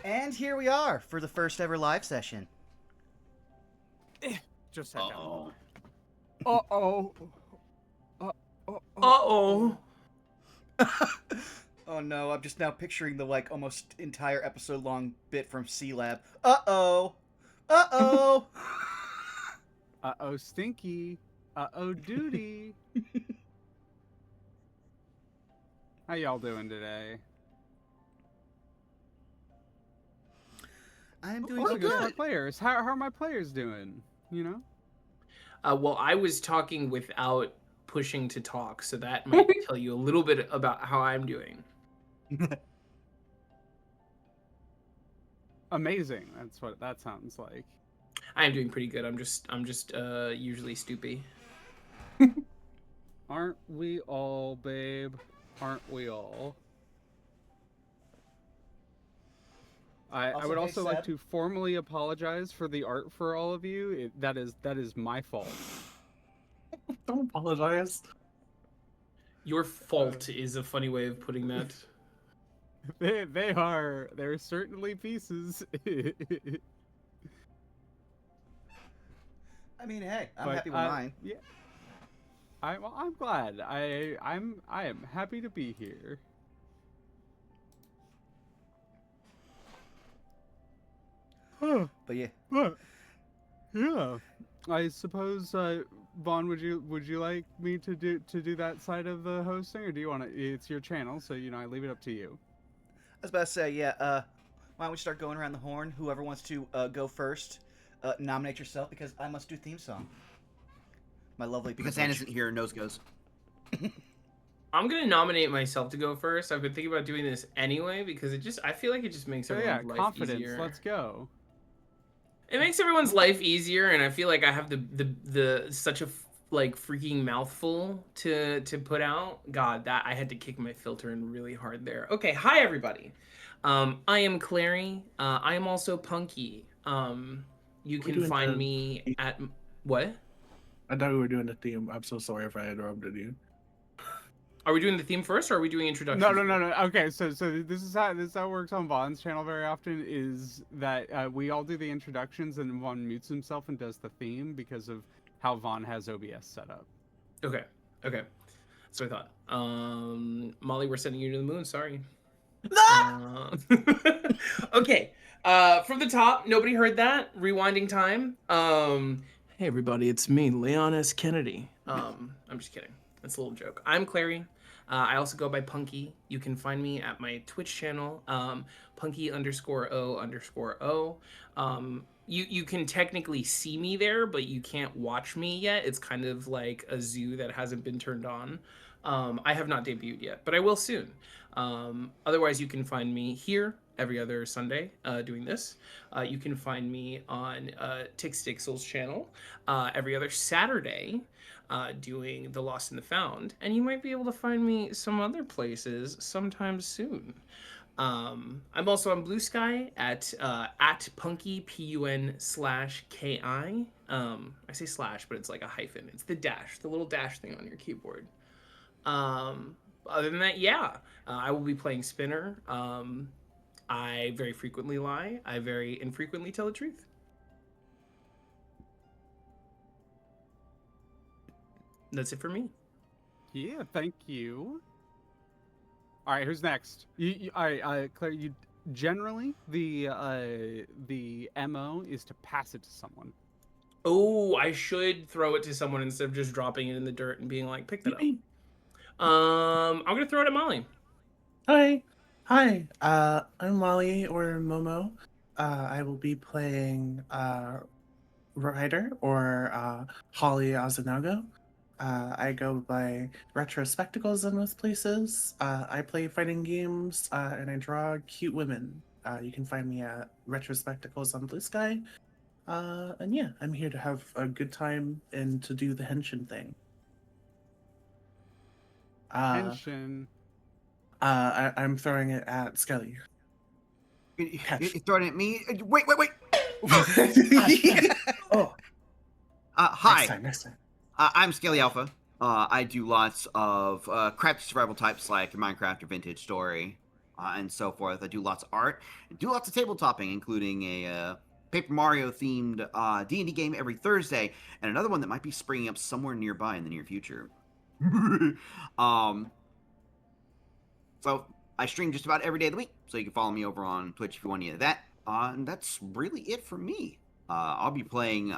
And here we are for the first ever live session. Just sat down. Uh-oh. Uh-oh. Oh no, I'm just now picturing the like almost entire episode long bit from C-Lab. Uh-oh. Uh-oh. Uh-oh, stinky. Uh-oh, duty. How y'all doing today? I'm doing Also good for good. players. How are my players doing? You know? Well, I was talking without pushing to talk, so that might tell you a little bit about how I'm doing. Amazing. That's what that sounds like. I am doing pretty good. I'm just usually stoopy. Aren't we all, babe? Aren't we all? I would also like to formally apologize for the art for all of you. That is my fault. Don't apologize. Your fault is a funny way of putting that. They're certainly pieces. I mean, hey, I'm happy with mine. Yeah. I'm glad. I am happy to be here. But yeah. Yeah. I suppose Vaughn, would you like me to do that side of the hosting, or do you want to? It's your channel, so I leave it up to you. I was about to say, yeah, why don't we start going around the horn? Whoever wants to go first, nominate yourself, because I must do theme song. My lovely Because Anne isn't here, nose goes. I'm gonna nominate myself to go first. I've been thinking about doing this anyway because I feel like it just makes everyone's life confidence. easier. Let's go. It makes everyone's life easier, and I feel like I have the such a like freaking mouthful to put out. God, that I had to kick my filter in really hard there. Okay, hi everybody. I am Clary. I am also Punky. You can find me at what? I thought we were doing the theme. I'm so sorry if I interrupted you. Are we doing the theme first, or are we doing introductions? No. Okay, so this is how it works on Vaughn's channel very often. Is that we all do the introductions and Vaughn mutes himself and does the theme because of how Vaughn has OBS set up. Okay. So I thought. Molly, we're sending you to the moon. Sorry. Okay. From the top, nobody heard that. Rewinding time. Hey everybody, it's me, Leon S. Kennedy. I'm just kidding. That's a little joke. I'm Clary. I also go by Punky. You can find me at my Twitch channel, Punky_O_O. You can technically see me there, but you can't watch me yet. It's kind of like a zoo that hasn't been turned on. I have not debuted yet, but I will soon. Otherwise, you can find me here every other Sunday doing this. You can find me on Tixdixel's channel every other Saturday doing The Lost and the Found. And you might be able to find me some other places sometime soon. I'm also on Blue Sky at Punky PUN/KI. I say slash, but it's like a hyphen. It's the dash, the little dash thing on your keyboard. Other than that, yeah, I will be playing Spinner. I very frequently lie. I very infrequently tell the truth. That's it for me. Yeah, thank you. All right, who's next? Claire, you generally the MO is to pass it to someone. Oh, I should throw it to someone instead of just dropping it in the dirt and being like, pick that up. I'm gonna throw it at Molly. Hi. I'm Molly or Momo. I will be playing Ryder or Holly Azunago. I go by Retro Spectacles in most places. I play fighting games and I draw cute women. You can find me at Retro Spectacles on Blue Sky. And yeah, I'm here to have a good time and to do the henshin thing. Henshin. I'm throwing it at Skelly. You're throwing it at me? Wait! Oh. Hi. Next time. I'm Skelly Alpha. I do lots of crafty survival types like Minecraft or Vintage Story. and so forth. I do lots of art, do lots of tabletopping, including a Paper Mario themed D&D game every Thursday, and another one that might be springing up somewhere nearby in the near future. So I stream just about every day of the week, so you can follow me over on Twitch if you want any of that. And that's really it for me. I'll be playing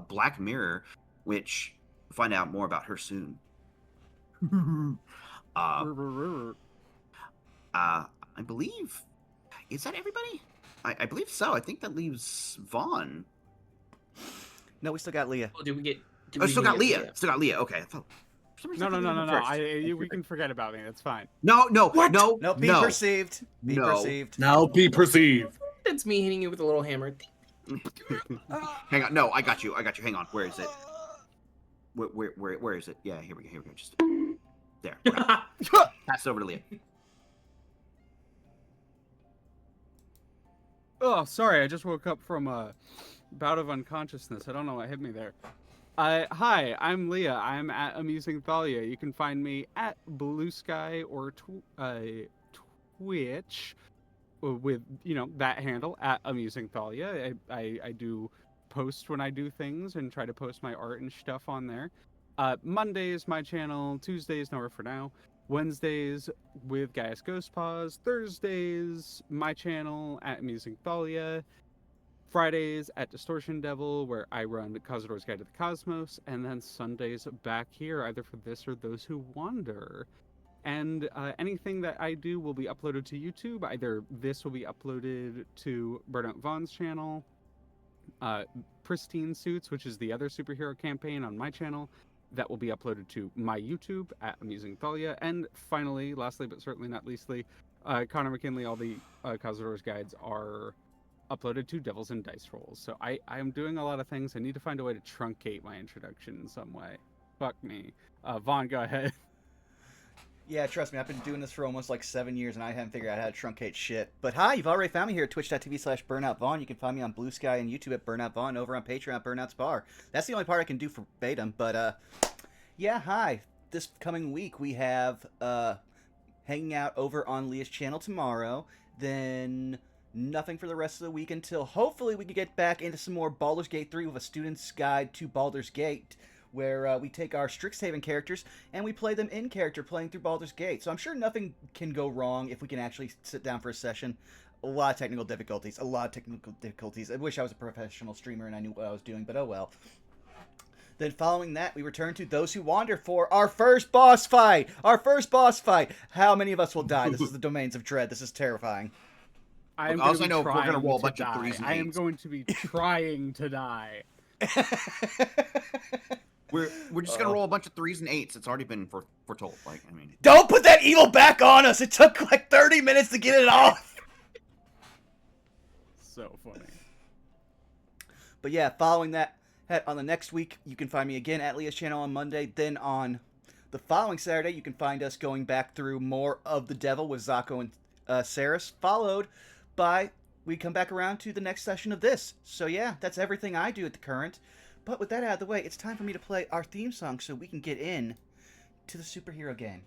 Black Mirror, which we'll find out more about her soon. I believe, is that everybody? I believe so. I think that leaves Vaughn. No, we still got Leah. Oh, did we get? Oh, still got Leah. Still got Leah. Okay. I thought, for some reason I thought Leah went first. We can forget about me. That's fine. No. No, be perceived. Be perceived. Now be perceived. That's me hitting you with a little hammer. Hang on. No, I got you. Hang on. Where is it? Where is it? Yeah, here we go. Just there. Pass it over to Leah. Oh, sorry. I just woke up from a bout of unconsciousness. I don't know what hit me there. Hi, I'm Leah. I'm at Amusing Thalia. You can find me at Blue Sky or Twitch with, that handle at Amusing Thalia. I do post when I do things and try to post my art and stuff on there. Mondays, my channel. Tuesdays, Nowhere for Now. Wednesdays with Gaius Ghost Paws. Thursdays, my channel at Amusing Thalia. Fridays at Distortion Devil, where I run Cazador's Guide to the Cosmos, and then Sundays back here, either for this or Those Who Wander. And anything that I do will be uploaded to YouTube. Either this will be uploaded to Burnout Vaughn's channel, Pristine Suits, which is the other superhero campaign on my channel, that will be uploaded to my YouTube at Amusing Thalia. And finally, lastly but certainly not leastly, Connor McKinley, all the Cazador's Guides are uploaded to Devils and Dice Rolls. So I am doing a lot of things. I need to find a way to truncate my introduction in some way. Fuck me. Vaughn, go ahead. Yeah, trust me, I've been doing this for almost like 7 years, and I haven't figured out how to truncate shit. But hi, you've already found me here at twitch.tv/BurnoutVaughn. You can find me on Blue Sky and YouTube at Burnout Vaughn, over on Patreon at Burnout's Bar. That's the only part I can do for verbatim, but yeah, hi. This coming week, we have hanging out over on Leah's channel tomorrow, then nothing for the rest of the week until hopefully we can get back into some more Baldur's Gate 3 with a student's guide to Baldur's Gate, where we take our Strixhaven characters and we play them in character playing through Baldur's Gate. So I'm sure nothing can go wrong if we can actually sit down for a session. A lot of technical difficulties. I wish I was a professional streamer and I knew what I was doing, but oh well. Then following that, we return to Those Who Wander for our first boss fight! How many of us will die? This is the Domains of Dread. This is terrifying. I know we're going to roll a bunch of 3s and 8s. I am going to be trying to die. We're just gonna roll a bunch of 3s and 8s. It's already been foretold. Don't put that evil back on us! It took like 30 minutes to get it off! So funny. But yeah, following that, on the next week, you can find me again at Leah's channel on Monday. Then on the following Saturday, you can find us going back through more of the Devil with Zako and Saris, followed by we come back around to the next session of this. So yeah, that's everything I do at the current. But with that out of the way, it's time for me to play our theme song so we can get in to the superhero game.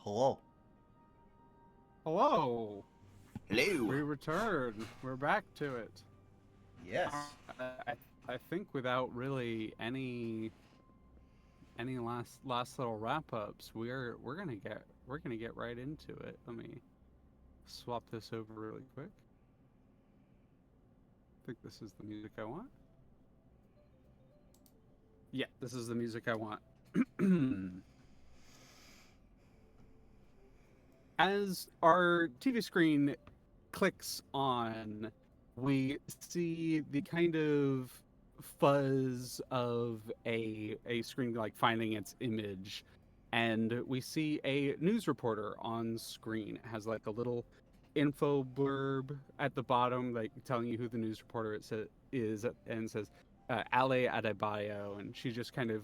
Hello. Hello. Hello. We return. We're back to it. Yes. I think without really any last little wrap ups, we're gonna get right into it. Let me swap this over really quick. I think this is the music I want. Yeah, this is the music I want. As our TV screen clicks on, we see the kind of fuzz of a screen like finding its image, and we see a news reporter on screen. It has like a little info blurb at the bottom, like telling you who the news reporter is, and says Ale Adebayo, and she just kind of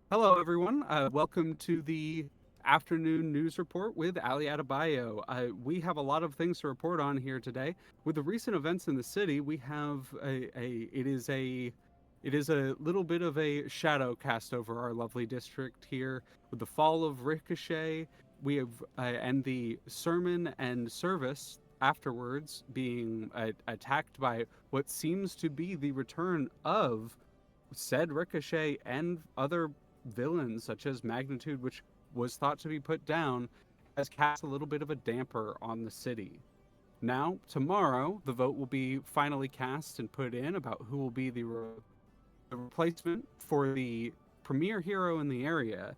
hello, everyone. Welcome to the afternoon news report with Ali Adebayo. We have a lot of things to report on here today. With the recent events in the city, we have it is a little bit of a shadow cast over our lovely district here. With the fall of Ricochet, we have and the sermon and service afterwards being attacked by what seems to be the return of said Ricochet and other villains such as Magnitude, which was thought to be put down, has cast a little bit of a damper on the city. Now, tomorrow, the vote will be finally cast and put in about who will be the replacement for the premier hero in the area.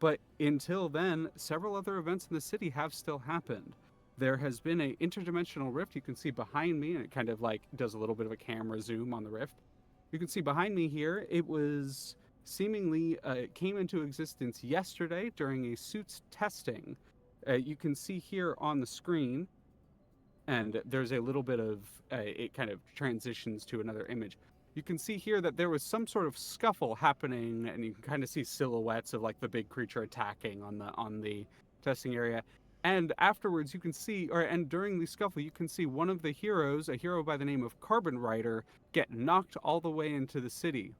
But until then, several other events in the city have still happened. There has been an interdimensional rift you can see behind me, and it kind of like does a little bit of a camera zoom on the rift. You can see behind me here, it was seemingly came into existence yesterday during a S.U.I.T.S testing. You can see here on the screen, and there's a little bit of, it kind of transitions to another image. You can see here that there was some sort of scuffle happening, and you can kind of see silhouettes of like the big creature attacking on the testing area. And afterwards, you can see, and during the scuffle, you can see one of the heroes, a hero by the name of Carbon Rider, get knocked all the way into the city.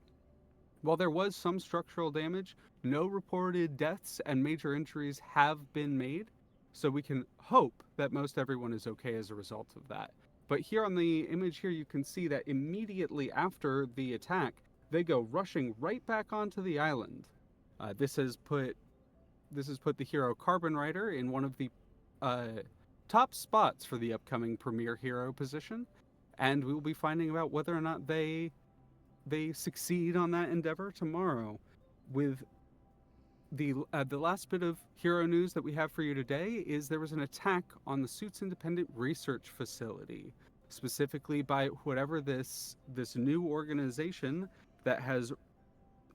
While there was some structural damage, no reported deaths and major injuries have been made, so we can hope that most everyone is okay as a result of that. But here on the image here, you can see that immediately after the attack, they go rushing right back onto the island. This has put the hero Carbon Rider in one of the top spots for the upcoming premier hero position, and we will be finding out whether or not they succeed on that endeavor tomorrow. With the last bit of hero news that we have for you today is there was an attack on the S.U.I.T.S Independent Research Facility, specifically by whatever this new organization that has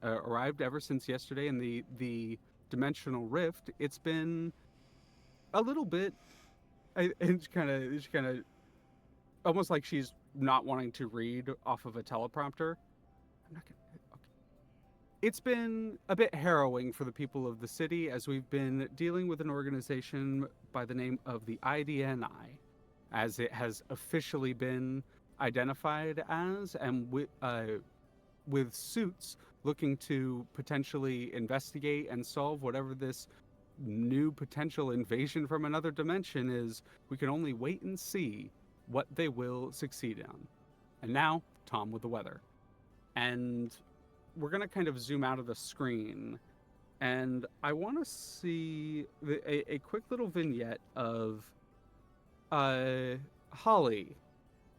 arrived ever since yesterday in the dimensional rift. It's been a little bit. It's kind of almost like she's not wanting to read off of a teleprompter. I'm not gonna. Okay. It's been a bit harrowing for the people of the city as we've been dealing with an organization by the name of the IDNI, as it has officially been identified as, and with S.U.I.T.S looking to potentially investigate and solve whatever this new potential invasion from another dimension is. We can only wait and see what they will succeed on. And now, Tom with the weather. And we're going to kind of zoom out of the screen, and I want to see a quick little vignette of Holly,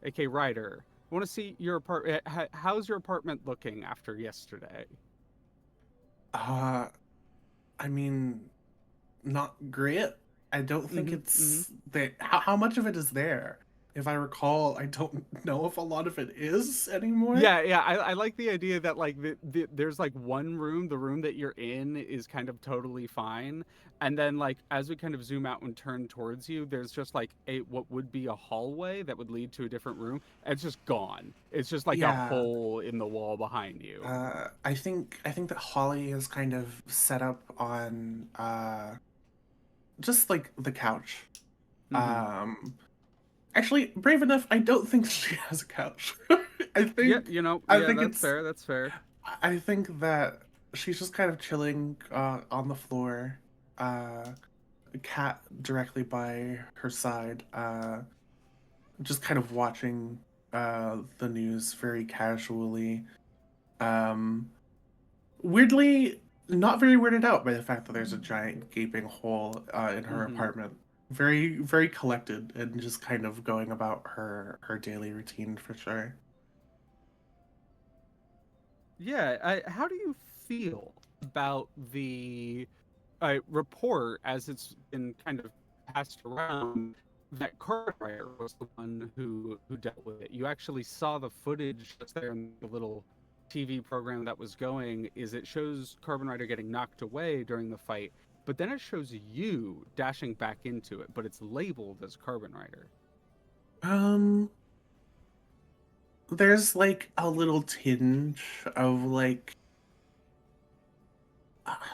aka Ryder. I want to see your apartment. How's your apartment looking after yesterday? I mean, not great. I don't think it's there. How much of it is there? If I recall, I don't know if a lot of it is anymore. Yeah. I like the idea that like there's like one room, the room that you're in is kind of totally fine, and then like as we kind of zoom out and turn towards you, there's just like what would be a hallway that would lead to a different room, and it's just gone. It's just like a hole in the wall behind you. I think that Holly is kind of set up on just like the couch. Actually, brave enough, I don't think she has a couch. I think that's fair. I think that she's just kind of chilling on the floor, a cat directly by her side, just kind of watching the news very casually. Um, Weirdly, not very weirded out by the fact that there's a giant gaping hole in her apartment. Very, very collected and just kind of going about her daily routine for sure. Yeah, how do you feel about the report as it's been kind of passed around that Cartwright was the one who dealt with it? You actually saw the footage that's there in the little TV program that was going. Is it shows Carbon Rider getting knocked away during the fight, but then it shows you dashing back into it, but it's labeled as Carbon Rider. Um, there's like a little tinge of like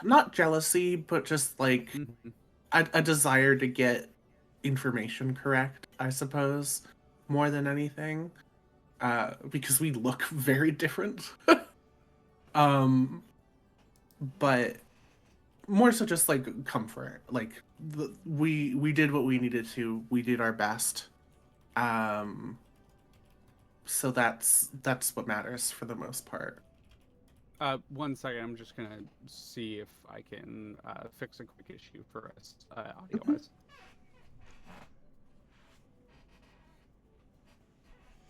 not jealousy, but just like a desire to get information correct, I suppose, more than anything. Because we look very different. um, but more so just like comfort. Like we did what we needed to. We did our best. Um, so that's what matters for the most part. 1 second, I'm just gonna see if I can fix a quick issue for us audio-wise.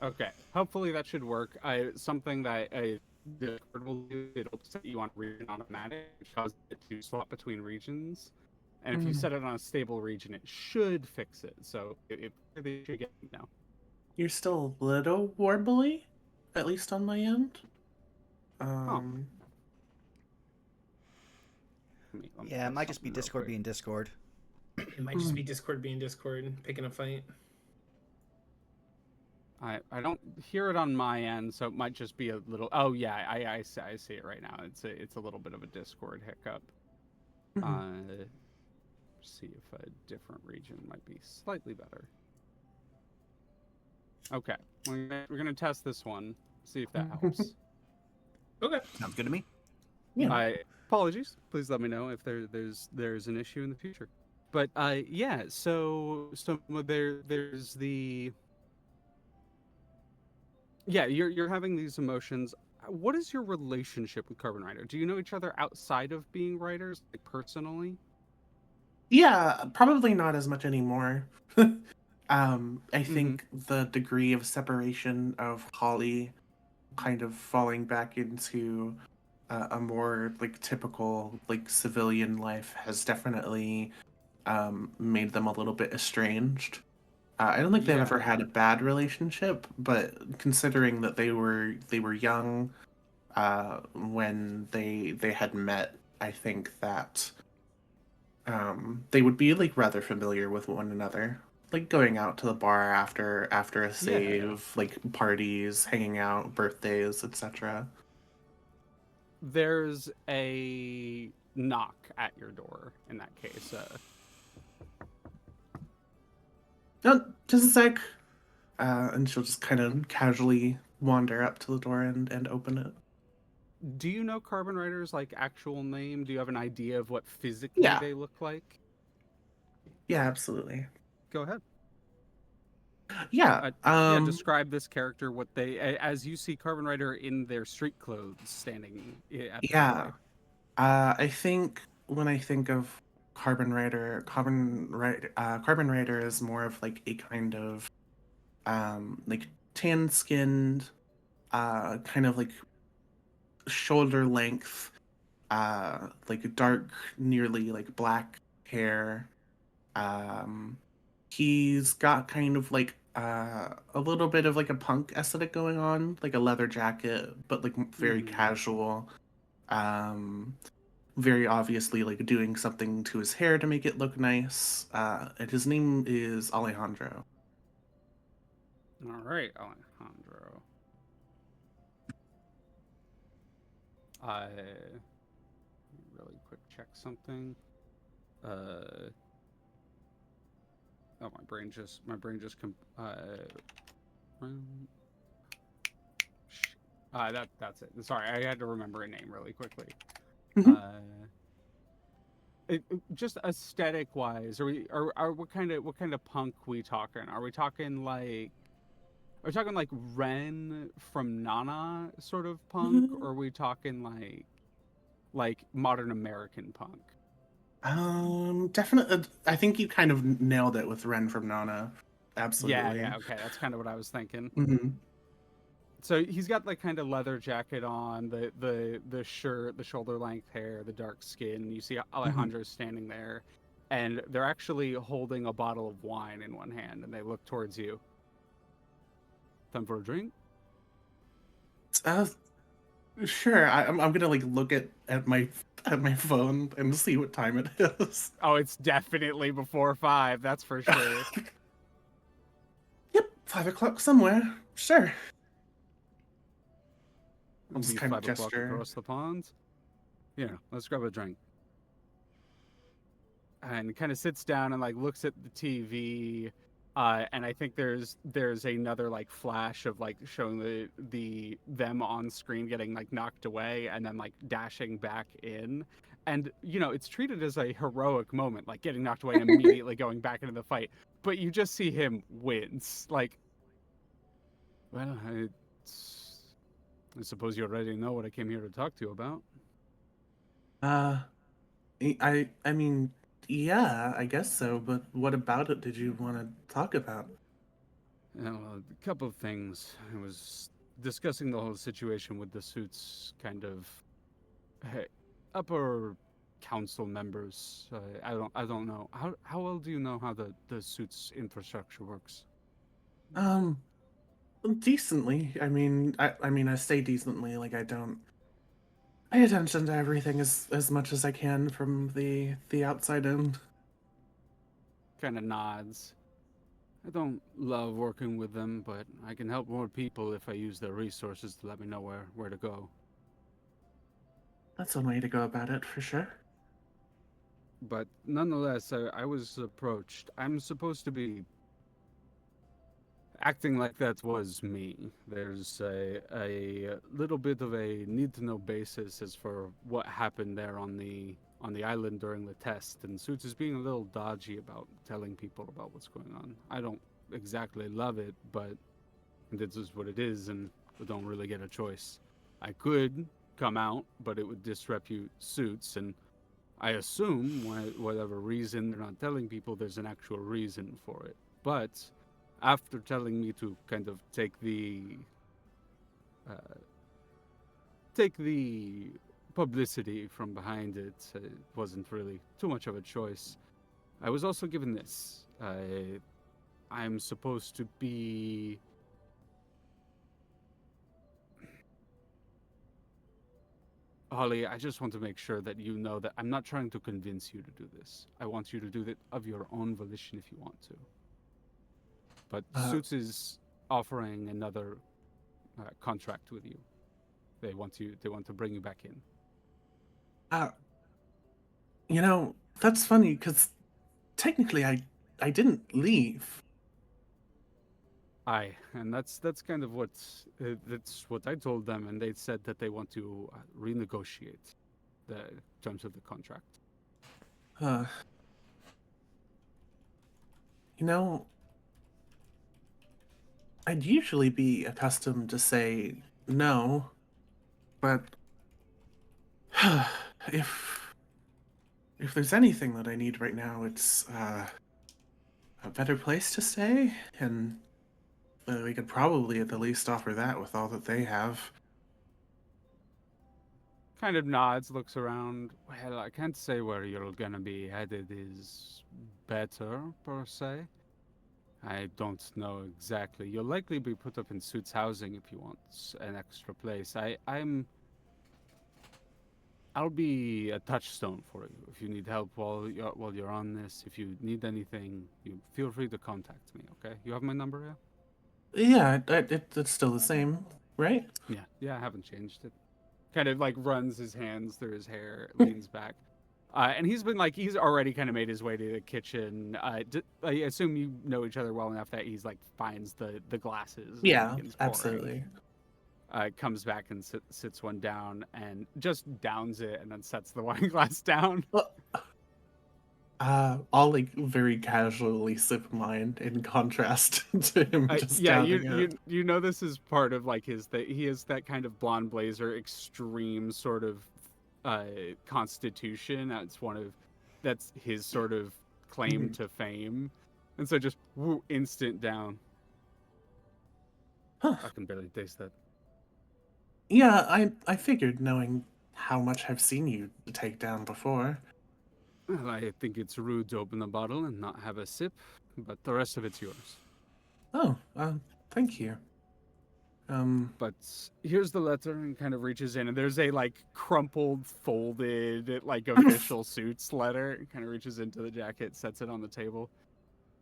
Okay, hopefully that should work. Something that Discord will do, it'll set you on region automatic, which causes it to swap between regions. And if you set it on a stable region, it should fix it. So it should get now. You're still a little warbly, at least on my end. Huh. Yeah, it might just be Discord being Discord. It might just be Discord being Discord, picking a fight. I don't hear it on my end, so it might just be a little. Oh yeah, I see it right now. It's a little bit of a Discord hiccup. See if a different region might be slightly better. Okay, we're gonna test this one. See if that helps. Okay, Sounds good to me. Yeah. Apologies. Please let me know if there's an issue in the future. But yeah. So there's the. Yeah, you're having these emotions. What is your relationship with Carbon Rider? Do you know each other outside of being writers, like personally? Yeah, probably not as much anymore. I think the degree of separation of Holly kind of falling back into a more like typical like civilian life has definitely made them a little bit estranged. I don't think they've ever had a bad relationship, but considering that they were young when they had met, I think that they would be like rather familiar with one another, like going out to the bar after a save, like parties, hanging out, birthdays, etc. There's a knock at your door in that case. No, just a sec. And she'll just kind of casually wander up to the door and open it. Do you know Carbon Rider's like actual name? Do you have an idea of what physically they look like? Yeah, absolutely. Go ahead. Yeah. Describe this character. What they, as you see Carbon Rider in their street clothes, standing at the doorway. I think when I think of Carbon Rider, Carbon Rider is more of like a kind of like tan-skinned, kind of like shoulder length, like dark, nearly like black hair. He's got kind of like a little bit of like a punk aesthetic going on, like a leather jacket, but like very casual. Very obviously like doing something to his hair to make it look nice. And his name is Alejandro. All right, Alejandro. Really quick check something. Oh, my brain just that's it. Sorry, I had to remember a name really quickly. Mhm. Just aesthetic wise, are what kind of punk we talking? Are we talking like Ren from Nana sort of punk, Mhm. or are we talking like modern American punk? Definitely. I think you kind of nailed it with Ren from Nana. Yeah, Absolutely. yeah, okay, that's kind of what I was thinking. Hmm. So he's got like kind of leather jacket on, the shirt, the shoulder length hair, the dark skin. You see Hmm. Alejandro standing there, and they're actually holding a bottle of wine in one hand, and they look towards you. Time for a drink? Uh, sure. I'm gonna like look at my phone and see what time it is. Oh, it's definitely before 5, that's for sure. Yep, 5 o'clock somewhere. Sure. I'll It'll just be kind of 5 o'clock gesture. across the pond. Yeah, let's grab a drink. And kind of sits down and like looks at the TV. And I think there's another like flash of like showing the them on screen getting like knocked away and then like dashing back in. And it's treated as a heroic moment, like getting knocked away and immediately going back into the fight. But you just see him wince. Like, well, I suppose you already know what I came here to talk to you about. Uh, I mean, yeah, I guess so. But what about it did you want to talk about? Well, a couple of things. I was discussing the whole situation with the suits kind of hey, upper council members. I don't know. How well do you know how the suits infrastructure works? Um, decently. I say decently. Like I don't pay attention to everything as much as I can from the outside in. Kind of nods. I don't love working with them, but I can help more people if I use their resources to let me know where to go. That's one way to go about it for sure. But nonetheless, I was approached. I'm supposed to be acting like that was me. There's a little bit of a need to know basis as for what happened there on the island during the test, and Suits is being a little dodgy about telling people about what's going on. I don't exactly love it, but this is what it is, and we don't really get a choice. I could come out, but it would disrepute Suits, and I assume whatever reason they're not telling people, there's an actual reason for it. But after telling me to kind of uh, take the publicity from behind it, it wasn't really too much of a choice. I was also given this. I'm supposed to be. Holly, I just want to make sure that you know that I'm not trying to convince you to do this. I want you to do it of your own volition if you want to. But Uh, Suits is offering another contract with you. They want you. They want to bring you back in. uh, that's funny because technically I didn't leave. And that's kind of that's what I told them, and they said that they want to renegotiate the terms of the contract. Uh, you know, I'd usually be accustomed to say no, but if if there's anything that I need right now, it's a better place to stay, and we could probably at the least offer that with all that they have. Kind of nods, looks around. Well, I can't say where you're gonna be headed is better per se. I don't know exactly. You'll likely be put up in Suits housing if you want an extra place. I'll be a touchstone for you if you need help while you're on this. If you need anything, you feel free to contact me. Okay? You have my number, yeah? Yeah, it's still the same, right? Yeah. I haven't changed it. Kind of like runs his hands through his hair, leans back. And he's already kind of made his way to the kitchen. I assume you know each other well enough that he's like finds the glasses and Yeah, begins pouring. absolutely. comes back and sits one down and just downs it and then sets the wine glass down. I'll like very casually sip mine in contrast to him just Yeah, downing it. you know this is part of like his that he is that kind of blonde blazer extreme sort of constitution. That's his sort of claim Mhm. to fame, and so just woo, instant down. Huh. I can barely taste that. Yeah, I figured knowing how much I've seen you take down before. Well, I think it's rude to open a bottle and not have a sip, but the rest of it's yours. Oh, thank you. But here's the letter, and kind of reaches in, and there's a like crumpled, folded, like official suits letter. It kind of reaches into the jacket, sets it on the table.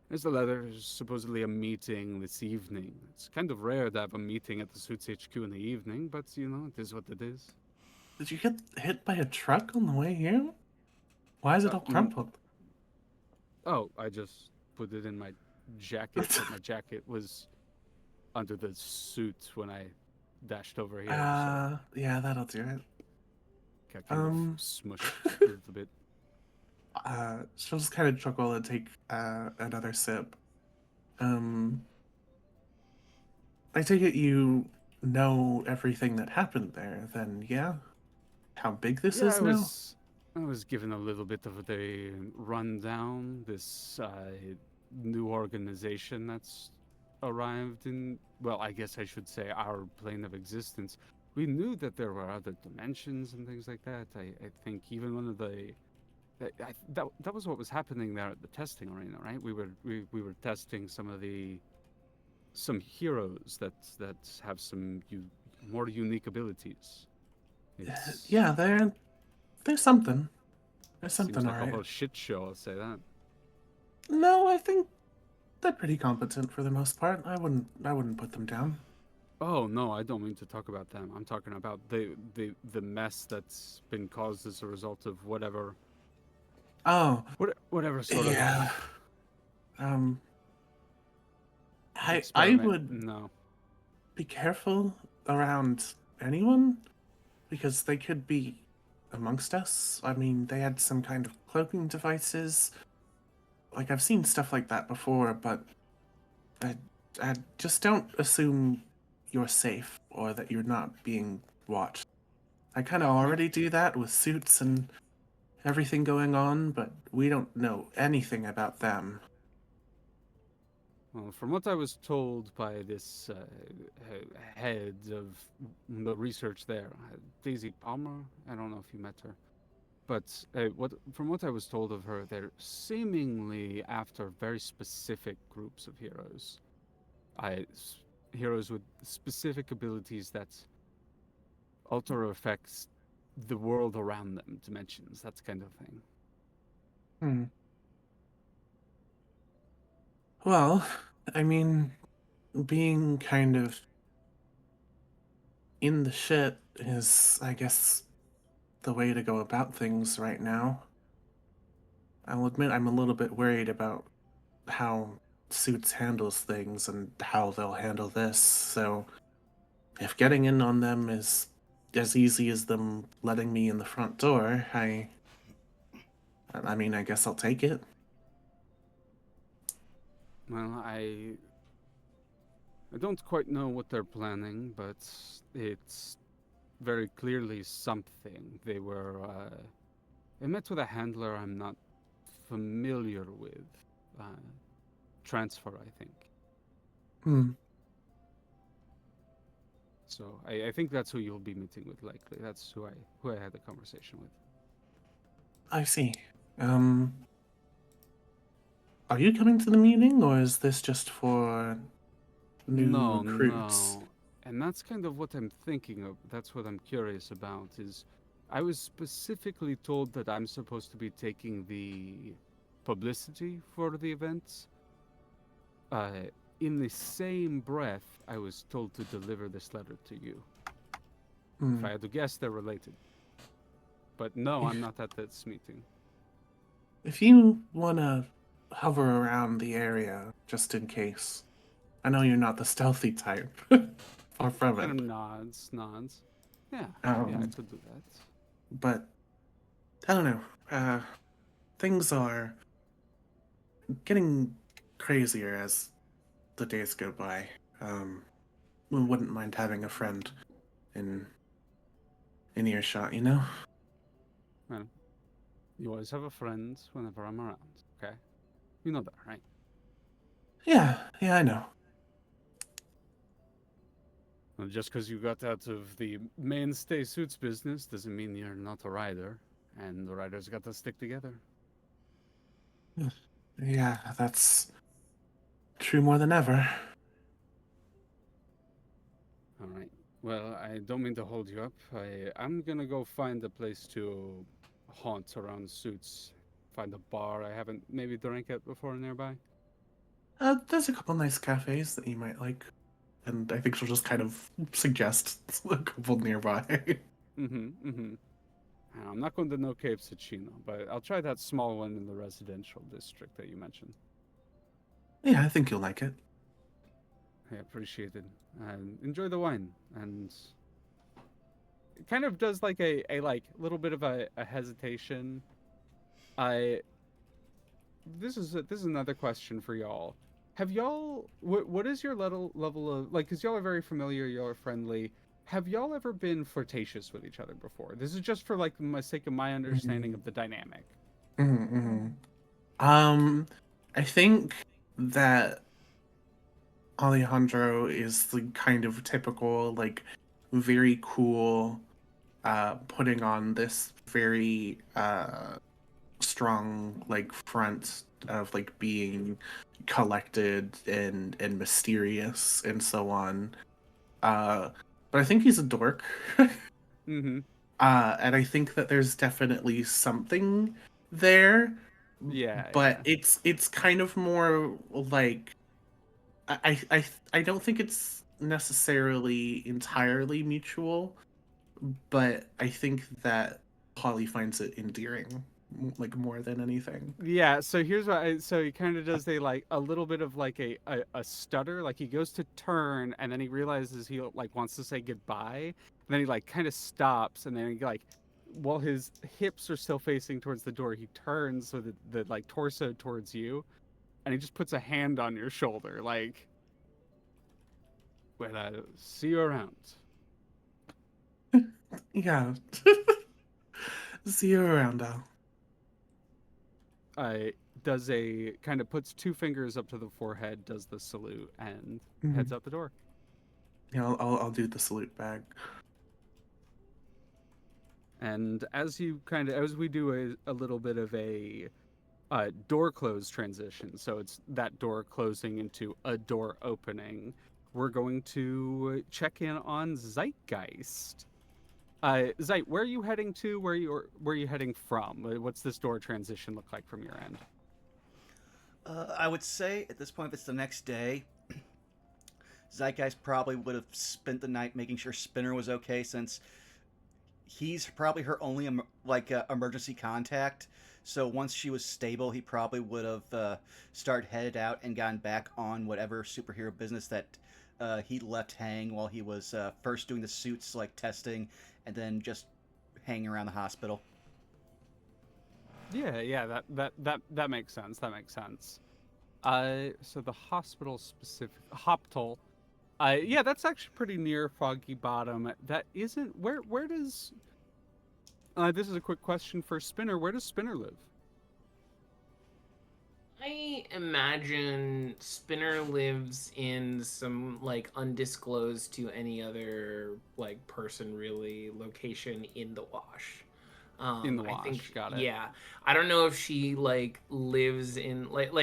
There's the letter. There's supposedly a meeting this evening. It's kind of rare to have a meeting at the Suits HQ in the evening, but you know, it is what it is. Did you get hit by a truck on the way here? Why is it all crumpled? Oh, I just put it in my jacket, but my jacket was under the suit when I dashed over here. So Yeah, that'll do it. got kind of smushed a little bit. She'll just kind of chuckle and take another sip. I take it you know everything that happened there, then, yeah? How big this Yeah, is now? I was given a little bit of the rundown. This new organization that's arrived in, well, I guess I should say our plane of existence. We knew that there were other dimensions and things like that. I think even one of the that was what was happening there at the testing arena, right? We were testing some heroes that have some more unique abilities. It's, Yeah, there's something. There's seems something, like a alright. whole shit show, I'll say that. No, I think they're pretty competent for the most part. I wouldn't put them down. Oh no, I don't mean to talk about them. I'm talking about the mess that's been caused as a result of whatever Oh, whatever sort yeah. of I experiment. would No. be careful around anyone because they could be amongst us. I mean, they had some kind of cloaking devices. Like I've seen stuff like that before, but I just don't assume you're safe or that you're not being watched. I kind of already do that with suits and everything going on, but we don't know anything about them. Well, from what I was told by this head of the research there, Daisy Palmer, I don't know if you met her, but from what I was told of her, they're seemingly after very specific groups of heroes. Heroes with specific abilities that alter or affects the world around them, dimensions, that kind of thing. Hmm. Well, I mean, being kind of in the shit is, I guess, the way to go about things right now. I'll admit I'm a little bit worried about how Suits handles things and how they'll handle this, so if getting in on them is as easy as them letting me in the front door, I mean, I guess I'll take it. Well, I don't quite know what they're planning, but it's very clearly something. They met with a handler I'm not familiar with. Transfer, I think. Hmm. So I think that's who you'll be meeting with, likely. That's who I had the conversation with. I see. Are you coming to the meeting, or is this just for new recruits? No. And that's kind of what I'm thinking of. That's what I'm curious about, is I was specifically told that I'm supposed to be taking the publicity for the events. In the same breath, I was told to deliver this letter to you. If I had to guess, they're related. But no, I'm not at this meeting. If you want to hover around the area, just in case. I know you're not the stealthy type. Or from Kind of it. nods. Yeah, yeah, I Um, could do that. but I don't know. Things are getting crazier as the days go by. We wouldn't mind having a friend in earshot, you know? Well, you always have a friend whenever I'm around, okay? You know that, right? Yeah, I know. Well, just because you got out of the mainstay suits business doesn't mean you're not a rider, and the riders got to stick together. Yeah, that's true more than ever. All right. Well, I don't mean to hold you up. I'm gonna go find a place to haunt around suits. Find a bar I haven't maybe drank at before nearby. There's a couple nice cafes that you might like, and I think she'll just kind of suggest a couple nearby. Mm-hmm. I'm not going to No Cape Ticino, but I'll try that small one in the residential district that you mentioned. Yeah, I think you'll like it. I appreciate it. And enjoy the wine. And it kind of does like a like little bit of a hesitation. I this is another question for y'all. Have y'all what is your level of like cuz y'all are very familiar, y'all are friendly. Have y'all ever been flirtatious with each other before? This is just for like my sake of my understanding Mm-hmm. of the dynamic. Mm-hmm. Um, I think that Alejandro is the kind of typical, like, very cool, putting on this very strong like front of like being collected and mysterious and so on. Uh, but I think he's a dork. Mhm. And I think that there's definitely something there, Yeah, but yeah. it's kind of more like I don't think it's necessarily entirely mutual, but I think that Holly finds it endearing, like more than anything. Yeah, so here's what so he kind of does a little bit of like a stutter, like he goes to turn and then he realizes he like wants to say goodbye, and then he like kind of stops and then he like while his hips are still facing towards the door, he turns so that the like torso towards you and he just puts a hand on your shoulder like well, I see you around. Yeah. See you around, Al. I does a kind of puts two fingers up to the forehead, does the salute and heads Mhm. out the door. Yeah, I'll do the salute back. And as you kind of as we do a little bit of a door close transition, so it's that door closing into a door opening. We're going to check in on Zeitgeist. Zeit, where are you heading to? Where are you heading from? What's this door transition look like from your end? I would say at this point, if it's the next day, Zeitgeist probably would have spent the night making sure Spinner was okay, since he's probably her only emergency contact. So once she was stable, he probably would have started headed out and gotten back on whatever superhero business that he left hang while he was first doing the suits like testing, and then just hanging around the hospital. Yeah, that makes sense. That makes sense. So the hospital specific Hoptol. Yeah, that's actually pretty near Foggy Bottom. That isn't where does this is a quick question for Spinner. Where does Spinner live? I imagine Spinner lives in some like undisclosed to any other like person really location in the wash. In the I think wash. Got it. yeah. I don't know if she like lives in like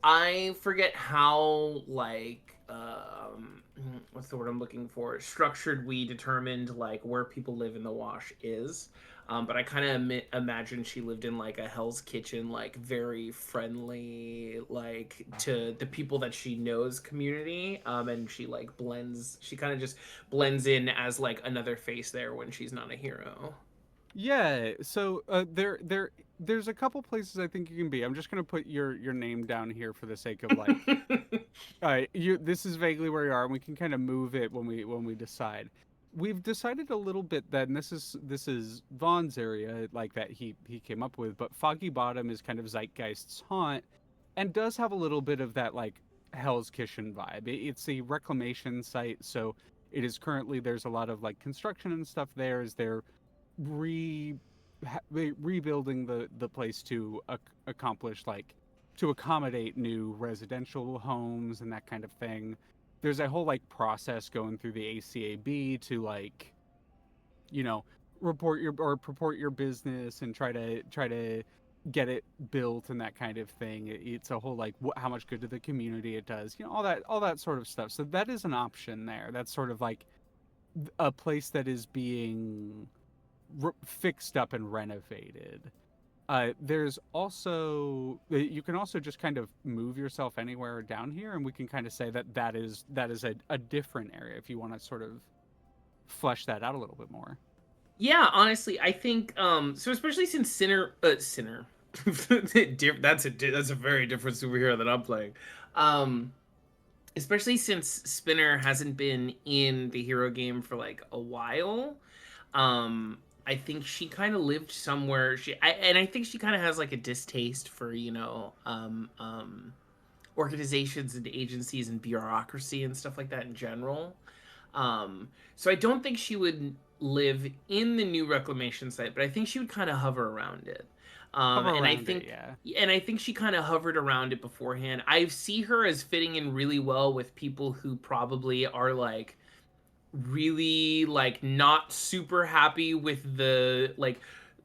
I forget how what's the word I'm looking for? Structured we determined like where people live in the wash is. But I kind of imagine she lived in like a Hell's Kitchen, like very friendly, like to the people that she knows community. And she like blends. She kind of just blends in as like another face there when she's not a hero. Yeah, so there's a couple places I think you can be. I'm just gonna put your name down here for the sake of like, you this is vaguely where you are, and we can kind of move it when we decide. We've decided a little bit that, and this is Vaughn's area like that he came up with, but Foggy Bottom is kind of Zeitgeist's haunt, and does have a little bit of that like Hell's Kitchen vibe. It's a reclamation site, so it is currently there's a lot of like construction and stuff there. Is there re rebuilding the place to accomplish like to accommodate new residential homes and that kind of thing. There's a whole like process going through the ACAB to like, you know, report your or purport your business and try to get it built and that kind of thing. It's a whole like how much good to the community it does, you know, all that sort of stuff. So that is an option there. That's sort of like a place that is being fixed up and renovated. There's also you can also just kind of move yourself anywhere down here, and we can kind of say that that is a different area if you want to sort of flesh that out a little bit more. Yeah, honestly, I think so, especially since Sinner that's a very different superhero that I'm playing. Um Especially since Spinner hasn't been in the hero game for like a while. I think she kind of lived somewhere and I think she kind of has like a distaste for, organizations and agencies and bureaucracy and stuff like that in general. So I don't think she would live in the new reclamation site, but I think she would kind of hover around it. Hover And I around it, think, yeah. and I think she kind of hovered around it beforehand. I see her as fitting in really well with people who probably are like really like not super happy with the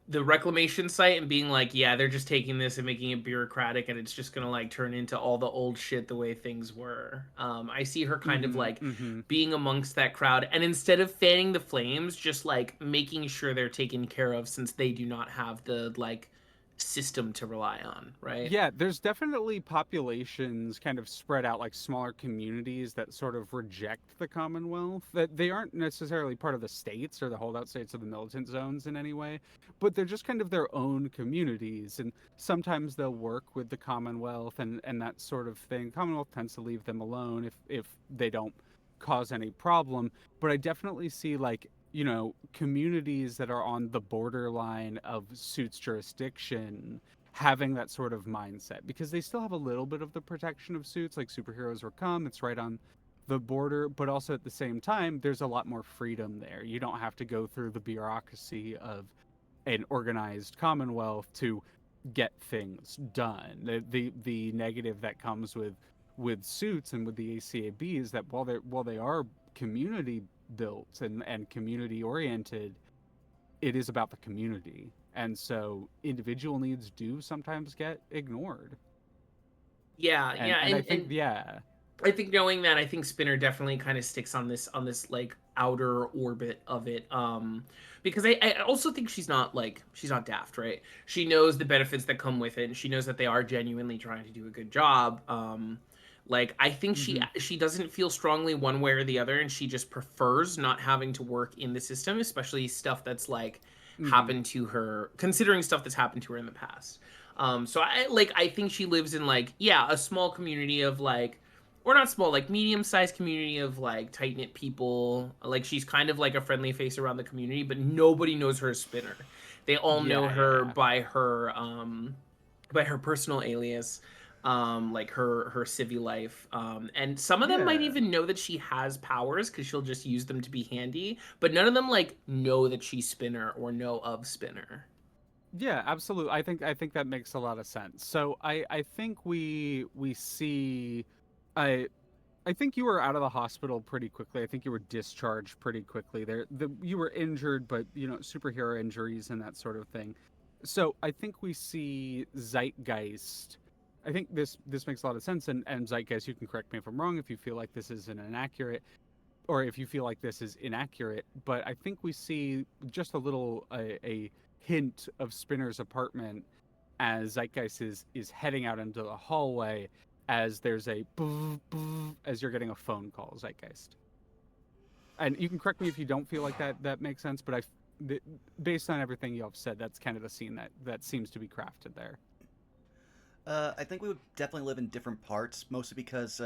reclamation site and being like, yeah, they're just taking this and making it bureaucratic and it's just gonna like turn into all the old shit the way things were. I see her kind of like Mm-hmm. being amongst that crowd, and instead of fanning the flames, just like making sure they're taken care of since they do not have the like system to rely on, right? Yeah, there's definitely populations kind of spread out like smaller communities that sort of reject the Commonwealth. That they aren't necessarily part of the states or the holdout states or the militant zones in any way, but they're just kind of their own communities. And sometimes they'll work with the Commonwealth and that sort of thing. Commonwealth tends to leave them alone if they don't cause any problem. But I definitely see like, you know, communities that are on the borderline of suits jurisdiction having that sort of mindset because they still have a little bit of the protection of suits like superheroes or come, it's right on the border, but also at the same time there's a lot more freedom there. You don't have to go through the bureaucracy of an organized commonwealth to get things done. The negative that comes with suits and with the ACAB is that while they are community built and community oriented, it is about the community. And so individual needs do sometimes get ignored. Yeah, yeah, And I think, yeah. I think knowing that, I think Spinner definitely kind of sticks on this like outer orbit of it. Because I also think she's not daft, right? She knows the benefits that come with it, and she knows that they are genuinely trying to do a good job. Like I think Mm-hmm. she doesn't feel strongly one way or the other, and she just prefers not having to work in the system, especially stuff that's like Mm-hmm. happened to her, considering stuff that's happened to her in the past. So I think she lives in like, yeah, a small community of like, or not small, like medium-sized community of like tight-knit people. Like she's kind of like a friendly face around the community, but nobody knows her as Spinner. They all know Yeah, yeah, her yeah. by her personal alias, like her civvy life. And some of them might Yeah. even know that she has powers because she'll just use them to be handy, but none of them like know that she's Spinner or know of Spinner. Yeah, absolutely. I think that makes a lot of sense. So I think we see I I think you were out of the hospital pretty quickly. I think you were discharged pretty quickly. You were injured, but you know, superhero injuries and that sort of thing. So I think we see Zeitgeist. I think this makes a lot of sense. And Zeitgeist, you can correct me if I'm wrong if you feel like this is an inaccurate, or if you feel like this is inaccurate. But I think we see just a little a hint of Spinner's apartment as Zeitgeist is heading out into the hallway as there's a as you're getting a phone call, Zeitgeist. And you can correct me if you don't feel like that makes sense, but based on everything y'all have said, that's kind of the scene that seems to be crafted there. I think we would definitely live in different parts, mostly because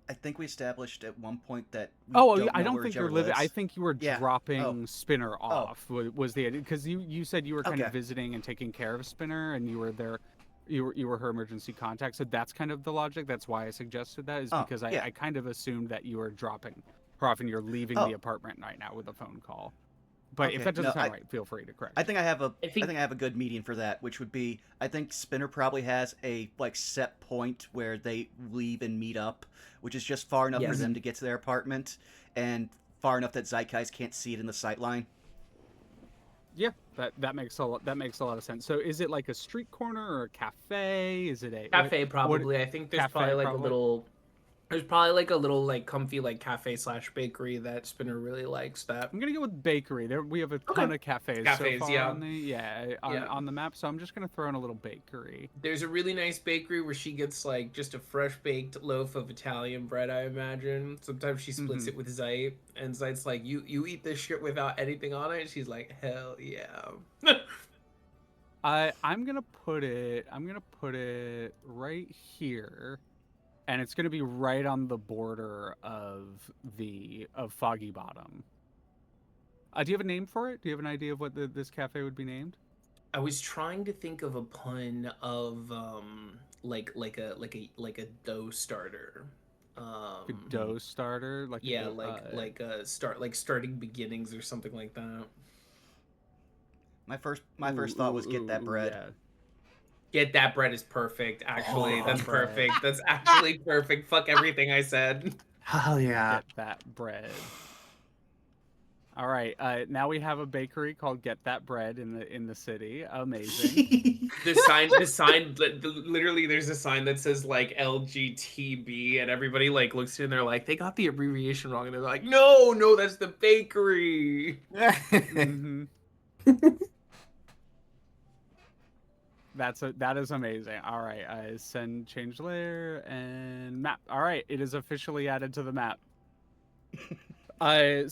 I think we established at one point that we don't I know don't where think whichever you're living. I lives. think you were Yeah. dropping Spinner Oh. off. Was the idea, because you said you were kind Okay. of visiting and taking care of Spinner, and you were there. You were her emergency contact. So that's kind of the logic. That's why I suggested that, is Oh, because yeah. I kind of assumed that you were dropping her off and you're leaving the Oh. apartment right now with a phone call. But if Okay, that doesn't no, sound right, feel free to correct. I think I have a I I think- think I have a good median for that, which would be I think Spinner probably has a like set point where they leave and meet up, which is just far enough for Yes. them to get to their apartment and far enough that Zeitgeist can't see it in the sight line. Yeah, that makes a lot of sense. So is it like a street corner or a cafe? Is it a Cafe probably. I think there's cafe, probably like probably? a little. There's probably like a little like comfy like cafe / bakery that Spinner really likes. That I'm gonna go with bakery. There we have a ton of cafes, so Cafes, far yeah. on the on the map. So I'm just gonna throw in a little bakery. There's a really nice bakery where she gets like just a fresh baked loaf of Italian bread, I imagine. Sometimes she splits it with Zeit, and Zeit's like, "You eat this shit without anything on it?" She's like, "Hell yeah." I'm gonna put it right here, and it's gonna be right on the border of Foggy Bottom. Do you have a name for it? Do you have an idea of what this cafe would be named? I was trying to think of a pun of like a dough starter. A dough starter, like Yeah, a, starting beginnings or something like that. My first thought was get that bread. Yeah. Get that bread is perfect. Actually, Oh, that's bread. perfect. That's actually perfect. Fuck everything I said. Hell yeah. Get that bread. All right. Now we have a bakery called Get That Bread in the city. Amazing. The sign. Literally, there's a sign that says like LGTB, and everybody like looks at it and they're like, they got the abbreviation wrong, and they're like, no, that's the bakery. Mm-hmm. That is amazing. All right, change layer and map. All right, it is officially added to the map. In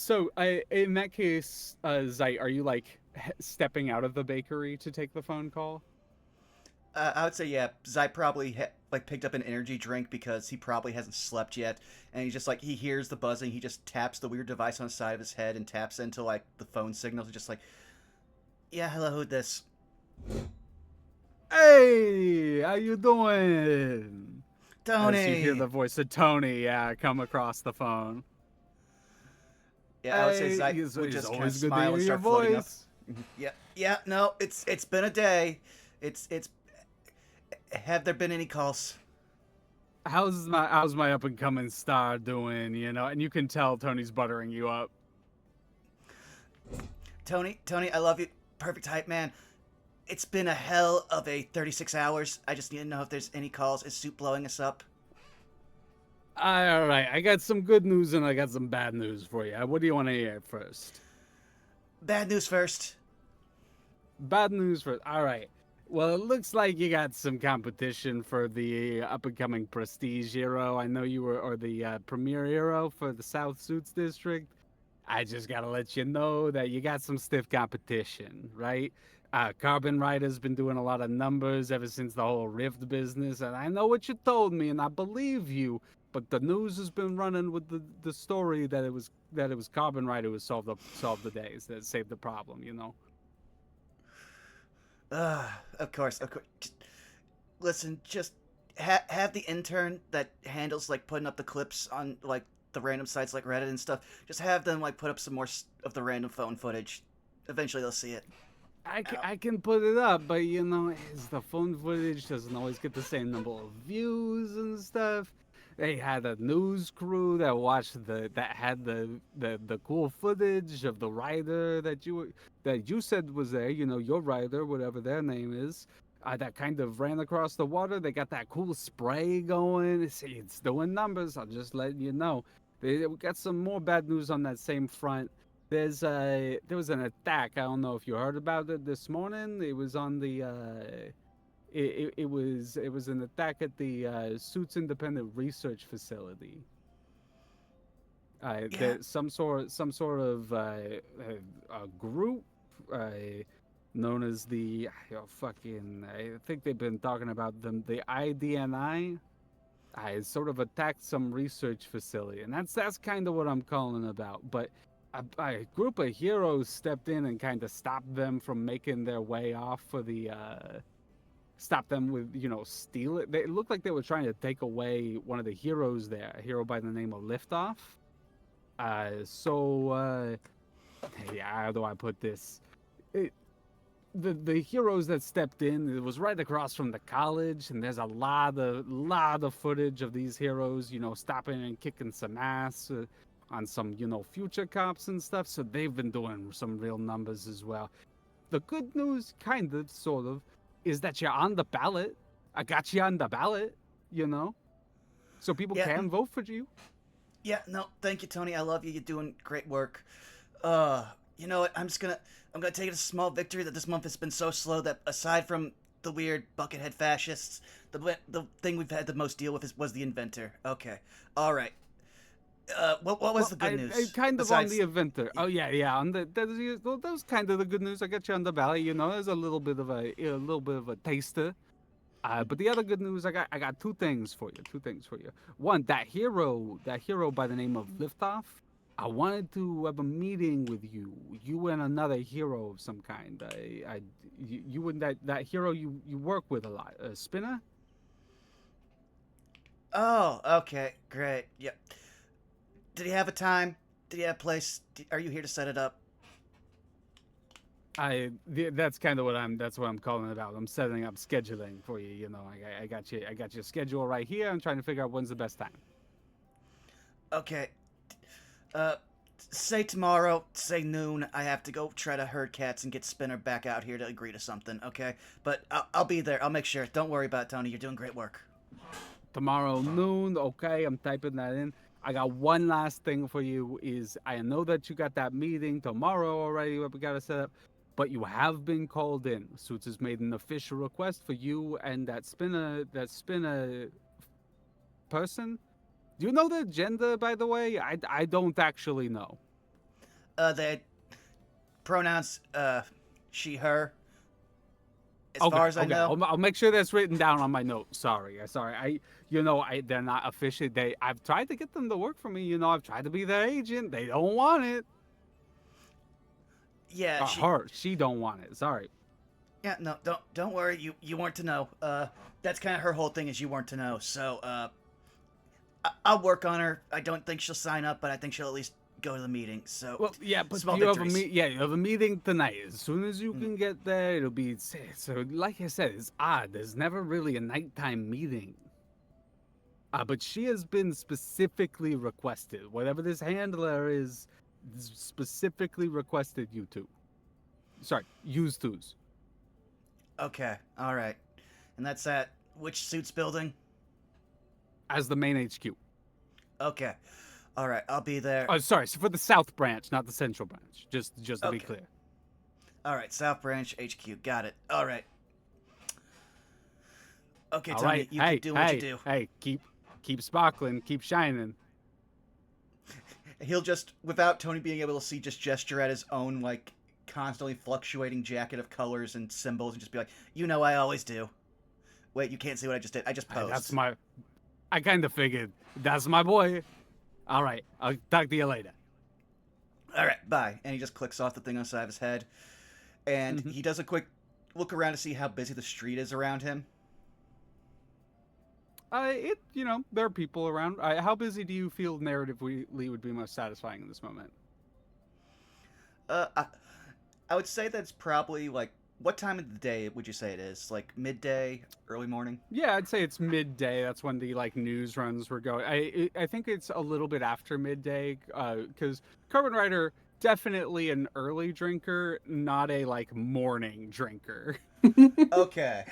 that case, Zeit, are you like stepping out of the bakery to take the phone call? I would say yeah. Zeit probably like picked up an energy drink because he probably hasn't slept yet, and he's just like he hears the buzzing. He just taps the weird device on the side of his head and taps into like the phone signals. He's just like, yeah, hello, who's this? Hey, how you doing? Tony. As you hear the voice of Tony, come across the phone. Yeah, I would say Hey, Zeit it's would just kind of always good to smile hear and your start floating up. voice. Yeah. No, it's been a day. It's. Have there been any calls? How's my up and coming star doing? You know, and you can tell Tony's buttering you up. Tony, I love you. Perfect hype, man. It's been a hell of a 36 hours. I just need to know if there's any calls. Is Soup blowing us up? All right, I got some good news and I got some bad news for you. What do you want to hear first? Bad news first. Bad news first. All right. Well, it looks like you got some competition for the up-and-coming Prestige Hero. I know you were, or the Premier Hero for the South Suits District. I just gotta let you know that you got some stiff competition, right? Carbon Rider's been doing a lot of numbers ever since the whole Rift business, and I know what you told me, and I believe you. But the news has been running with the story that it was Carbon Rider who solved the days, that saved the problem, you know. Of course. Listen, just have the intern that handles like putting up the clips on like the random sites like Reddit and stuff. Just have them like put up some more of the random phone footage. Eventually, they'll see it. I can put it up, but you know, the phone footage doesn't always get the same number of views and stuff. They had a news crew that had the cool footage of the rider that you said was there. You know, your rider, whatever their name is, that kind of ran across the water. They got that cool spray going. It's doing numbers. I'll just let you know. We got some more bad news on that same front. There was an attack. I don't know if you heard about it this morning. It was on the it was an attack at the Suits Independent Research Facility. There's some sort of a group known as the I think they've been talking about them, the IDNI. I sort of attacked some research facility, and that's kind of what I'm calling about. But a group of heroes stepped in and kind of stopped them from making their way off for the stop them with, steal it. It looked like they were trying to take away one of the heroes there, a hero by the name of Liftoff. How do I put this? The heroes that stepped in, it was right across from the college, and there's a lot of footage of these heroes, stopping and kicking some ass on some, future cops and stuff. So they've been doing some real numbers as well. The good news, kind of, sort of, is that you're on the ballot. I got you on the ballot, so people can vote for you. Yeah, no, thank you, Tony. I love you. You're doing great work. You know what? I'm gonna take it as a small victory that this month has been so slow that aside from the weird buckethead fascists, the thing we've had the most deal with was the inventor. Okay, all right. What was the good news? I kind of on the inventor. Oh yeah. On that was kind of the good news. I got you on the ballot. There's a little bit of a taster. But the other good news, I got two things for you. One, that hero by the name of Liftoff. I wanted to have a meeting with you and another hero of some kind. You and that hero you work with a lot, Spinner. Oh, okay, great. Yep. Did he have a time? Did he have a place? Are you here to set it up? That's kind of what I'm calling about. I'm setting up scheduling for you. I got your schedule right here. I'm trying to figure out when's the best time. Okay. Say tomorrow, say noon. I have to go try to herd cats and get Spinner back out here to agree to something, okay? But I'll be there. I'll make sure. Don't worry about it, Tony. You're doing great work. Tomorrow noon, okay? I'm typing that in. I got one last thing for you. Is I know that you got that meeting tomorrow already. What we got to set up, but you have been called in. S.U.I.T.S has made an official request for you and that Spinner person. Do you know their gender, by the way? I don't actually know. The pronouns, she, her. As far as I know. I'll make sure that's written down on my notes. Sorry. They're not official. I've tried to get them to work for me. I've tried to be their agent. They don't want it. Yeah, she don't want it. Sorry. Yeah, no, don't worry. You weren't to know. That's kind of her whole thing is you weren't to know. So, I'll work on her. I don't think she'll sign up, but I think she'll at least go to the meeting. So, well, yeah, but small you victories. you have a meeting tonight. As soon as you can get there, it'll be so. Like I said, it's odd. There's never really a nighttime meeting. But she has been specifically requested. Whatever this handler is, specifically requested you two. Sorry, use twos. Okay, all right, and that's at which Suits building? As the main HQ. Okay. All right, I'll be there. Oh, sorry. So for the South Branch, not the Central Branch. Just to be clear. All right, South Branch HQ. Got it. All right. Okay, All Tony, right. you keep doing what you do. Hey, keep sparkling, keep shining. He'll just, without Tony being able to see, just gesture at his own, like, constantly fluctuating jacket of colors and symbols and just be like, I always do. Wait, you can't see what I just did. I just posed. I kind of figured. That's my boy. All right. I'll talk to you later. All right, bye. And he just clicks off the thing on the side of his head. And he does a quick look around to see how busy the street is around him. There are people around. How busy do you feel narratively would be most satisfying in this moment? I would say that's probably, like, what time of the day would you say it is? Like, midday, early morning? Yeah, I'd say it's midday. That's when the, news runs were going. I think it's a little bit after midday, because Carbon Rider, definitely an early drinker, not a, morning drinker. Okay.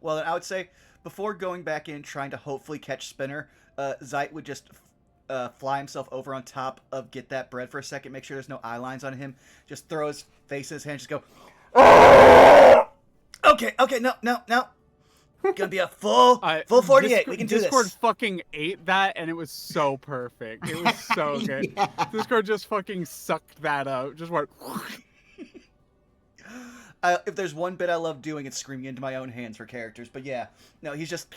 Well, then I would say, before going back in trying to hopefully catch Spinner, S.U.I.T would just fly himself over on top of Get That Bread for a second, make sure there's no eye lines on him, just throw his face in his hand, just go, okay, no. Gonna be a full 48. We can do Discord this. fucking ate that, and it was so perfect. It was so good. Yeah. Discord just fucking sucked that up. Just went. If there's one bit I love doing, it's screaming into my own hands for characters. But yeah, no, he's just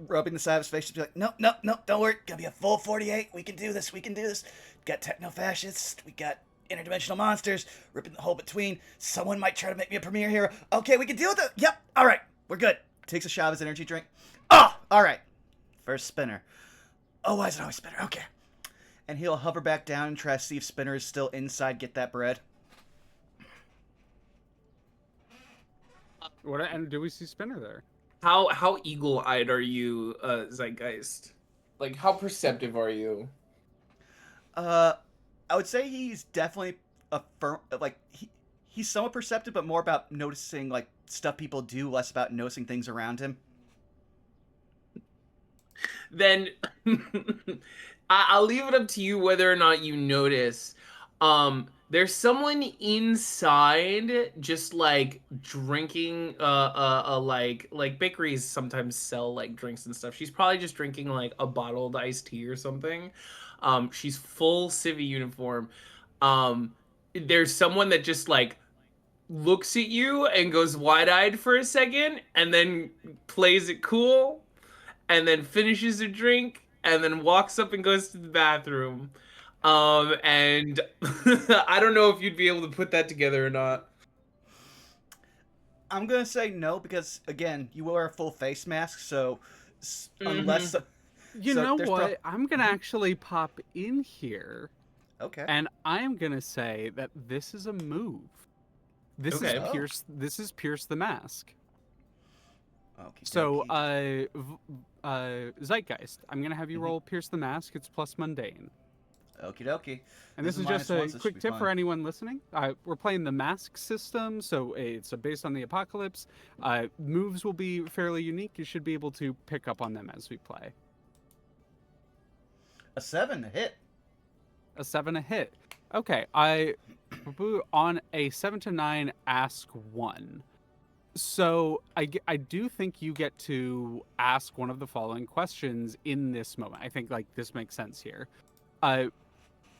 rubbing the side of his face to be like, no, don't worry, gonna be a full 48. We can do this. We got techno-fascists. We got interdimensional monsters ripping the hole between. Someone might try to make me a premier hero. Okay, we can deal with it. Yep. All right, we're good. Takes a shot of his energy drink. Oh, all right. First Spinner. Oh, why is it always Spinner? Okay. And he'll hover back down and try to see if Spinner is still inside. Get that bread. What? And do we see Spinner there? How eagle-eyed are you, Zeitgeist? Like, how perceptive are you? I would say he's definitely he's somewhat perceptive, but more about noticing like stuff people do, less about noticing things around him. Then I'll leave it up to you whether or not you notice. There's someone inside just like drinking like bakeries sometimes sell like drinks and stuff. She's probably just drinking like a bottled iced tea or something. She's full civvy uniform. There's someone that just like looks at you and goes wide-eyed for a second and then plays it cool and then finishes a drink and then walks up and goes to the bathroom. And I don't know if you'd be able to put that together or not. I'm gonna say no because again, you wear a full face mask, so unless You so know there's what? I'm gonna actually pop in here, okay. and I'm gonna say that this is a move. This Okay. is Pierce. This is Pierce the Mask. Okay. So, Zeitgeist, I'm gonna have you roll Pierce the Mask. It's plus mundane. Okie dokie. And this is just a quick tip for anyone listening. We're playing the mask system, so it's based on the apocalypse. Moves will be fairly unique. You should be able to pick up on them as we play. A 7 hit. A 7 a hit. Okay, on a 7 to 9, ask 1. So I do think you get to ask one of the following questions in this moment. I think like this makes sense here.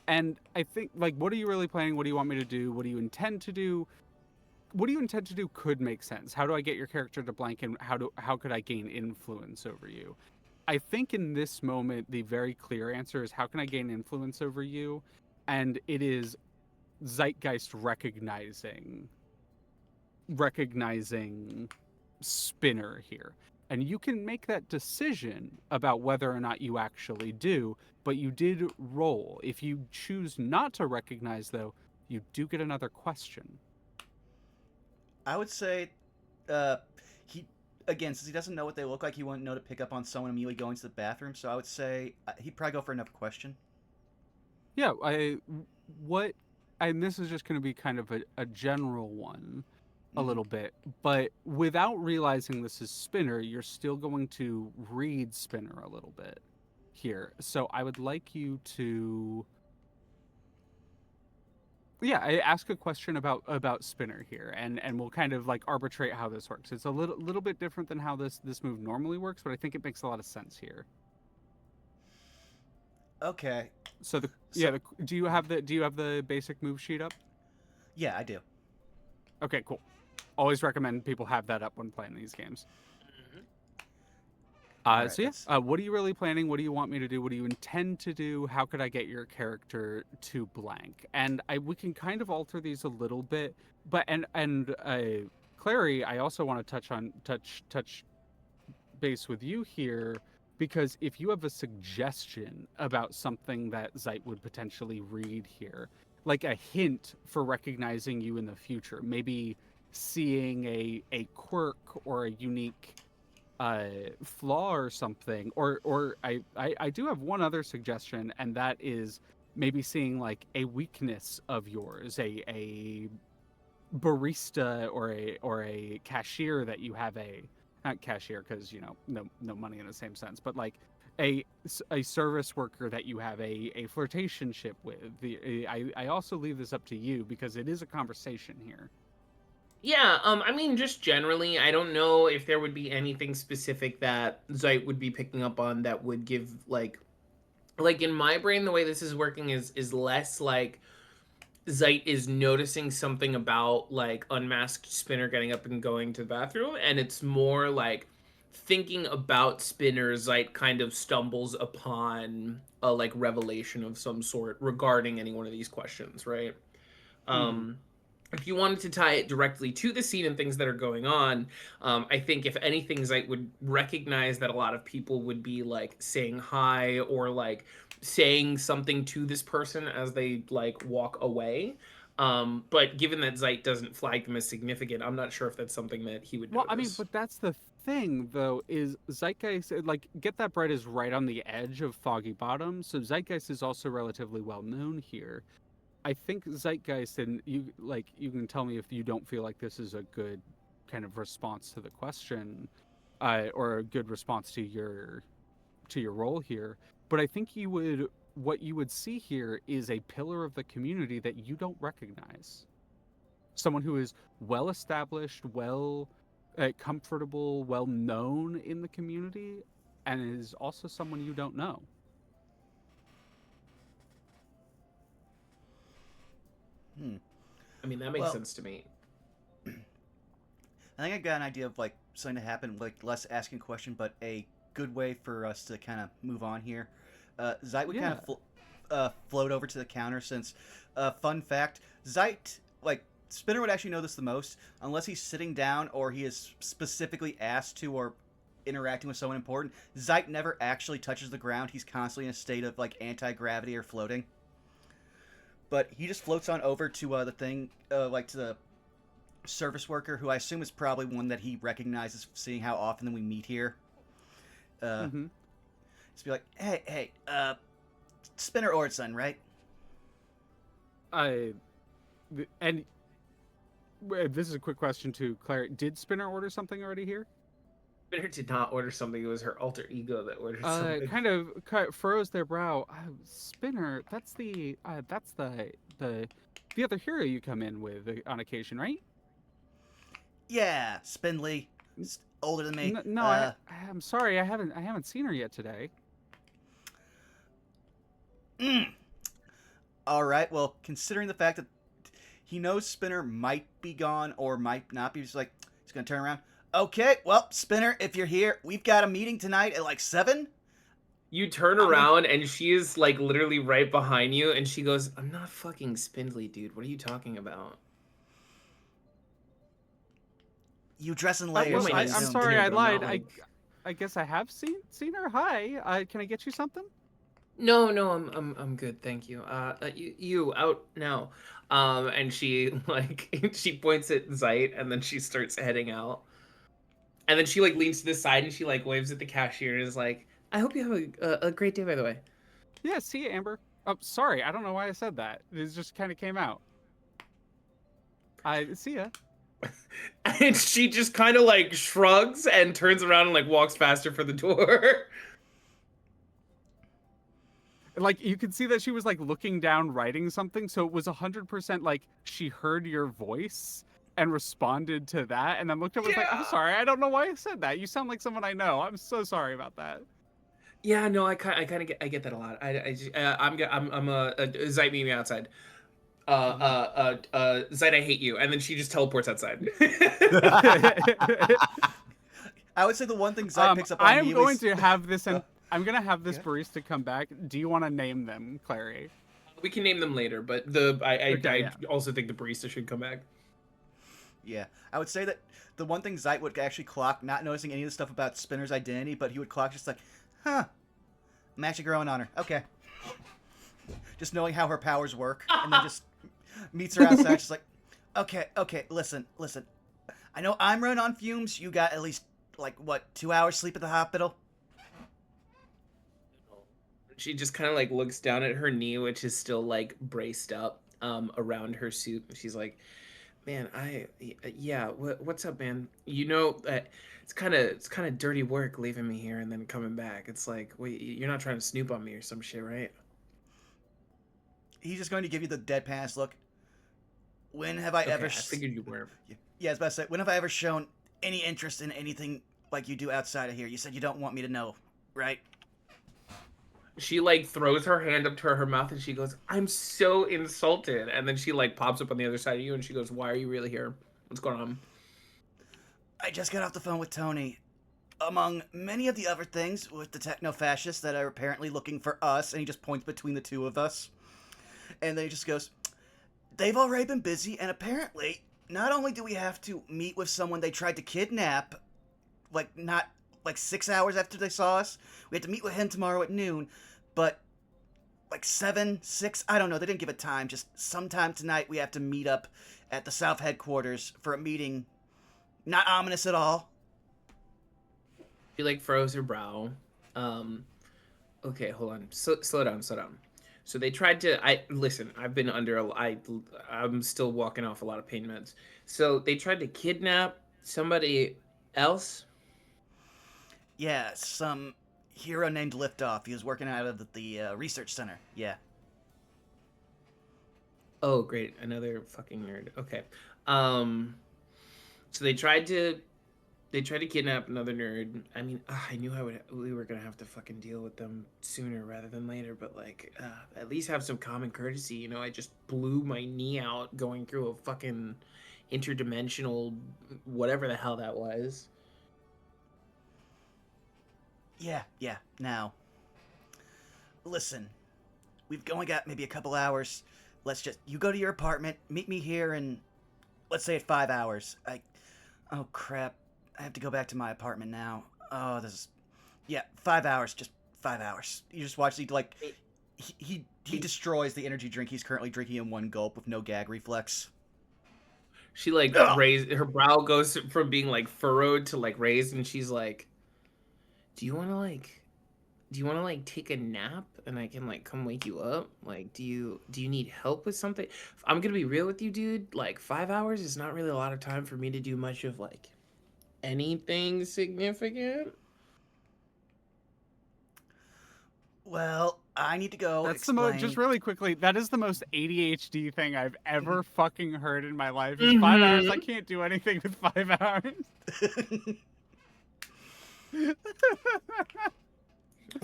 And I think, like, what are you really planning? What do you want me to do? What do you intend to do? What do you intend to do could make sense. How do I get your character to blank, and how could I gain influence over you? I think in this moment, the very clear answer is how can I gain influence over you? And it is Zeitgeist recognizing Spinner here. And you can make that decision about whether or not you actually do, but you did roll. If you choose not to recognize, though, you do get another question. I would say, he again, since he doesn't know what they look like, he wouldn't know to pick up on someone immediately going to the bathroom. So I would say he'd probably go for another question. Yeah, and this is just going to be kind of a general one. A little bit, but without realizing this is Spinner, you're still going to read Spinner a little bit here. So I would like you to, I ask a question about Spinner here, and we'll kind of like arbitrate how this works. It's a little bit different than how this move normally works, but I think it makes a lot of sense here. Okay. So do you have the basic move sheet up? Yeah, I do. Okay, cool. Always recommend people have that up when playing these games. Right, what are you really planning? What do you want me to do? What do you intend to do? How could I get your character to blank? And we can kind of alter these a little bit, but Clary, I also want to touch base with you here, because if you have a suggestion about something that Zeit would potentially read here, like a hint for recognizing you in the future, maybe seeing a quirk or a unique flaw or something, or I do have one other suggestion, and that is maybe seeing like a weakness of yours, a barista or a cashier that you have not cashier because no money in the same sense, but like a service worker that you have a flirtationship with. I also leave this up to you because it is a conversation here. Yeah, I mean, just generally, I don't know if there would be anything specific that Zeit would be picking up on that would give like in my brain, the way this is working is less like Zeit is noticing something about like unmasked Spinner getting up and going to the bathroom, and it's more like thinking about Spinner. Zeit kind of stumbles upon a like revelation of some sort regarding any one of these questions, right? Mm-hmm. Um, if you wanted to tie it directly to the scene and things that are going on, I think if anything, Zeit would recognize that a lot of people would be like saying hi or like saying something to this person as they like walk away. But given that Zeit doesn't flag them as significant, I'm not sure if that's something that he would Well, I mean, notice. but that's the thing, though, is Zeitgeist, like, Get That Bread is right on the edge of Foggy Bottom, so Zeitgeist is also relatively well known here. I think Zeitgeist, and you can tell me if you don't feel like this is a good kind of response to the question, or a good response to your role here. But I think what you would see here is a pillar of the community that you don't recognize. Someone who is well established, well comfortable, well known in the community, and is also someone you don't know. Hmm. I mean, that makes Well, sense to me. I think I got an idea of like something to happen, like less asking a question, but a good way for us to kind of move on here. Zeit would kind Yeah. of float over to the counter since, fun fact, Zeit, like, Spinner would actually know this the most, unless he's sitting down or he is specifically asked to or interacting with someone important. Zeit never actually touches the ground. He's constantly in a state of like anti-gravity or floating. But he just floats on over to the thing, like to the service worker, who I assume is probably one that he recognizes, seeing how often we meet here. Uh, Mm-hmm. just be like, hey, Spinner Orson, right? I and this is a quick question to Claire. Did Spinner order something already here? Spinner did not order something; it was her alter ego that ordered something. Kind of furrows their brow. Spinner, that's the other hero you come in with on occasion, right? Yeah, Spindly, older than me. No, I'm sorry, I haven't seen her yet today. Mm. All right. Well, considering the fact that he knows Spinner might be gone or might not be, he's like, he's gonna turn around. Okay, well, Spinner, if you're here, we've got a meeting tonight at like 7. You turn I'm gonna. around and she is like literally right behind you, and she goes, "I'm not fucking spindly, dude. What are you talking about?" You dress in What layers, am so I I just I'm assumed. sorry, scared, I but I'm lied. not like. I guess I have seen her. Hi. Can I get you something? No, I'm good, thank you. You out now. And she like she points at Zeit, and then she starts heading out. And then she like leans to the side and she like waves at the cashier and is like, "I hope you have a great day, by the way." Yeah, see you, Amber. Oh, sorry, I don't know why I said that. It just kind of came out. I see ya. And she just kind of like shrugs and turns around and like walks faster for the door. Like you could see that she was like looking down, writing something. So it was 100% like she heard your voice and responded to that, and then looked up and was like, "I'm Yeah. sorry, I don't know why I said that. You sound like someone I know. I'm so sorry about that." Yeah, no, I kind of get that a lot. I'm a Zeit meet me outside. Zeit, I hate you, and then she just teleports outside. I would say the one thing Zeit picks up on I am immediately. going to have this, and I'm gonna have this Okay. barista come back. Do you want to name them, Clary? We can name them later, but Okay, yeah. I also think the barista should come back. Yeah, I would say that the one thing Zeit would actually clock, not noticing any of the stuff about Spinner's identity, but he would clock just like, huh, I'm actually growing on her. Okay. Just knowing how her powers work, and then just meets her outside, just like, okay, listen. I know I'm running on fumes. You got at least, like, what, 2 hours sleep at the hospital? She just kind of like looks down at her knee, which is still like braced up around her suit. She's like, "Man, yeah, what's up, man? You know, it's kind of dirty work leaving me here and then coming back. It's like, wait, you're not trying to snoop on me or some shit, right?" He's just going to give you the deadpan look. When have I Okay, ever... I figured you were. Yeah, I was about to say, when have I ever shown any interest in anything like you do outside of here? You said you don't want me to know, right? She like throws her hand up to her mouth and she goes, "I'm so insulted." And then she like pops up on the other side of you and she goes, "Why are you really here? What's going on?" I just got off the phone with Tony. Among many of the other things with the techno-fascists that are apparently looking for us, and he just points between the two of us. And then he just goes, they've already been busy, and apparently, not only do we have to meet with someone they tried to kidnap, like, not, like, 6 hours after they saw us, we had to meet with him tomorrow at noon, but, like, 7, 6, I don't know, they didn't give a time, just sometime tonight we have to meet up at the South headquarters for a meeting. Not ominous at all. She like froze her brow. Um, okay, hold on. So, slow down, slow down. So they tried to. I listen. I've been under. I'm still walking off a lot of pain meds. So they tried to kidnap somebody else. Yeah, some hero named Liftoff. He was working out of the research center. Yeah. Oh, great, another fucking nerd. Okay. Um, so they tried to kidnap another nerd. I mean, I knew we were gonna have to fucking deal with them sooner rather than later, but like, at least have some common courtesy. You know, I just blew my knee out going through a fucking interdimensional, whatever the hell that was. Yeah. Now, listen, we've only got maybe a couple hours. You go to your apartment, meet me here in, let's say, at 5 hours. Oh crap, I have to go back to my apartment now. Oh, yeah, 5 hours, just 5 hours. You just watch he destroys the energy drink he's currently drinking in one gulp with no gag reflex. She like Ugh. raised her brow goes from being like furrowed to like raised, and she's like, "Do you want to like?" Do you want to like take a nap and I can like come wake you up? Like, do you need help with something? I'm gonna be real with you, dude. Like 5 hours is not really a lot of time for me to do much of like anything significant. Well, I need to go That's the most. Just explain. really quickly, that is the most ADHD thing I've ever fucking heard in my life. Is 5 hours? I Mm-hmm. can't do anything with 5 hours.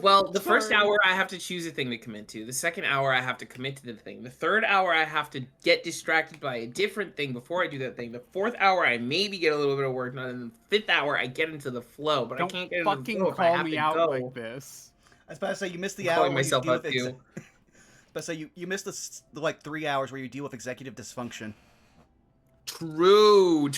Well, the first Sorry. hour I have to choose a thing to commit to. The second hour I have to commit to the thing. The third hour I have to get distracted by a different thing before I do that thing. The fourth hour I maybe get a little bit of work done, and the fifth hour I get into the flow. But I Don't can't get into the fucking flow if I call have me to out like go. this. I was about to say you missed I'm the hour calling where you myself deal out with too. but so you missed the like 3 hours where you deal with executive dysfunction. True.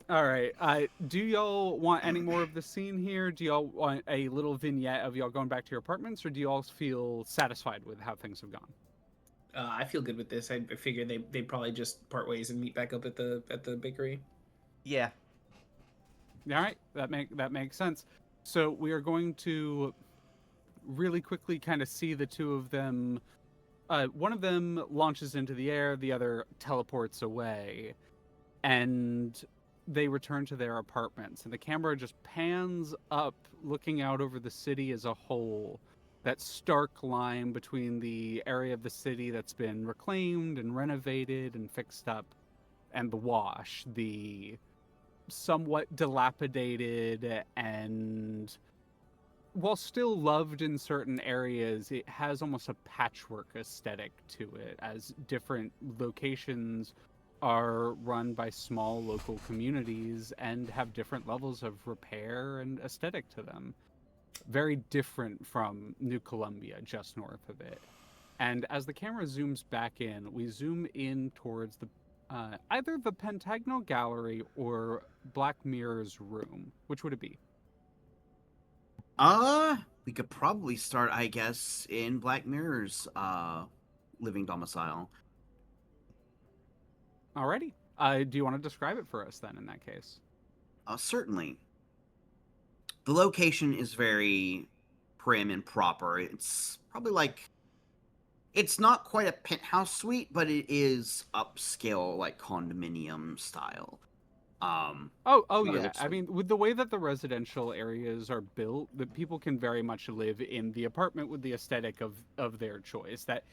All right. Do y'all want any more of the scene here? Do y'all want a little vignette of y'all going back to your apartments, or do y'all feel satisfied with how things have gone? I feel good with this. I figure they probably just part ways and meet back up at the bakery. Yeah. All right. That makes sense. So we are going to really quickly kind of see the two of them. One of them launches into the air, the other teleports away, and they return to their apartments. And the camera just pans up, looking out over the city as a whole. That stark line between the area of the city that's been reclaimed and renovated and fixed up, and the wash, the somewhat dilapidated and, while still loved in certain areas, it has almost a patchwork aesthetic to it, as different locations are run by small local communities and have different levels of repair and aesthetic to them. Very different from New Columbia, just north of it. And as the camera zooms back in, we zoom in towards either the Pentagonal Gallery or Black Mirror's room. Which would it be? We could probably start, I guess, in Black Mirror's living domicile. Alrighty. Do you want to describe it for us then, in that case? Certainly. The location is very prim and proper. It's probably like, it's not quite a penthouse suite, but it is upscale, like condominium style. Oh But it yeah. looks I like, mean, with the way that the residential areas are built, that people can very much live in the apartment with the aesthetic of their choice. That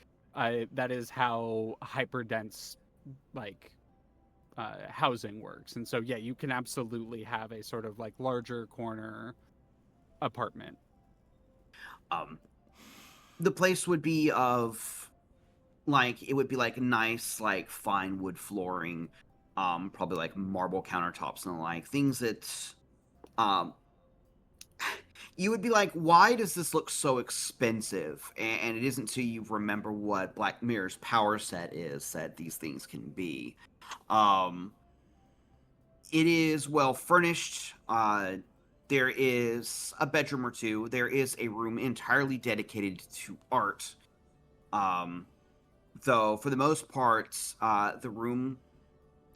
is how hyperdense, like, housing works. And so, yeah, you can absolutely have a sort of like larger corner apartment. The place would be of like it would be like nice, like fine wood flooring, probably like marble countertops and the like things that um you would be like, why does this look so expensive? And it isn't until you remember what Black Mirror's power set is that these things can be. Um, it is well furnished. There is a bedroom or two. There is a room entirely dedicated to art. Um, though, for the most part, the room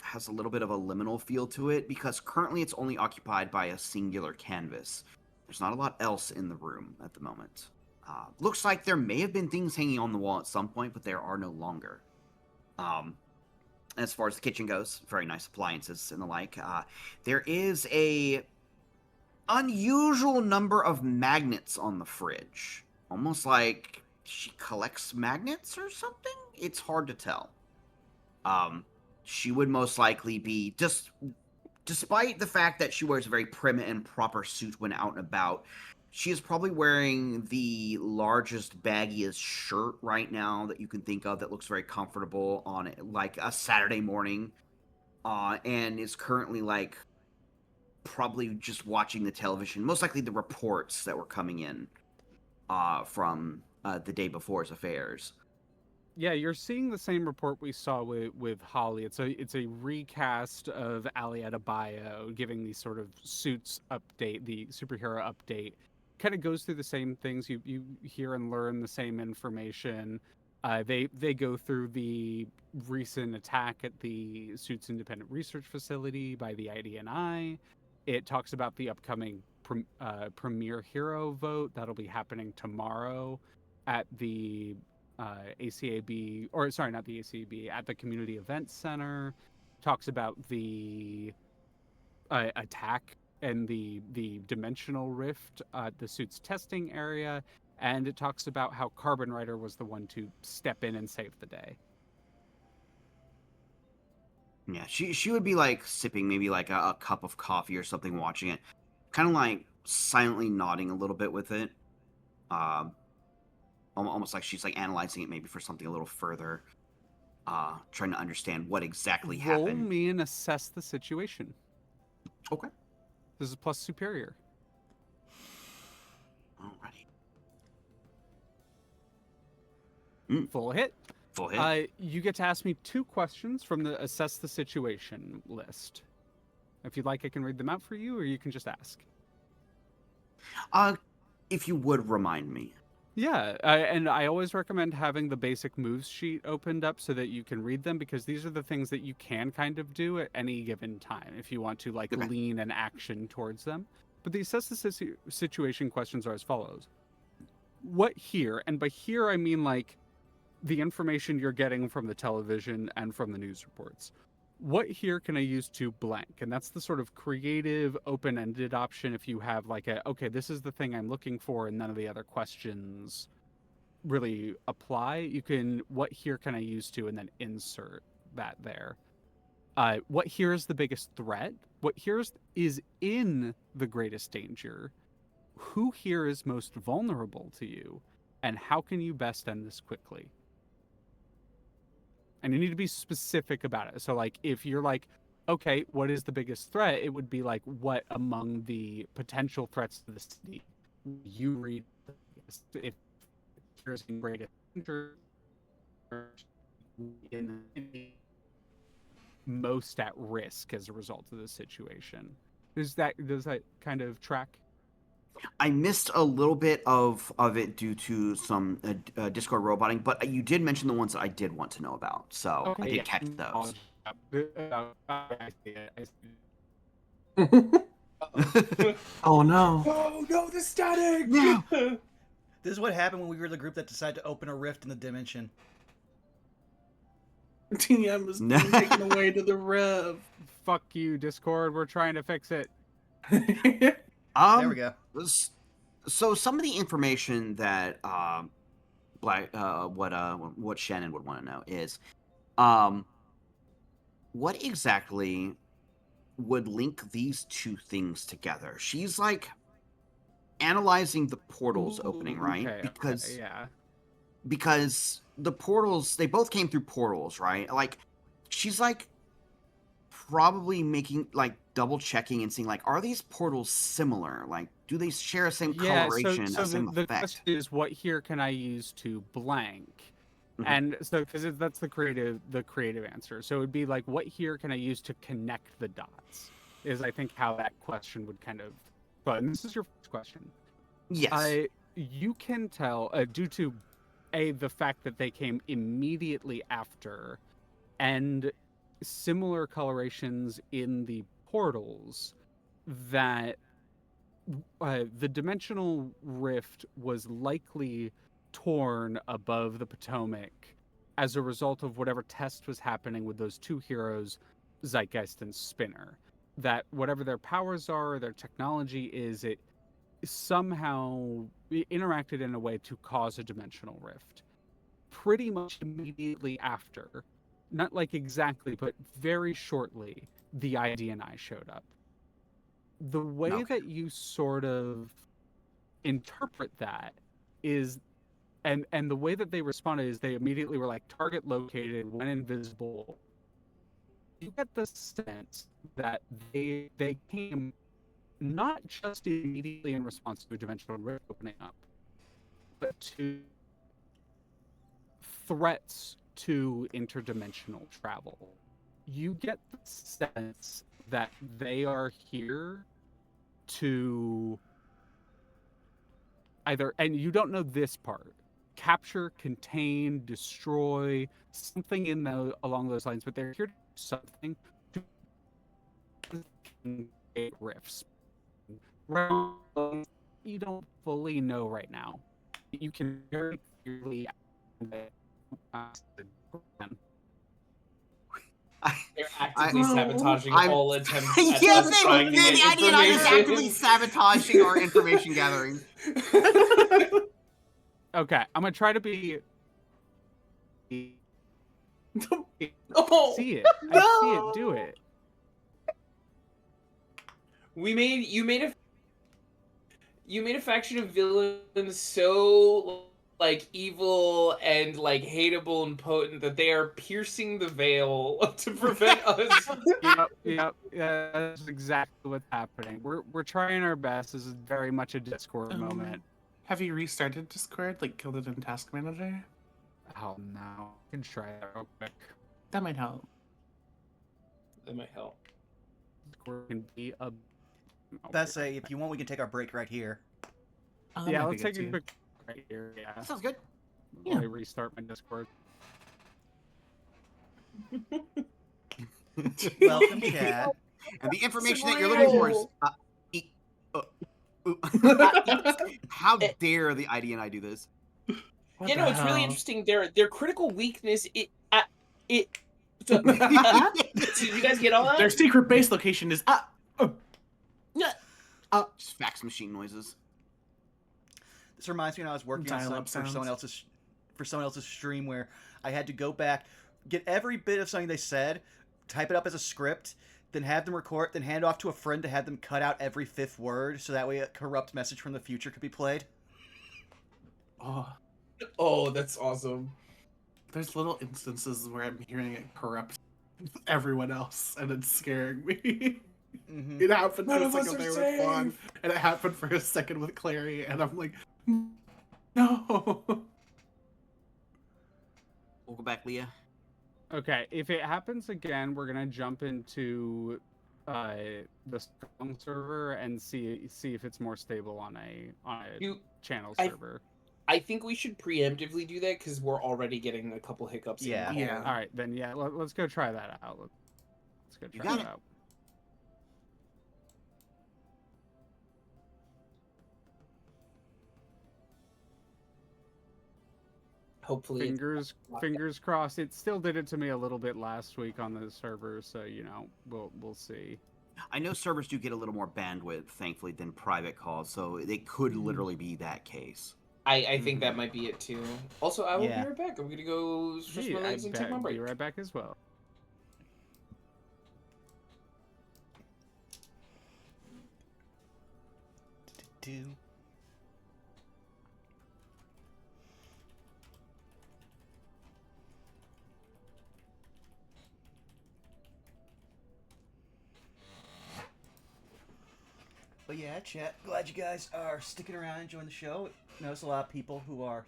has a little bit of a liminal feel to it because currently it's only occupied by a singular canvas. There's not a lot else in the room at the moment. Looks like there may have been things hanging on the wall at some point, but there are no longer. As far as the kitchen goes, very nice appliances and the like. There is a unusual number of magnets on the fridge, almost like she collects magnets or something. It's hard to tell. She would most likely be despite the fact that she wears a very prim and proper suit when out and about, she is probably wearing the largest, baggiest shirt right now that you can think of that looks very comfortable on it, like a Saturday morning, and is currently like probably just watching the television, most likely the reports that were coming in from the day before's affairs. Yeah, you're seeing the same report we saw with Holly. It's a recast of Ali Adebayo giving the sort of suits update, the superhero update. Kind of goes through the same things. You hear and learn the same information. They go through the recent attack at the Suits Independent Research Facility by the IDNI. It talks about the upcoming Premier Hero vote that'll be happening tomorrow at the ACAB, or sorry, not the ACAB, at the Community Events Center. Talks about the attack and the dimensional rift at the suit's testing area, and it talks about how Carbon Rider was the one to step in and save the day. Yeah, she would be like sipping maybe like a cup of coffee or something, watching it, kind of like silently nodding a little bit with it. Almost like she's like analyzing it maybe for something a little further, trying to understand what exactly Roll happened. me and assess the situation. Okay. This is plus superior. Alrighty. Full hit. Full hit. You get to ask me 2 questions from the assess the situation list. If you'd like, I can read them out for you, or you can just ask. If you would remind me. Yeah, and I always recommend having the basic moves sheet opened up so that you can read them, because these are the things that you can kind of do at any given time if you want to like lean an action towards them. But the assess the situation questions are as follows. What here, and by here I mean like the information you're getting from the television and from the news reports. What here can I use to blank? And that's the sort of creative, open-ended option if you have like okay, this is the thing I'm looking for and none of the other questions really apply. You can, what here can I use to, and then insert that there. What here is the biggest threat? What here is in the greatest danger? Who here is most vulnerable to you? And how can you best end this quickly? And you need to be specific about it. So, like, if you're like, okay, what is the biggest threat? It would be like, what among the potential threats to the city you read if there's a greatest danger in most at risk as a result of the situation. Does that kind of track? I missed a little bit of it due to some Discord roboting, but you did mention the ones that I did want to know about, so Okay, I did catch those. Oh no. Oh no, the static! No. This is what happened when we were the group that decided to open a rift in the dimension. TM was being taken away to the rev. Fuck you, Discord. We're trying to fix it. There we go. So some of the information that what Shannon would want to know is, what exactly would link these two things together? She's like analyzing the portals opening, right? Okay, Because yeah. the portals, they both came through portals, right? Like she's like probably making like double checking and seeing like, are these portals similar? Like, do they share the same Yeah, coloration, so a same the effect? question is, what here can I use to blank? Mhm. And so, because that's the creative answer. So it would be like, what here can I use to connect the dots? Is I think how that question would kind of. But this is your first question. Yes. You can tell due to the fact that they came immediately after, and similar colorations in the portals, that the dimensional rift was likely torn above the Potomac as a result of whatever test was happening with those two heroes, Zeitgeist and Spinner. That whatever their powers are, their technology is, it somehow interacted in a way to cause a dimensional rift. Pretty much immediately after, not like exactly, but very shortly, the ID&I showed up. The way Okay. that you sort of interpret that is, and the way that they responded is they immediately were like, target located, went invisible. You get the sense that they came not just immediately in response to a dimensional rift opening up, but to threats to interdimensional travel. You get the sense that they are here to either, and you don't know this part, capture, contain, destroy, something in the along those lines, but they're here to do something to create rifts. You don't fully know right now. You can very clearly They're I, actively sabotaging I'm all attempts at yes, us trying to the get ID&I is actively information. sabotaging our information gathering. Okay, I'm gonna try to be. Oh, See it. I see it. Do it. you made a faction of villains so like evil and like hateable and potent that they are piercing the veil to prevent us. Yep. Yeah, that's exactly what's happening. We're trying our best. This is very much a Discord moment. Have you restarted Discord? Like killed it in Task Manager? Oh no, I can try that real quick. That might help. That might help. Discord can be a. Best say, if you want, we can take our break right here. Oh, that Yeah, might let's be take good a too. quick right here. Yeah. Sounds good. While I restart my Discord. Welcome, chat. And the information that you're looking for is how dare the ID&I do this? What Yeah, the no, it's really hell? interesting. Their critical weakness. Did you guys get all that? Their secret base location is Just fax machine noises. This reminds me when I was working on Dial-up something sounds. for someone else's stream where I had to go back, get every bit of something they said, type it up as a script, then have them record, then hand off to a friend to have them cut out every fifth word, so that way a corrupt message from the future could be played. Oh, that's awesome. There's little instances where I'm hearing it corrupt everyone else, and it's scaring me. Mm-hmm. It happened for None a of us second are there with Fawn, safe. and it happened for a second with Clary, and I'm like, no. We'll go back, Leah. Okay, if it happens again, we're gonna jump into the strong server and see if it's more stable on a channel server. I think we should preemptively do that because we're already getting a couple hiccups. Yeah. In the Yeah. call. All right, then yeah, let's go try that out. Let's go You try got that it. out. Hopefully, Fingers crossed. It still did it to me a little bit last week on the server, so we'll see. I know servers do get a little more bandwidth, thankfully, than private calls, so they could literally be that case. I think that might be it too. Also, I will be Yeah. right back. I'm gonna go stretch my legs and take my break. Be right back as well. do. But yeah, chat. Glad you guys are sticking around, enjoying the show. Notice a lot of people who are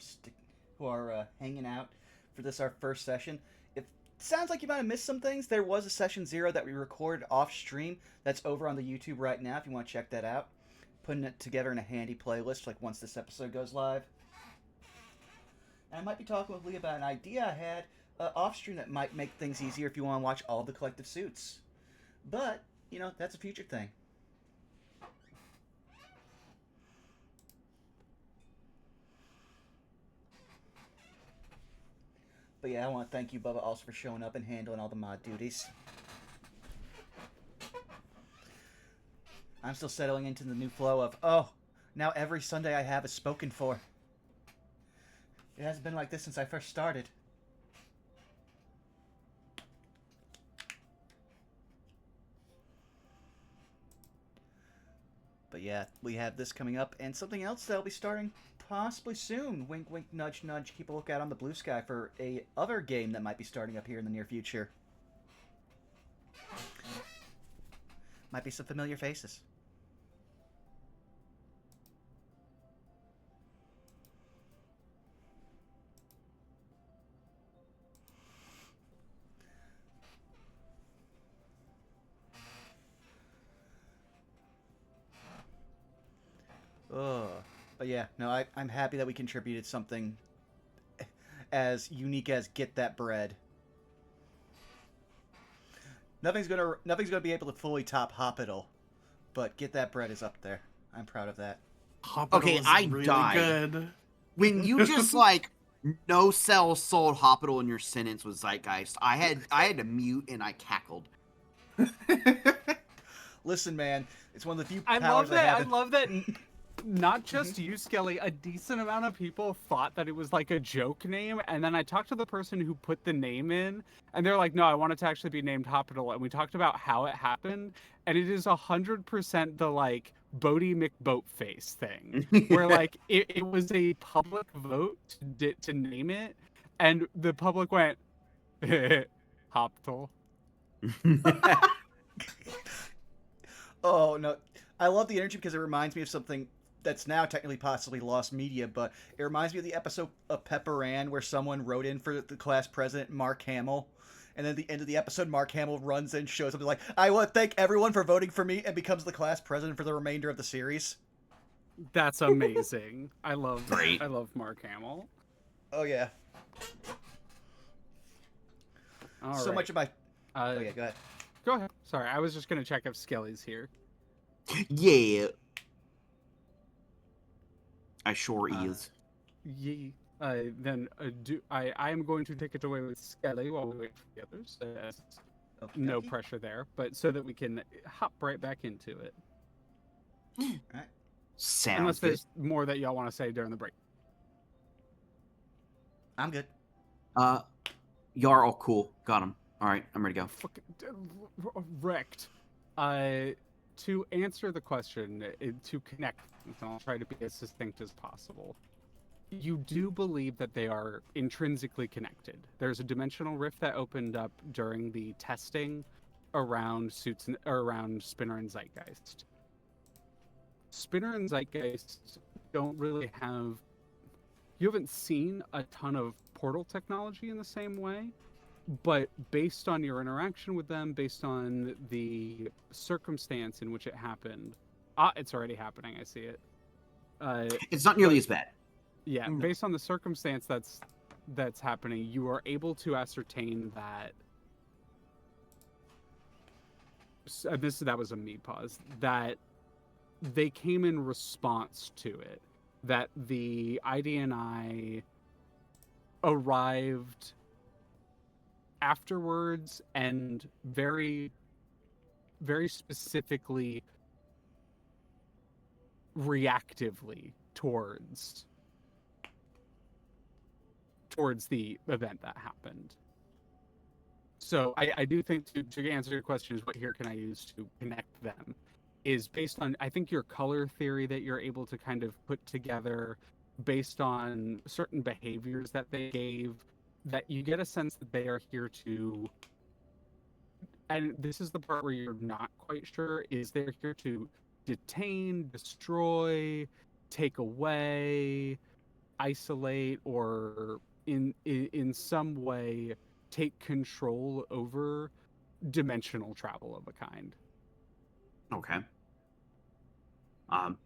hanging out for this our first session. If sounds like you might have missed some things, there was a session 0 that we recorded off stream that's over on the YouTube right now. If you want to check that out, putting it together in a handy playlist like once this episode goes live. And I might be talking with Lee about an idea I had off stream that might make things easier if you want to watch all the collective suits. But you know, that's a future thing. But yeah, I want to thank you, Bubba, also for showing up and handling all the mod duties. I'm still settling into the new flow of, oh, now every Sunday I have is spoken for. It hasn't been like this since I first started. But yeah, we have this coming up, and something else that'll be starting possibly soon. Wink, wink, nudge, nudge. Keep a lookout on the blue sky for a other game that might be starting up here in the near future. Might be some familiar faces. But yeah, no, I'm happy that we contributed something as unique as Get That Bread. Nothing's gonna be able to fully top Hospital, but Get That Bread is up there. I'm proud of that. Hospital Okay, is I really died. good. When you just like no cell sold Hospital in your sentence was Zeitgeist, I had to mute and I cackled. Listen, man, it's one of the few I powers love that. I have. love that. Not just you, Skelly. A decent amount of people thought that it was like a joke name, and then I talked to the person who put the name in, and they're like, "No, I want it to actually be named Hospital." And we talked about how it happened, and it is 100% the like Bodie McBoatface thing, where like it was a public vote to name it, and the public went, Hospital. Oh no, I love the energy because it reminds me of something that's now technically possibly lost media, but it reminds me of the episode of Pepper Ann where someone wrote in for the class president, Mark Hamill, and then at the end of the episode, Mark Hamill runs in, shows up, and like, "I want to thank everyone for voting for me," and becomes the class president for the remainder of the series. That's amazing. I love Mark Hamill. Oh yeah, All so right. much of my. Oh yeah, go ahead. Go ahead. Sorry, I was just gonna check if Skelly's here. Yeah. I sure is. Ye. Then I am going to take it away with Skelly while we wait for the others. No Okey-dokey. pressure there, but so that we can hop right back into it. Alright. Sounds Unless good. there's more that y'all want to say during the break. I'm good. Y'all are all cool. Got him. All right, I'm ready to go. Fucking wrecked. To answer the question, to connect, and I'll try to be as succinct as possible. You do believe that they are intrinsically connected. There's a dimensional rift that opened up during the testing around around Spinner and Zeitgeist. Spinner and Zeitgeist don't really have. You haven't seen a ton of portal technology in the same way, but based on your interaction with them, based on the circumstance in which it happened, it's already happening. I see it. It's not nearly as bad. Yeah, based on the circumstance that's happening, you are able to ascertain that. That was a me pause. That they came in response to it. That the IDNI arrived afterwards and very, very specifically, reactively towards the event that happened. So I do think to answer your question is what here can I use to connect them? is based on, I think, your color theory that you're able to kind of put together based on certain behaviors that they gave, that you get a sense that they are here to, and this is the part where you're not quite sure, is they're here to detain, destroy, take away, isolate, or in some way take control over dimensional travel of a kind. Okay.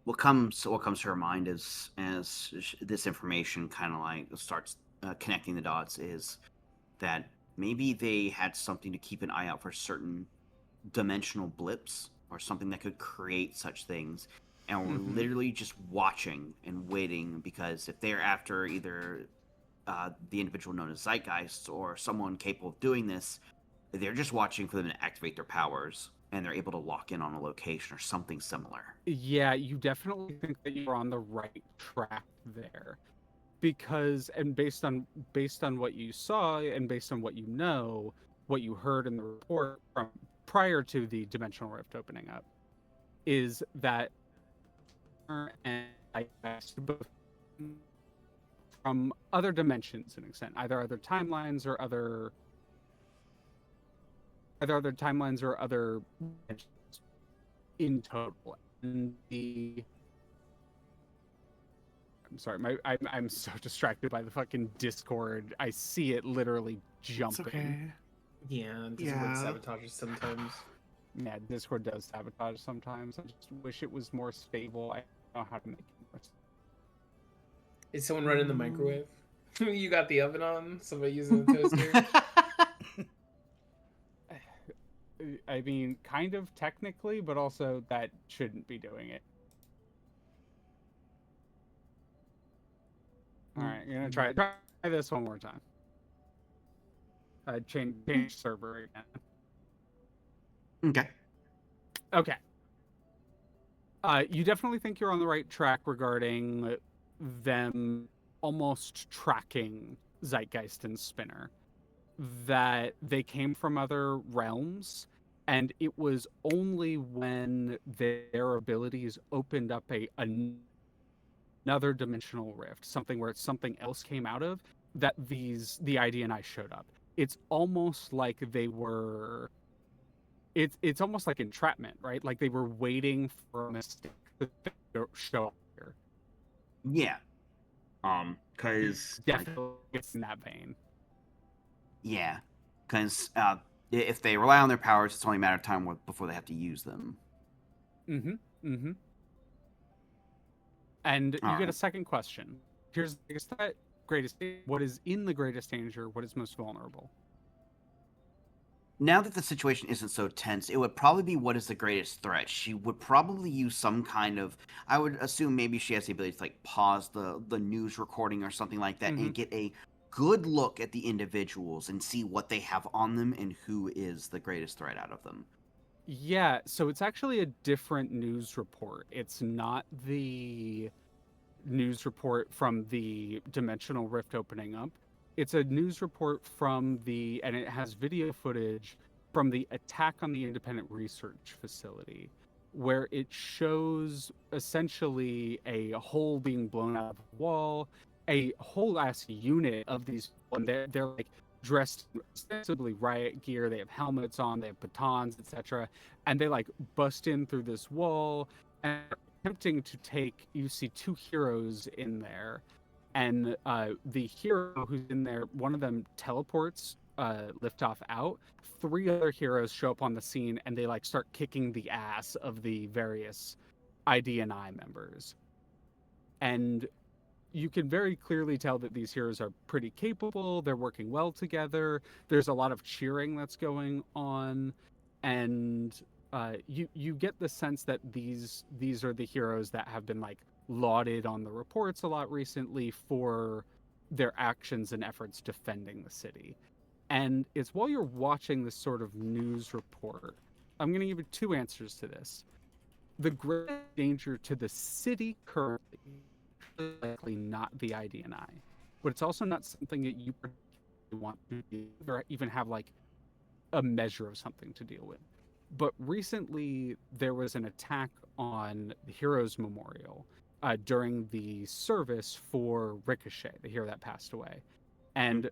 What comes to her mind is as this information kind of like starts connecting the dots is that maybe they had something to keep an eye out for certain dimensional blips or something that could create such things, and we're literally just watching and waiting, because if they're after either the individual known as Zeitgeist or someone capable of doing this, they're just watching for them to activate their powers, and they're able to lock in on a location or something similar. Yeah, you definitely think that you're on the right track there. Because, and based on what you saw and based on what you know, what you heard in the report from prior to the dimensional rift opening up, is that and I guess both from other dimensions to an extent, either other timelines or other dimensions in total. And I'm sorry, I'm so distracted by the fucking Discord. I see it literally jumping. It's okay. Yeah, Discord Yeah. sabotages sometimes. Yeah, Discord does sabotage sometimes. I just wish it was more stable. I don't know how to make it more. Is someone running the microwave? You got the oven on? Somebody using the toaster? I mean, kind of technically, but also that shouldn't be doing it. All right, you're gonna try this one more time. Change server again. Okay. Okay. You definitely think you're on the right track regarding them almost tracking Zeitgeist and Spinner. That they came from other realms, and it was only when their abilities opened up another dimensional rift, something where something else came out of, that the ID and I showed up. It's almost like they were. It's almost like entrapment, right? Like they were waiting for a mistake to show up here. Yeah. Because Definitely, it's in that vein. yeah, because if they rely on their powers, it's only a matter of time before they have to use them. And you get a right. second question. Here's the biggest threat, greatest. What is in the greatest danger? What is most vulnerable? Now that the situation isn't so tense, it would probably be what is the greatest threat. She would probably use some kind of. I would assume maybe she has the ability to like pause the news recording or something like that and get a good look at the individuals and see what they have on them and who is the greatest threat out of them. Yeah, so it's actually a different news report. It's not the news report from the dimensional rift opening up. It's a news report from and it has video footage from the attack on the independent research facility, where it shows essentially a hole being blown out of the wall, a whole ass unit of these, and they're like dressed in ostensibly riot gear. They have helmets on, they have batons, etc., and they like bust in through this wall and attempting to take. You see two heroes in there, and the hero who's in there, one of them teleports Liftoff out. Three other heroes show up on the scene, and they like start kicking the ass of the various ID&I members. And you can very clearly tell that these heroes are pretty capable. They're working well together. There's a lot of cheering that's going on, and you get the sense that these are the heroes that have been like lauded on the reports a lot recently for their actions and efforts defending the city. And it's while you're watching this sort of news report, I'm going to give you two answers to this. The great danger to the city currently is likely not the ID&I, but it's also not something that you want to do or even have like a measure of something to deal with. But recently, there was an attack on the Heroes Memorial during the service for Ricochet, the hero that passed away, and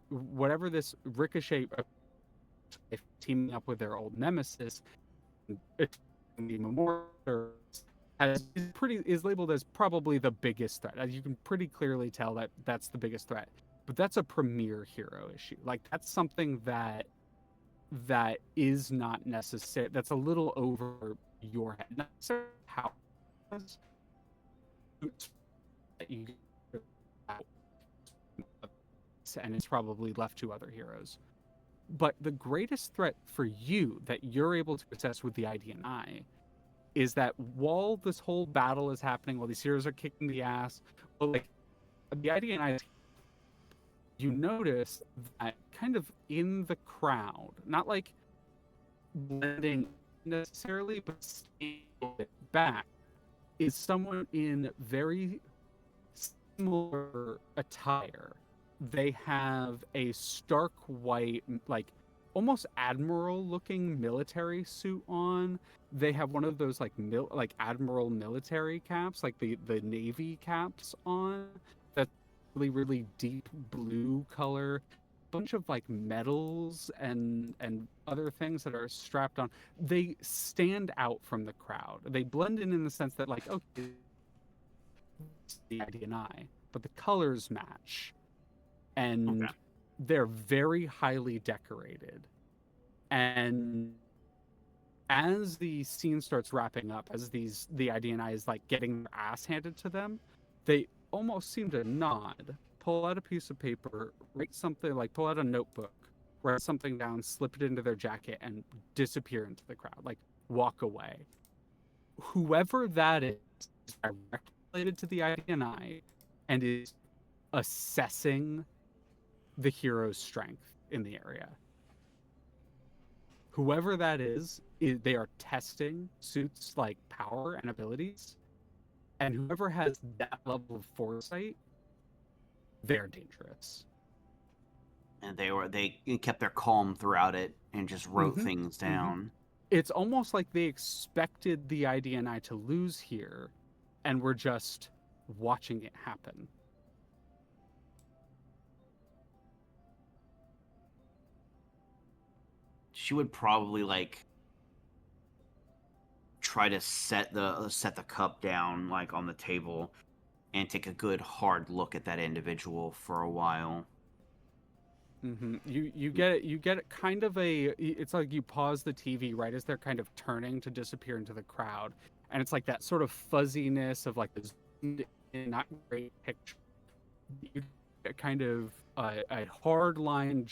whatever this Ricochet teaming up with their old nemesis, the memorial is labeled as probably the biggest threat. As you can pretty clearly tell that that's the biggest threat. But that's a premier hero issue. Like that's something that is not necessary. That's a little over your head. Not necessarily how that you and it's probably left to other heroes. But the greatest threat for you that you're able to assess with the IDNI is that while this whole battle is happening, while these heroes are kicking the ass, well, like the IDNI, you notice that kind of in the crowd, not like blending necessarily, but staying back, is someone in very similar attire. They have a stark white, like almost admiral looking military suit on. They have one of those like admiral military caps, like the navy caps on. That's really deep blue color. Bunch of like medals and other things that are strapped on. They stand out from the crowd. They blend in the sense that like, okay, the IDNI, but the colors match, and Okay. they're very highly decorated. And as the scene starts wrapping up, as the IDNI is like getting their ass handed to them, they almost seem to nod, pull out a piece of paper, write something, like pull out a notebook, write something down, slip it into their jacket, and disappear into the crowd, like walk away. Whoever that is directly related to the IDNI and is assessing the hero's strength in the area. Whoever that is, they are testing Suits like power and abilities, and whoever has that level of foresight, they're dangerous. And they kept their calm throughout it and just wrote Mhm, things down. It's almost like they expected the IDNI to lose here, and were just watching it happen. She would probably like try to set the cup down like on the table and take a good hard look at that individual for a while. You get it kind of it's like you pause the TV right as they're kind of turning to disappear into the crowd, and it's like that sort of fuzziness of like this not great picture. You get kind of a hard line,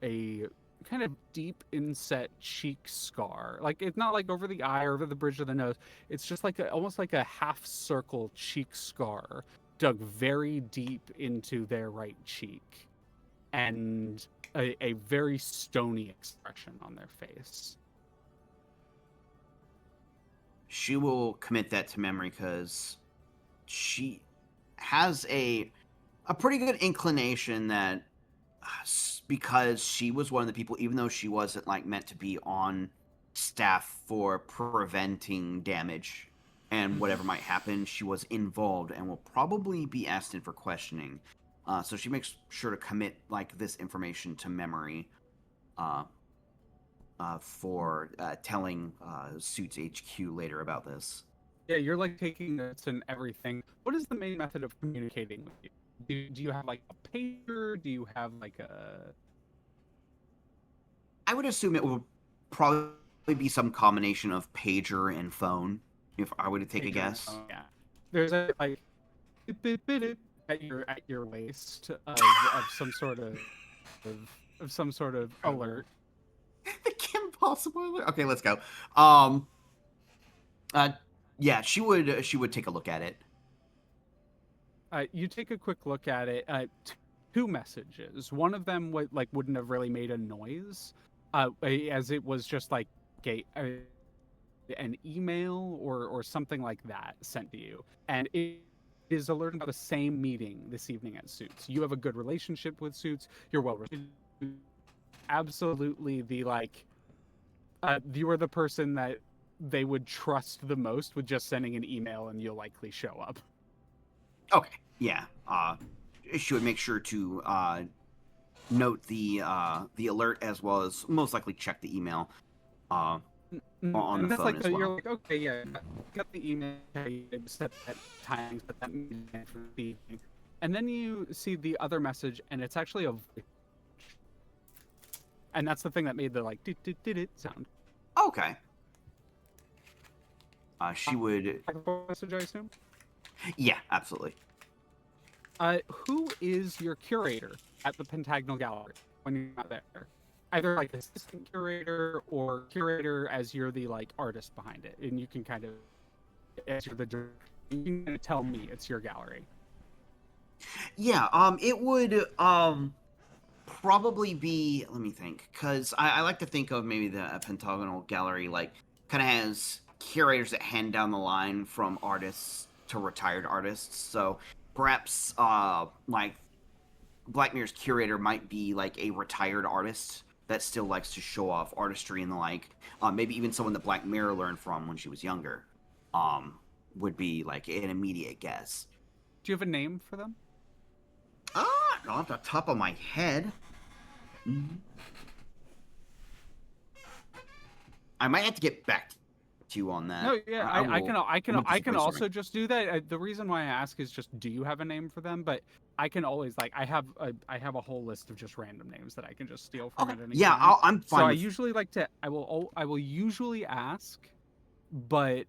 a kind of deep inset cheek scar. Like it's not like over the eye or over the bridge of the nose. It's just like almost like a half circle cheek scar dug very deep into their right cheek, and a very stony expression on their face. She will commit that to memory because she has a pretty good inclination that because she was one of the people, even though she wasn't like meant to be on staff for preventing damage and whatever might happen, she was involved and will probably be asked in for questioning. So she makes sure to commit like this information to memory for telling Suits HQ later about this. Yeah, you're like taking notes and everything. What is the main method of communicating with you? Do you have like a pager? Do you have like a... I would assume it would probably be some combination of pager and phone, if I were to take a guess. Yeah, there's a like at your waist of some sort of some sort of alert. The Kim Possible alert. Okay, let's go. Yeah, she would take a look at it. You take a quick look at it. Two messages. One of them wouldn't have really made a noise, as it was just like an email or something like that sent to you, and it is alerting about the same meeting this evening at Suits. You have a good relationship with Suits. You're well received. Absolutely, the like You are the person that they would trust the most with just sending an email, and you'll likely show up. Okay, yeah. She would make sure to note the alert as well as most likely check the email on the And that's phone like as well. you're like, okay, yeah, got the email, okay, you set that time, set that meeting for the evening. And then you see the other message, and it's actually a voice. And that's the thing that made the like did sound. Okay. She would. Message, I assume. Yeah, absolutely. Who is your curator at the Pentagonal Gallery when you're not there? Either like assistant curator or curator as you're the like artist behind it, and you can kind of as you're the you can kind of tell me it's your gallery. Yeah. It would probably be. Let me think, because I like to think of maybe the Pentagonal Gallery like kind of has curators that hand down the line from artists to retired artists. So perhaps like Black Mirror's curator might be like a retired artist that still likes to show off artistry and the like. Maybe even someone that Black Mirror learned from when she was younger. Would be like an immediate guess. Do you have a name for them? Off the top of my head, I might have to get back to you on that. No, yeah, I can brainstorming. also just do that. The reason why I ask is just, do you have a name for them? But I can always like I have a whole list of just random names that I can just steal from Okay. at any Yeah, time. I'm fine. So I with... usually like to I will usually ask, but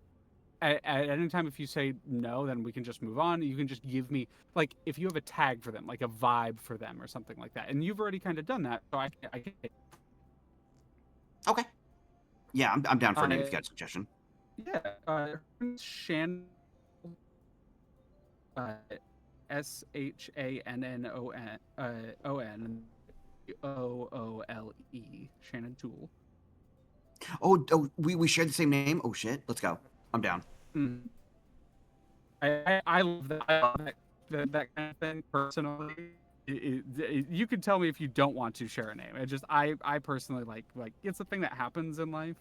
at any time if you say no, then we can just move on. You can just give me like if you have a tag for them, like a vibe for them or something like that. And you've already kind of done that, so I can Okay. Yeah, I'm down for a name if you got a suggestion. yeah, her name's Shannon. SHANNON Shannon Toole. Oh, we share the same name. Oh shit, let's go. I'm down. Mm. I love that. I love that kind of thing personally. You can tell me if you don't want to share a name. I personally like it's a thing that happens in life.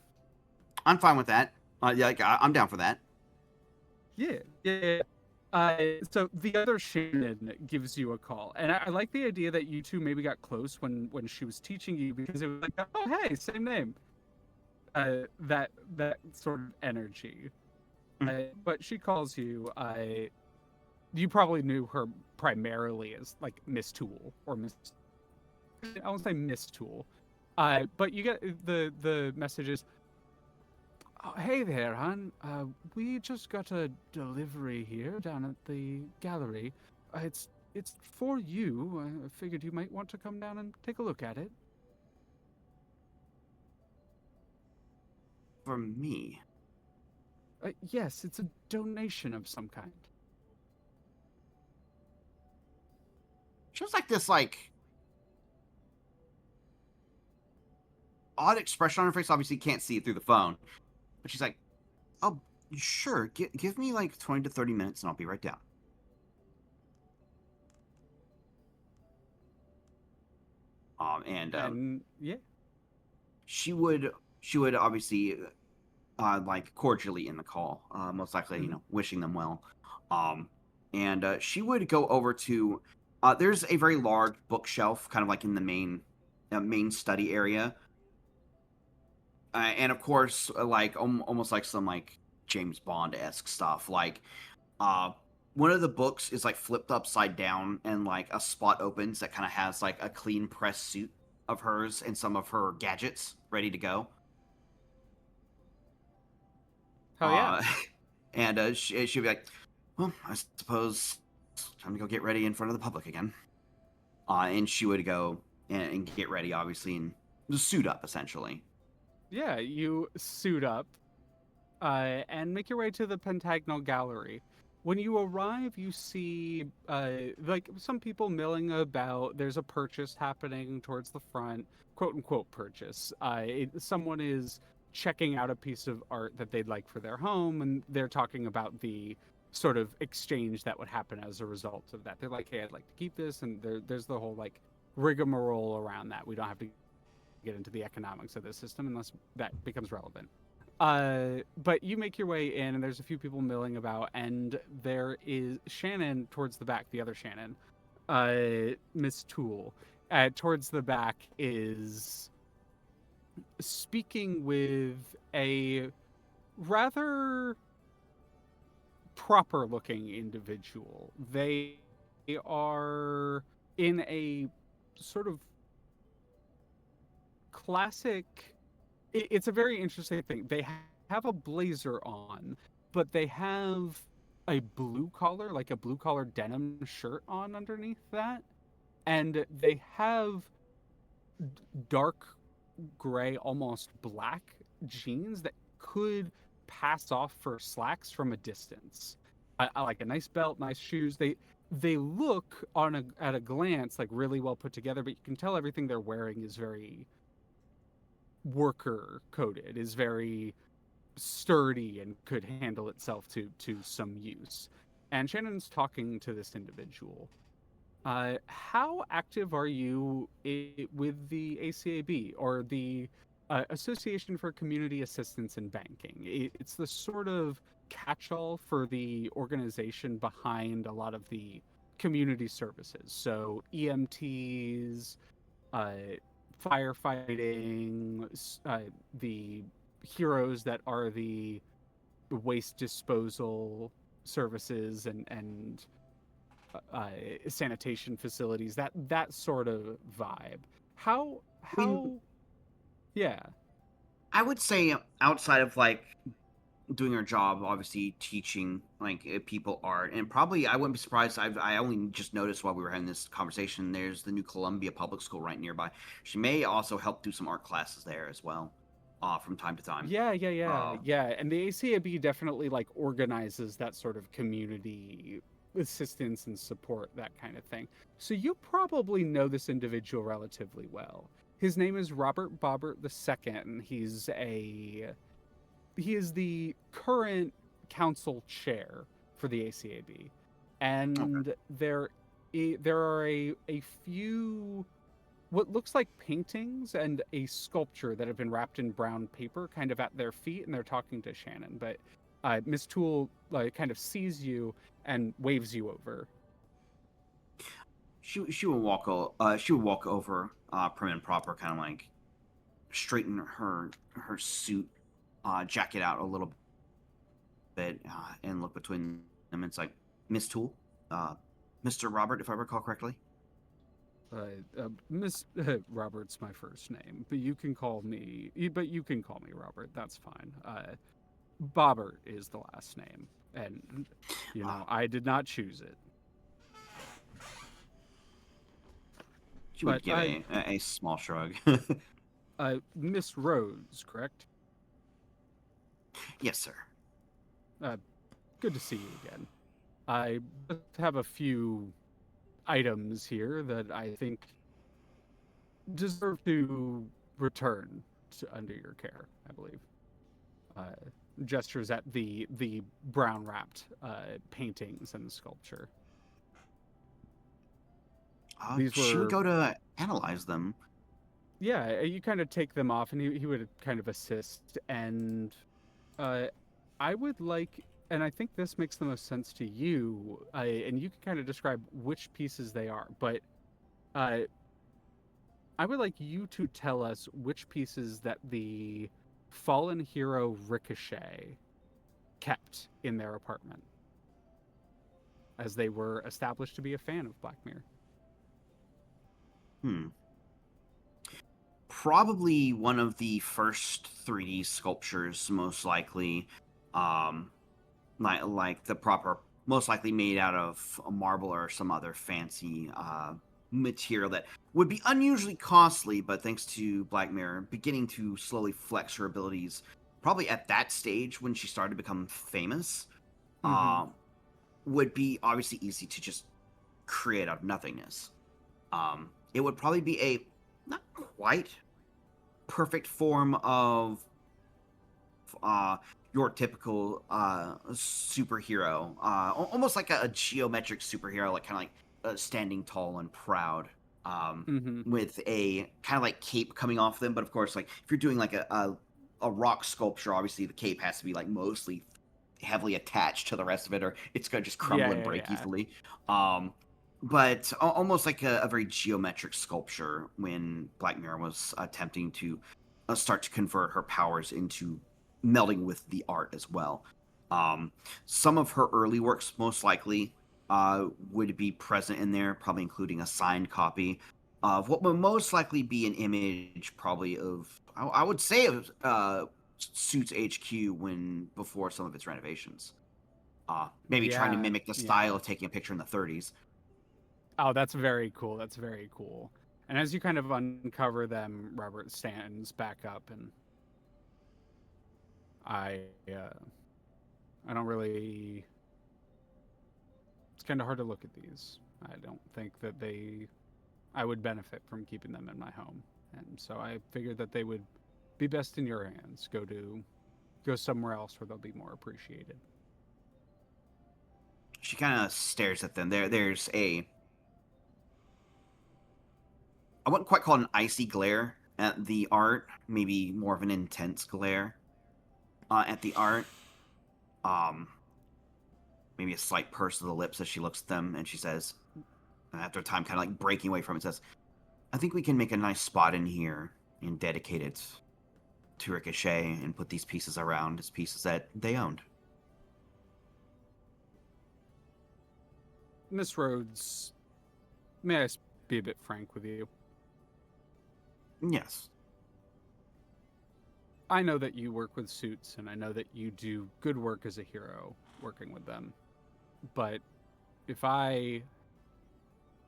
I'm fine with that. Yeah, I'm down for that. Yeah. So the other Shannon gives you a call, and I like the idea that you two maybe got close when she was teaching you because it was like, oh hey, same name. That sort of energy. But she calls you. You probably knew her primarily as like Miss Toole or Miss. I won't say Miss Toole. But you get the messages. Oh, hey there, hon. We just got a delivery here down at the gallery. It's for you. I figured you might want to come down and take a look at it. For me. Yes, it's a donation of some kind. She has like this like odd expression on her face. Obviously, you can't see it through the phone, but she's like, "Oh, sure. Give me like 20 to 30 minutes, and I'll be right down." And yeah, she would obviously like cordially in the call, most likely, wishing them well. And she would go over to there's a very large bookshelf kind of like in the main study area. And of course, like almost like some like James Bond-esque stuff. Like one of the books is like flipped upside down and like a spot opens that kind of has like a clean press suit of hers and some of her gadgets ready to go. hell yeah. And she'd be like, well, I suppose it's time to go get ready in front of the public again. And she would go and get ready, obviously, and just suit up, essentially. Yeah, you suit up and make your way to the Pentagonal Gallery. When you arrive, you see like some people milling about. There's a purchase happening towards the front, quote unquote purchase. Someone is checking out a piece of art that they'd like for their home, and they're talking about the sort of exchange that would happen as a result of that. They're like, hey, I'd like to keep this, and there's the whole like rigmarole around that. We don't have to get into the economics of the system unless that becomes relevant. But you make your way in, and there's a few people milling about, and there is Shannon towards the back, the other Shannon, Miss Toole, towards the back is speaking with a rather proper looking individual. They are in a sort of classic, it's a very interesting thing. They have a blazer on, but they have a blue collar, like a blue collar denim shirt on underneath that. And they have dark gray, almost black jeans that could pass off for slacks from a distance. I like a nice belt, nice shoes. They look at a glance like really well put together, but you can tell everything they're wearing is very worker coded, is very sturdy and could handle itself to some use. And Shannon's talking to this individual. How active are you with the ACAB or the Association for Community Assistance in Banking? It's the sort of catch-all for the organization behind a lot of the community services. So EMTs, firefighting, the heroes that are the waste disposal services and sanitation facilities, that sort of vibe. How yeah. I would say outside of like doing our job, obviously teaching like people art, and probably I wouldn't be surprised. I only just noticed while we were having this conversation. There's the new Columbia Public School right nearby. She may also help do some art classes there as well, from time to time. Yeah. And the ACAB definitely like organizes that sort of community assistance and support, that kind of thing. So you probably know this individual relatively well. His name is Robert Bobbert II, and he is the current council chair for the ACAB. And Okay. there are a few what looks like paintings and a sculpture that have been wrapped in brown paper kind of at their feet, and they're talking to Shannon. But Miss Toole kind of sees you and waves you over. She will walk over, prim and proper, kind of like straighten her suit jacket out a little bit, and look between them. It's like, Miss Toole, Mr. Robert, if I recall correctly. Miss Robert's my first name, but you can call me Robert. That's fine. Bobbert is the last name, and I did not choose it. She would give a small shrug. Miss Rose, correct? Yes, sir. Good to see you again. I have a few items here that I think deserve to return under your care, I believe. Gestures at the brown wrapped paintings and the sculpture. She would go to analyze them. Yeah, you kind of take them off, and he would kind of assist. And I would like, and I think this makes the most sense to you, and you can kind of describe which pieces they are, but I would like you to tell us which pieces that the fallen hero Ricochet kept in their apartment, as they were established to be a fan of Black Mirror. Probably one of the first 3D sculptures, most likely, like the proper, most likely made out of a marble or some other fancy material that would be unusually costly, but thanks to Black Mirror beginning to slowly flex her abilities, probably at that stage when she started to become famous, would be obviously easy to just create out of nothingness. It would probably be a not quite perfect form of your typical superhero, almost like a geometric superhero, like kind of like standing tall and proud, with a kind of like cape coming off them. But of course, like if you're doing like a rock sculpture, obviously the cape has to be like mostly heavily attached to the rest of it, or it's gonna just crumble and break easily. But almost like a very geometric sculpture when Black Mirror was attempting to start to convert her powers into melding with the art as well. Some of her early works, most likely, would be present in there, probably including a signed copy of what would most likely be an image, probably of I would say of Suits HQ when before some of its renovations. Maybe trying to Yeah, mimic the yeah. style of taking a picture in the 30s. Oh, that's very cool. That's very cool. And as you kind of uncover them, Robert stands back up, and I, uh, I don't really. It's kind of hard to look at these. I don't think that I would benefit from keeping them in my home, and so I figured that they would be best in your hands. Go somewhere else where they'll be more appreciated. She kind of stares at them. There's I wouldn't quite call it an icy glare at the art, maybe more of an intense glare at the art. Um, Maybe a slight purse of the lips as she looks at them, and she says, after a time, kind of like breaking away from it, says, "I think we can make a nice spot in here and dedicate it to Ricochet and put these pieces around as pieces that they owned." Miss Rhodes, may I be a bit frank with you? Yes. I know that you work with Suits, and I know that you do good work as a hero working with them. But if I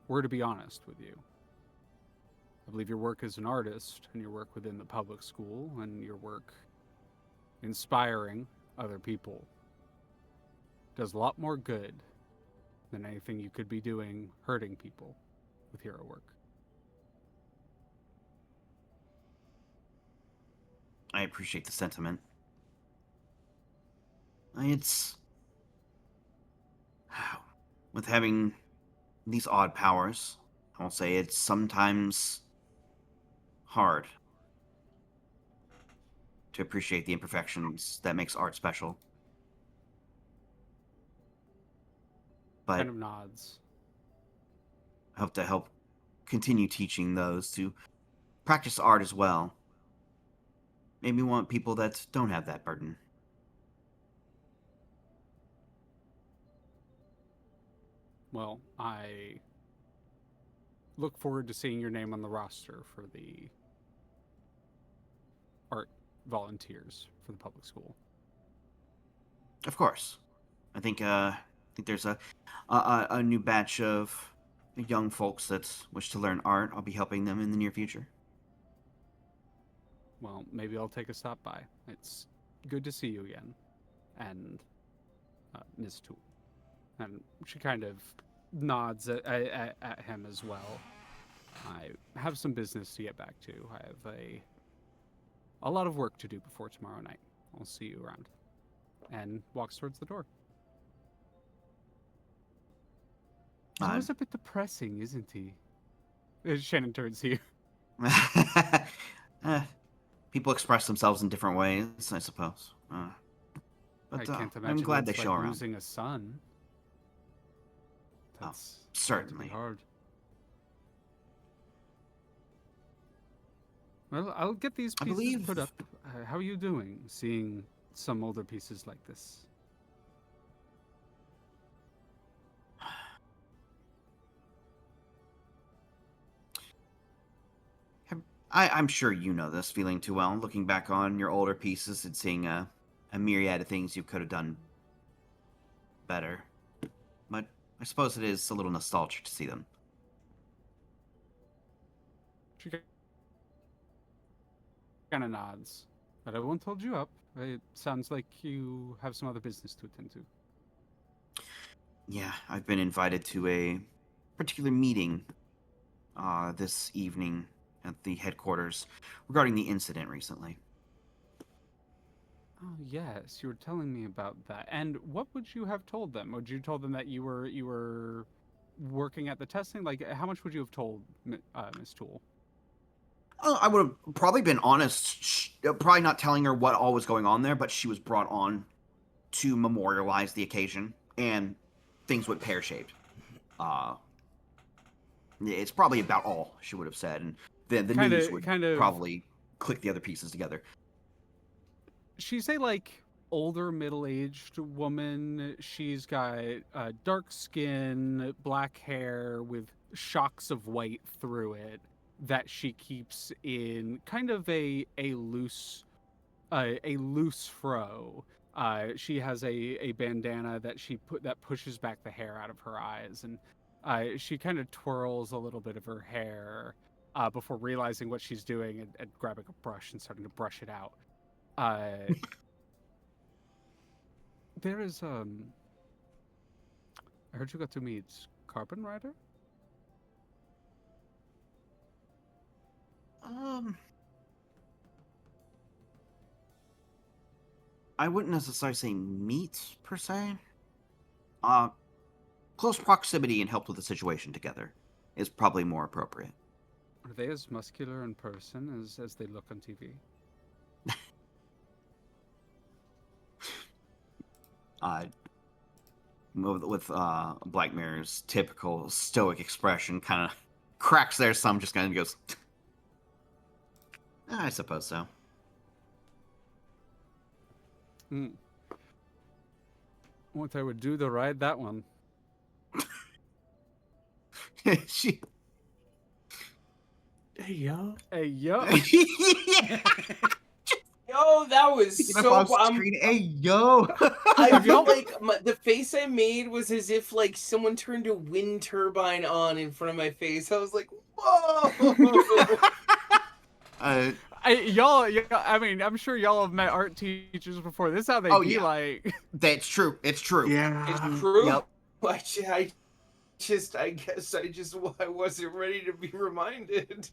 were to be honest with you, I believe your work as an artist and your work within the public school and your work inspiring other people does a lot more good than anything you could be doing hurting people with hero work. I appreciate the sentiment. It's with having these odd powers, I'll say it's sometimes hard to appreciate the imperfections that makes art special. But Kind of nods. I hope to help continue teaching those to practice art as well. Maybe we want people that don't have that burden. Well, I look forward to seeing your name on the roster for the art volunteers for the public school. Of course. I think there's a new batch of young folks that wish to learn art. I'll be helping them in the near future. Well, maybe I'll take a stop by. It's good to see you again. And Miss Tool. And she kind of nods at him as well. I have some business to get back to. I have a lot of work to do before tomorrow night. I'll see you around. And walks towards the door. He's always a bit depressing, isn't he? Shannon turns to you. People express themselves in different ways, I suppose. But I can't imagine I'm glad they it's show like around. losing a son. That's certainly. hard. Well, I'll get these I pieces believe- put up. How are you doing, seeing some older pieces like this? I'm sure you know this feeling too well. Looking back on your older pieces and seeing a myriad of things you could have done better. But I suppose it is a little nostalgic to see them. She kind of nods. But I won't hold you up. It sounds like you have some other business to attend to. Yeah, I've been invited to a particular meeting this evening at the headquarters regarding the incident recently. Oh yes, you were telling me about that. And what would you have told them? Would you told them that you were working at the testing? Like, how much would you have told Miss Toole? I would have probably been honest, probably not telling her what all was going on there, but she was brought on to memorialize the occasion, and things went pear-shaped. It's probably about all she would have said, and the news would probably click the other pieces together. She's a like older middle-aged woman. She's got dark skin, black hair with shocks of white through it that she keeps in kind of a loose fro. She has a bandana that that pushes back the hair out of her eyes, and she kind of twirls a little bit of her hair before realizing what she's doing and grabbing a brush and starting to brush it out. There is I heard you got to meet Carbon Rider. I wouldn't necessarily say meet per se. Close proximity and helped with the situation together is probably more appropriate. Are they as muscular in person as they look on TV? With Black Mirror's typical stoic expression, kind of cracks their thumb, just kind of goes, I suppose so. What I would do to ride that one. She... Hey, yo. Hey, yo. Yo, that was so. Hey, yo. I felt like the face I made was as if like someone turned a wind turbine on in front of my face. I was like, whoa. Y'all, I mean, I'm sure y'all have met art teachers before. This is how they be like. That's true. It's true. Yeah. It's true. Yep. I guess I wasn't ready to be reminded.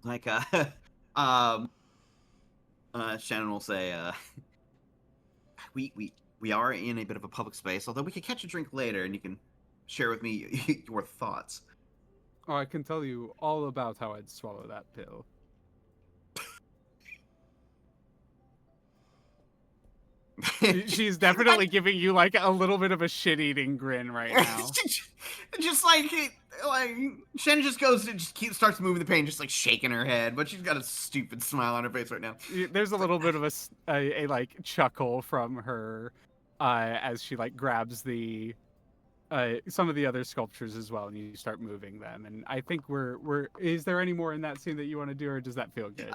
Like, Shannon will say, we are in a bit of a public space, although we could catch a drink later and you can share with me your thoughts. Oh, I can tell you all about how I'd swallow that pill. She's definitely giving you like a little bit of a shit-eating grin right now. Just like Shannon just goes and just starts moving the pain, just like shaking her head, but she's got a stupid smile on her face right now. There's a little bit of a like chuckle from her as she like grabs the some of the other sculptures as well, and you start moving them. And I think we're. Is there any more in that scene that you want to do, or does that feel good?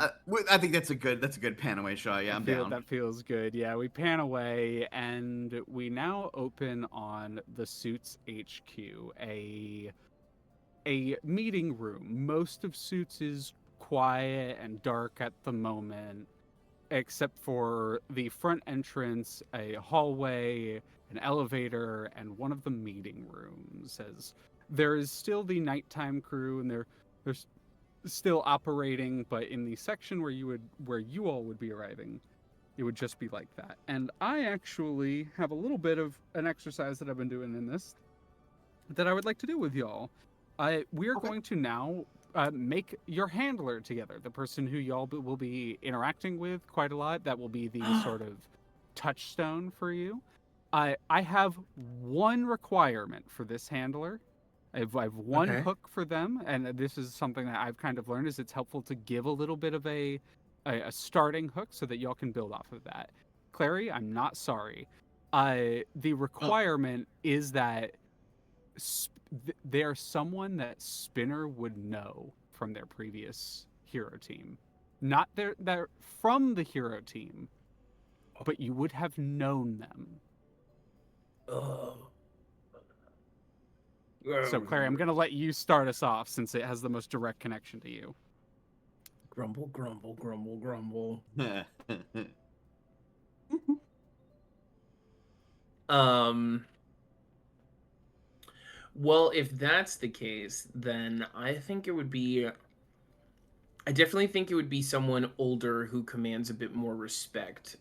I think that's a good pan away shot. Yeah, I'm down. That feels good. Yeah, we pan away, and we now open on the Suits HQ, a meeting room. Most of Suits is quiet and dark at the moment, except for the front entrance, a hallway, an elevator, and one of the meeting rooms. As there is still the nighttime crew, and they're still operating, but in the section where you all would be arriving, it would just be like that. And I actually have a little bit of an exercise that I've been doing in this that I would like to do with y'all. We are going to now make your handler together, the person who y'all will be interacting with quite a lot. That will be the sort of touchstone for you. I have one requirement for this handler. I have one hook for them, and this is something that I've kind of learned, is it's helpful to give a little bit of a starting hook so that y'all can build off of that. Clary, I'm not sorry. The requirement is that they're someone that Spinner would know from their previous hero team. Not they're from the hero team, but you would have known them. Oh. So, Clary, I'm going to let you start us off since it has the most direct connection to you. Grumble, grumble, grumble, grumble. Well, if that's the case, then I definitely think it would be someone older who commands a bit more respect.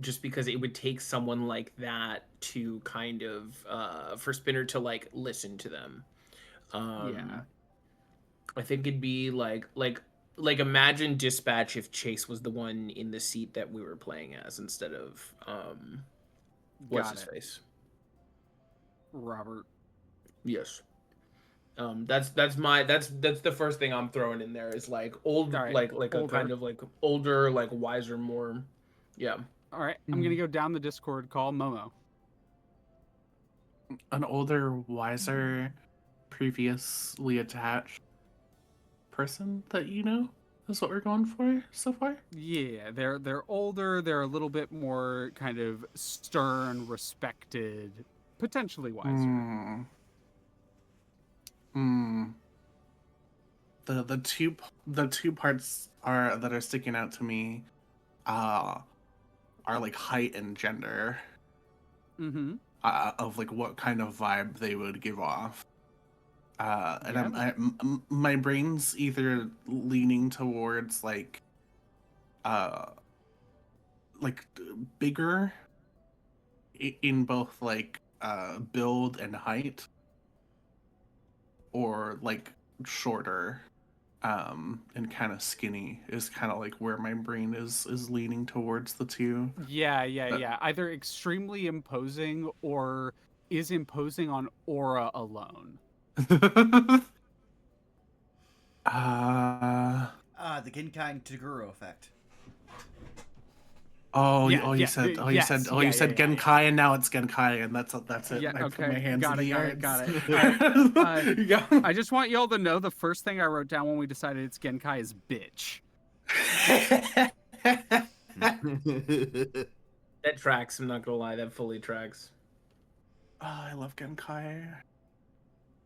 just because it would take someone like that to kind of for Spinner to like listen to them. Yeah. I think it'd be like imagine Dispatch if Chase was the one in the seat that we were playing as instead of what's Got his it. face. Robert. Yes. That's the first thing I'm throwing in there is like old, All right. like a Older. kind of like older, like wiser, more, yeah. All right. I'm gonna go down the Discord call Momo. An older, wiser, previously attached person that you know is what we're going for so far. Yeah, they're older. They're a little bit more kind of stern, respected, potentially wiser. Hmm. The two parts are that are sticking out to me, are like height and gender. Mm-hmm. Of like what kind of vibe they would give off. And Yeah. my brain's either leaning towards uh, like bigger in both like build and height, or like shorter and kind of skinny is kind of like where my brain is leaning towards the two. Yeah. Either extremely imposing or is imposing on aura alone. uh The Genkai Toguro effect. you said you said Genkai, and now it's Genkai, and that's it. Yeah, I put okay. my hands Got in it, the got air. it, got it. Yeah. I just want y'all to know the first thing I wrote down when we decided it's Genkai is bitch. That tracks. I'm not gonna lie, that fully tracks. Oh, I love Genkai.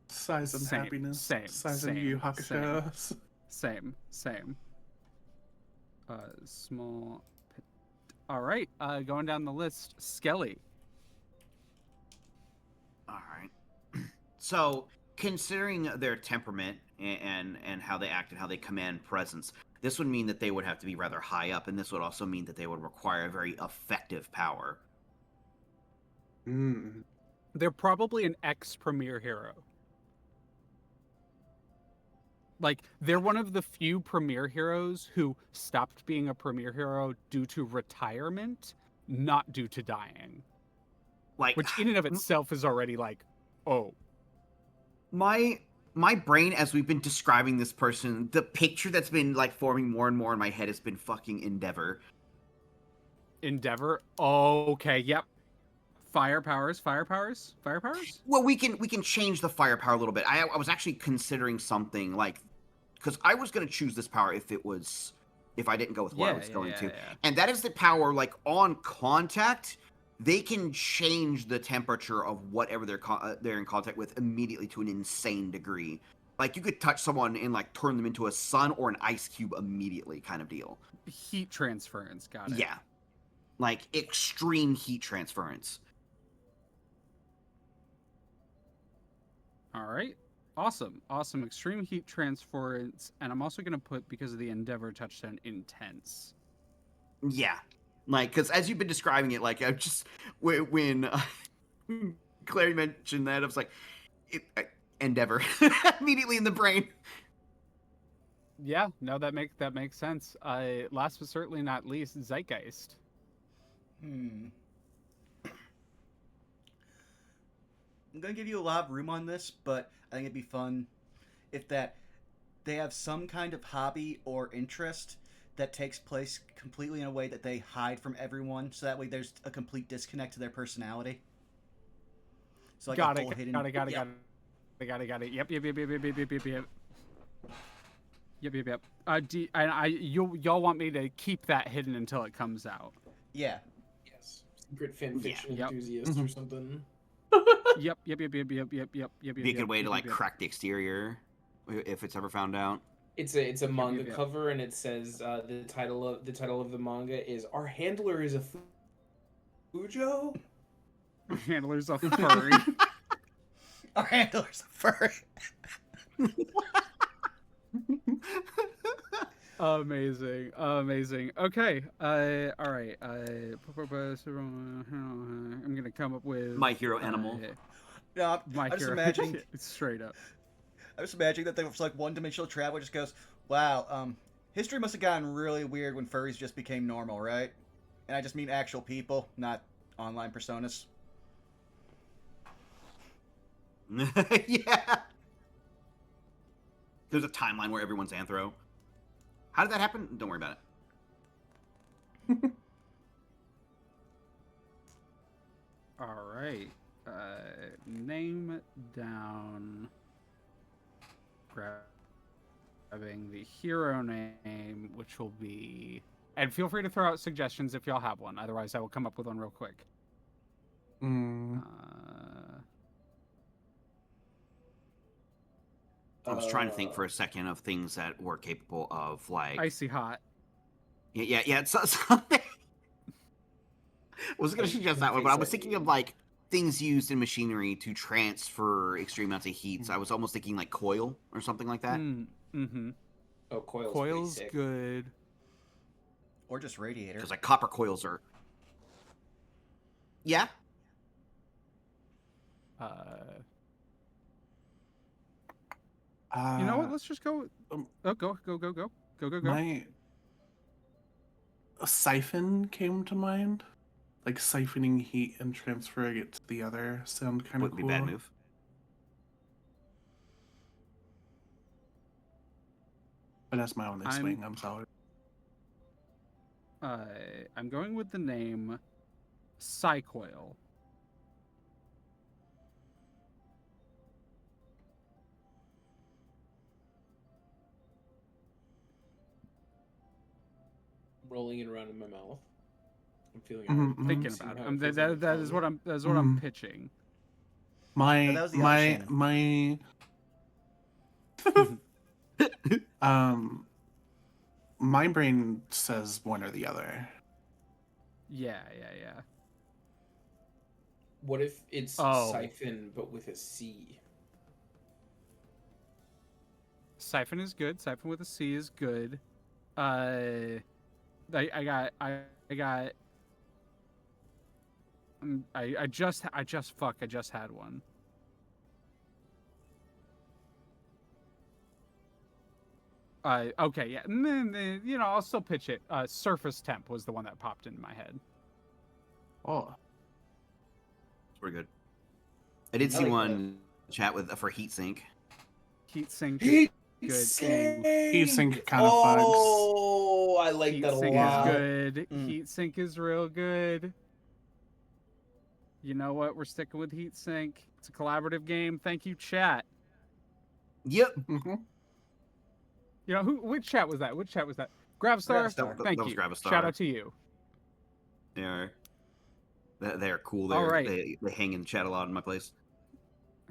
Size and Same, happiness. same, Size and same, Yu Hakusho. Same. Small. All right, going down the list, Skelly. All right. So, considering their temperament and how they act and how they command presence, this would mean that they would have to be rather high up, and this would also mean that they would require a very effective power. They're probably an ex-premier hero. Like, they're one of the few premier heroes who stopped being a premier hero due to retirement, not due to dying. Like, Which in and of itself is already like, oh. my brain, as we've been describing this person, the picture that's been like forming more and more in my head has been fucking Endeavor. Endeavor? Okay, yep. Fire powers? Well, we can change the firepower a little bit. I was actually considering something like, because I was going to choose this power if I didn't go with what I was going to, and that is the power like on contact, they can change the temperature of whatever they're in contact with immediately to an insane degree. Like you could touch someone and like turn them into a sun or an ice cube immediately, kind of deal. Heat transference, got it. Yeah, like extreme heat transference. All right. Awesome. Extreme heat transference. And I'm also going to put, because of the Endeavor touchdown, intense. Yeah. Like, because as you've been describing it, like, I just, when Clary mentioned that, I was like, Endeavor. Immediately in the brain. Yeah, no, that makes sense. Last but certainly not least, Zeitgeist. I'm gonna give you a lot of room on this, but I think it'd be fun if they have some kind of hobby or interest that takes place completely in a way that they hide from everyone, so that way there's a complete disconnect to their personality. So like Got a it. whole hidden... Got it. Yep. Y'all want me to keep that hidden until it comes out? Yeah. Yes. Secret fan fiction Yep. enthusiast or something. Yep. Be a good way to like crack the exterior if it's ever found out. It's a manga cover, and it says the title of the manga is "Our Handler is a Fujo." Handler's a furry. Our handler's a furry. Amazing, amazing. Okay, all right. I'm gonna come up with My hero animal. No, my I'm just hero. imagining. Straight up. I'm just imagining that there was like one-dimensional travel just goes, wow, history must have gotten really weird when furries just became normal, right? And I just mean actual people, not online personas. Yeah. There's a timeline where everyone's anthro. How did that happen? Don't worry about it. All right. Name down. Grabbing the hero name, which will be. And feel free to throw out suggestions if y'all have one. Otherwise, I will come up with one real quick. I was trying to think for a second of things that were capable of like Icy hot. Yeah. It's something. I was gonna suggest that one, but I was thinking of like things used in machinery to transfer extreme amounts of heat. So I was almost thinking like coil or something like that. Mm-hmm. Oh, coil's Coil's pretty sick. good. Or just radiator. Because like copper coils are. Yeah. You know what? Let's just go. Go. My a siphon came to mind. Like siphoning heat and transferring it to the other sound kind of Wouldn't cool. be a bad move. But that's my only swing. I'm sorry. I'm going with the name Psycoil. Rolling it around in my mouth. I'm feeling Thinking about it. That is what I'm pitching. My that was the my my brain says one or the other. Yeah. What if it's siphon but with a C? Siphon is good. Siphon with a C is good. I just had one. Okay, yeah. You know, I'll still pitch it. Surface temp was the one that popped into my head. Oh, It's pretty good. I did see one chat with for heatsink. Heatsink. Heatsink kind of fucks. Oh, I like that a lot. Heatsink is good. Heatsink is real good. You know what? We're sticking with Heatsink. It's a collaborative game. Thank you, chat. Yep. You know which chat was that? Gravstar. Thank that was you. Gravstar. Shout out to you. They are. They're cool. All right. They hang in chat a lot in my place.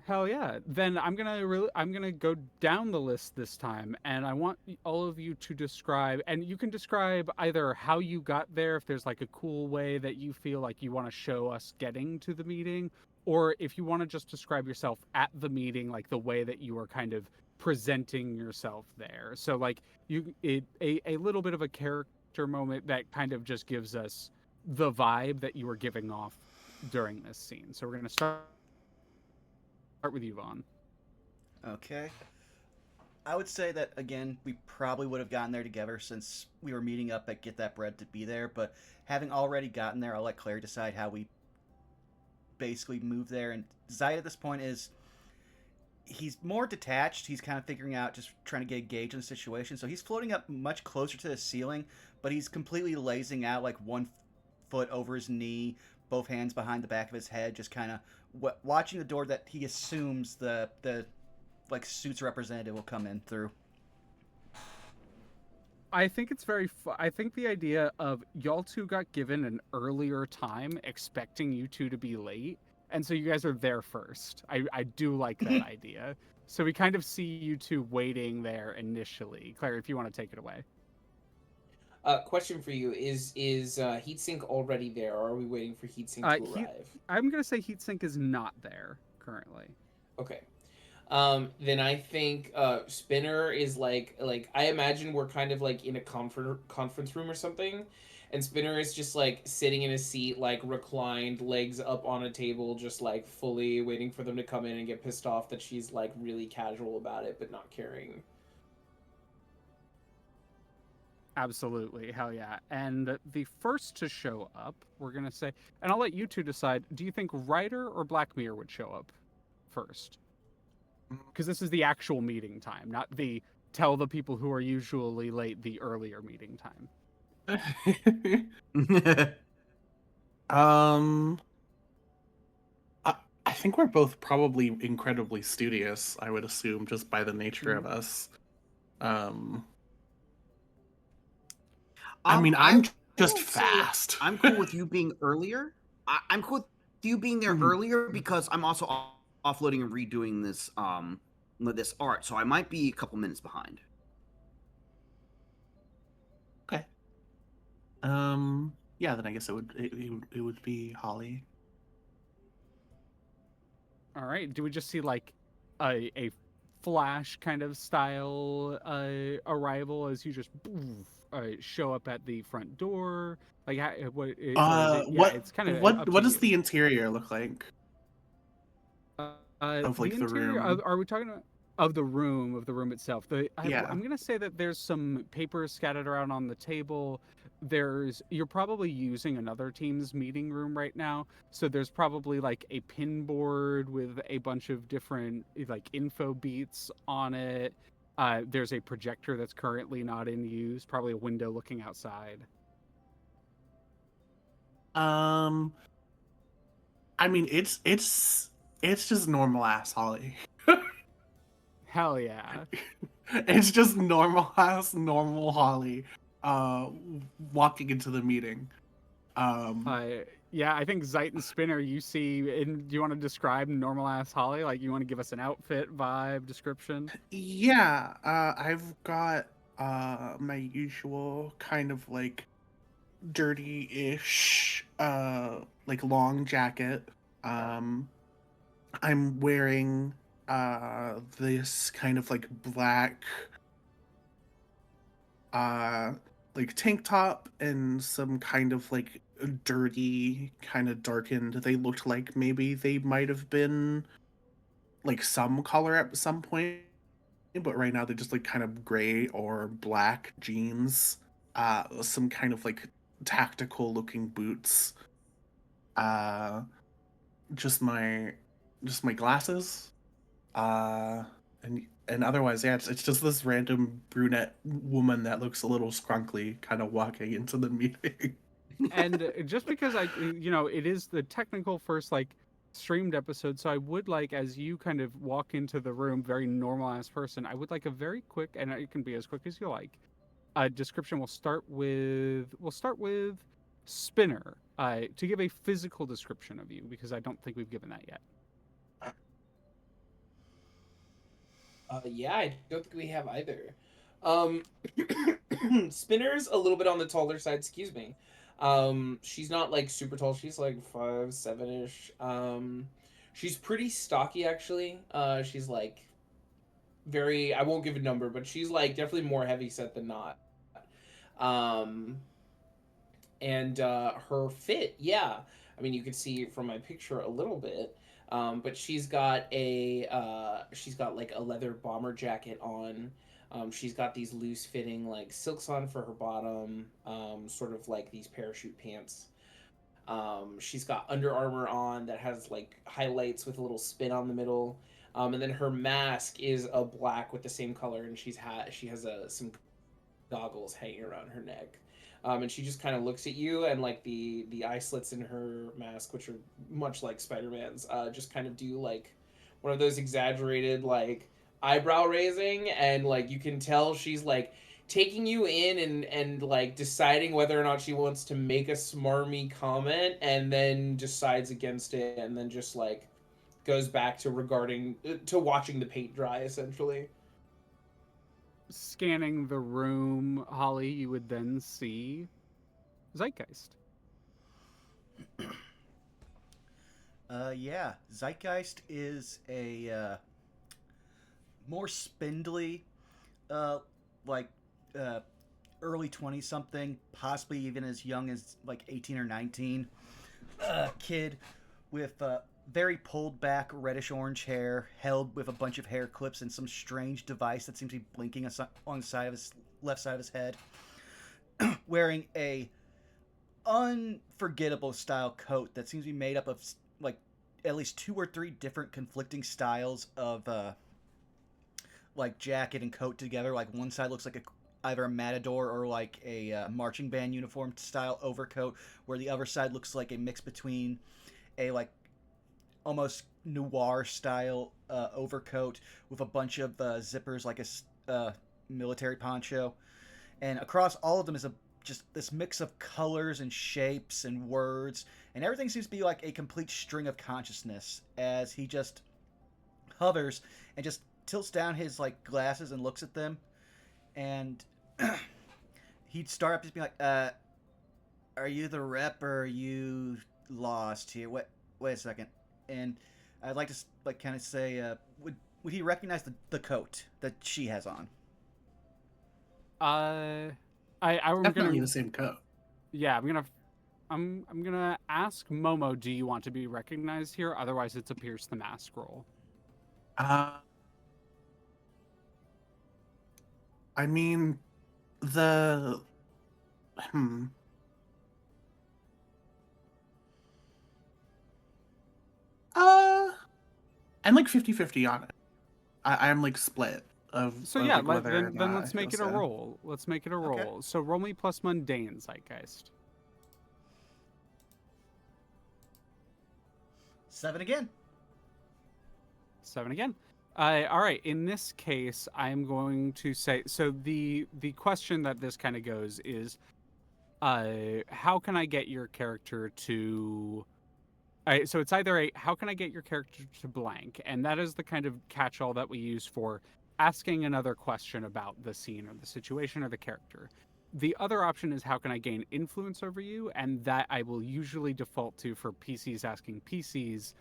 Hell yeah. Then I'm gonna go down the list this time, and I want all of you to describe, and you can describe either how you got there, if there's like a cool way that you feel like you want to show us getting to the meeting, or if you want to just describe yourself at the meeting, like the way that you are kind of presenting yourself there. So like a little bit of a character moment that kind of just gives us the vibe that you were giving off during this scene. So we're gonna start with you, Vaughn. Okay. I would say that, again, we probably would have gotten there together since we were meeting up at Get That Bread to be there, but having already gotten there, I'll let Claire decide how we basically move there. And Zayt at this point he's more detached. He's kind of figuring out, just trying to get a gauge on the situation. So he's floating up much closer to the ceiling, but he's completely lazing out, like one foot over his knee, both hands behind the back of his head, just kind of watching the door that he assumes the like suit's representative will come in through. I think it's very I think the idea of y'all two got given an earlier time expecting you two to be late, and so you guys are there first. I do like that idea. So we kind of see you two waiting there initially. Claire, if you want to take it away. Question for you: Is Heatsink already there, or are we waiting for Heatsink to arrive? I'm gonna say Heatsink is not there currently. Okay. Then I think Spinner is like I imagine we're kind of like in a conference room or something, and Spinner is just like sitting in a seat, like reclined, legs up on a table, just like fully waiting for them to come in and get pissed off that she's like really casual about it but not caring. Absolutely, hell yeah. And the first to show up, we're gonna say, and I'll let you two decide. Do you think Ryder or Black Mirror would show up first? Because this is the actual meeting time, not the tell the people who are usually late the earlier meeting time. um, I, I think we're both probably incredibly studious. I would assume just by the nature of us. Um, I mean, I'm just will say fast. I'm cool with you being earlier. I'm cool with you being there Mhm. earlier because I'm also offloading and redoing this art, so I might be a couple minutes behind. Okay. Yeah, then I guess it would be Holly. All right. Do we just see like a flash kind of style arrival as you just show up at the front door? Like what is it? Yeah, it's kind of up to What does you. the interior look like of The like the interior room? are we talking about of the room itself? Yeah. I'm gonna say that there's some papers scattered around on the table. You're probably using another team's meeting room right now, so there's probably like a pin board with a bunch of different like info beats on it. There's a projector that's currently not in use, probably a window looking outside. Um, I mean, it's just normal ass Holly. Hell yeah. It's just normal Holly, uh, walking into the meeting. Um, Uh, yeah, I think Zeit and Spinner, you see, do you want to describe normal ass Holly? Like, you want to give us an outfit, vibe, description? yeah, I've got my usual kind of like dirty-ish, like long jacket. Um, I'm wearing this kind of like black uh like tank top and some kind of like dirty kind of darkened, they looked like maybe they might have been like some color at some point, but right now they're just like kind of gray or black jeans, some kind of like tactical looking boots, uh just my glasses, uh and otherwise, yeah, it's just this random brunette woman that looks a little scrunkly kind of walking into the meeting. And just because it is the technical first, like, streamed episode, so I would like, as you kind of walk into the room, very normal ass person, I would like a very quick, and it can be as quick as you like, description. We'll start with Spinner, to give a physical description of you, because I don't think we've given that yet. Yeah, I don't think we have either. Um, Spinner's a little bit on the taller side. Excuse me. She's not like super tall. She's like 5'7" ish. She's pretty stocky actually. She's like very. I won't give a number, but she's like definitely more heavy set than not. Um, and her fit, yeah. I mean, you can see from my picture a little bit. But she's got like a leather bomber jacket on. She's got these loose fitting like silks on for her bottom, sort of like these parachute pants. She's got Under Armour on that has like highlights with a little spin on the middle. And then her mask is a black with the same color, and she has some goggles hanging around her neck. And she just kind of looks at you, and like the eye slits in her mask, which are much like Spider-Man's, just kind of do like one of those exaggerated like eyebrow raising, and like you can tell she's like taking you in and like deciding whether or not she wants to make a smarmy comment, and then decides against it, and then just like goes back to watching the paint dry essentially. Scanning the room, Holly, you would then see Zeitgeist. Yeah, Zeitgeist is a more spindly, uh, like uh, early 20 something, possibly even as young as like 18 or 19, kid with very pulled back reddish orange hair, held with a bunch of hair clips and some strange device that seems to be blinking on the side of his left side of his head, wearing a unforgettable style coat that seems to be made up of like at least two or three different conflicting styles of like jacket and coat together. Like one side looks like either a matador or like a marching band uniform style overcoat, where the other side looks like a mix between a like almost noir style overcoat with a bunch of zippers like a military poncho. And across all of them is a just this mix of colors and shapes and words, and everything seems to be like a complete string of consciousness as he just hovers and just tilts down his like glasses and looks at them, and he'd start up just being like, are you the rep or are you lost here? Wait a second. And I'd like to like kind of say, would he recognize the coat that she has on? I'm Definitely gonna the same coat. yeah, I'm gonna ask Momo, do you want to be recognized here? Otherwise it's a Pierce the Mask roll. I mean, the hmm. I'm like 50-50 on it. I'm like split So of yeah, like whether or then not I let's feel make it a so. roll. Let's make it a Okay. roll. So roll me plus mundane zeitgeist. 7 again. 7 again. All right. In this case, I'm going to say so. The question that this kind of goes is, how can I get your character to? So it's either a how can I get your character to blank, and that is the kind of catch-all that we use for asking another question about the scene or the situation or the character. The other option is how can I gain influence over you, and that I will usually default to for PCs asking PCs.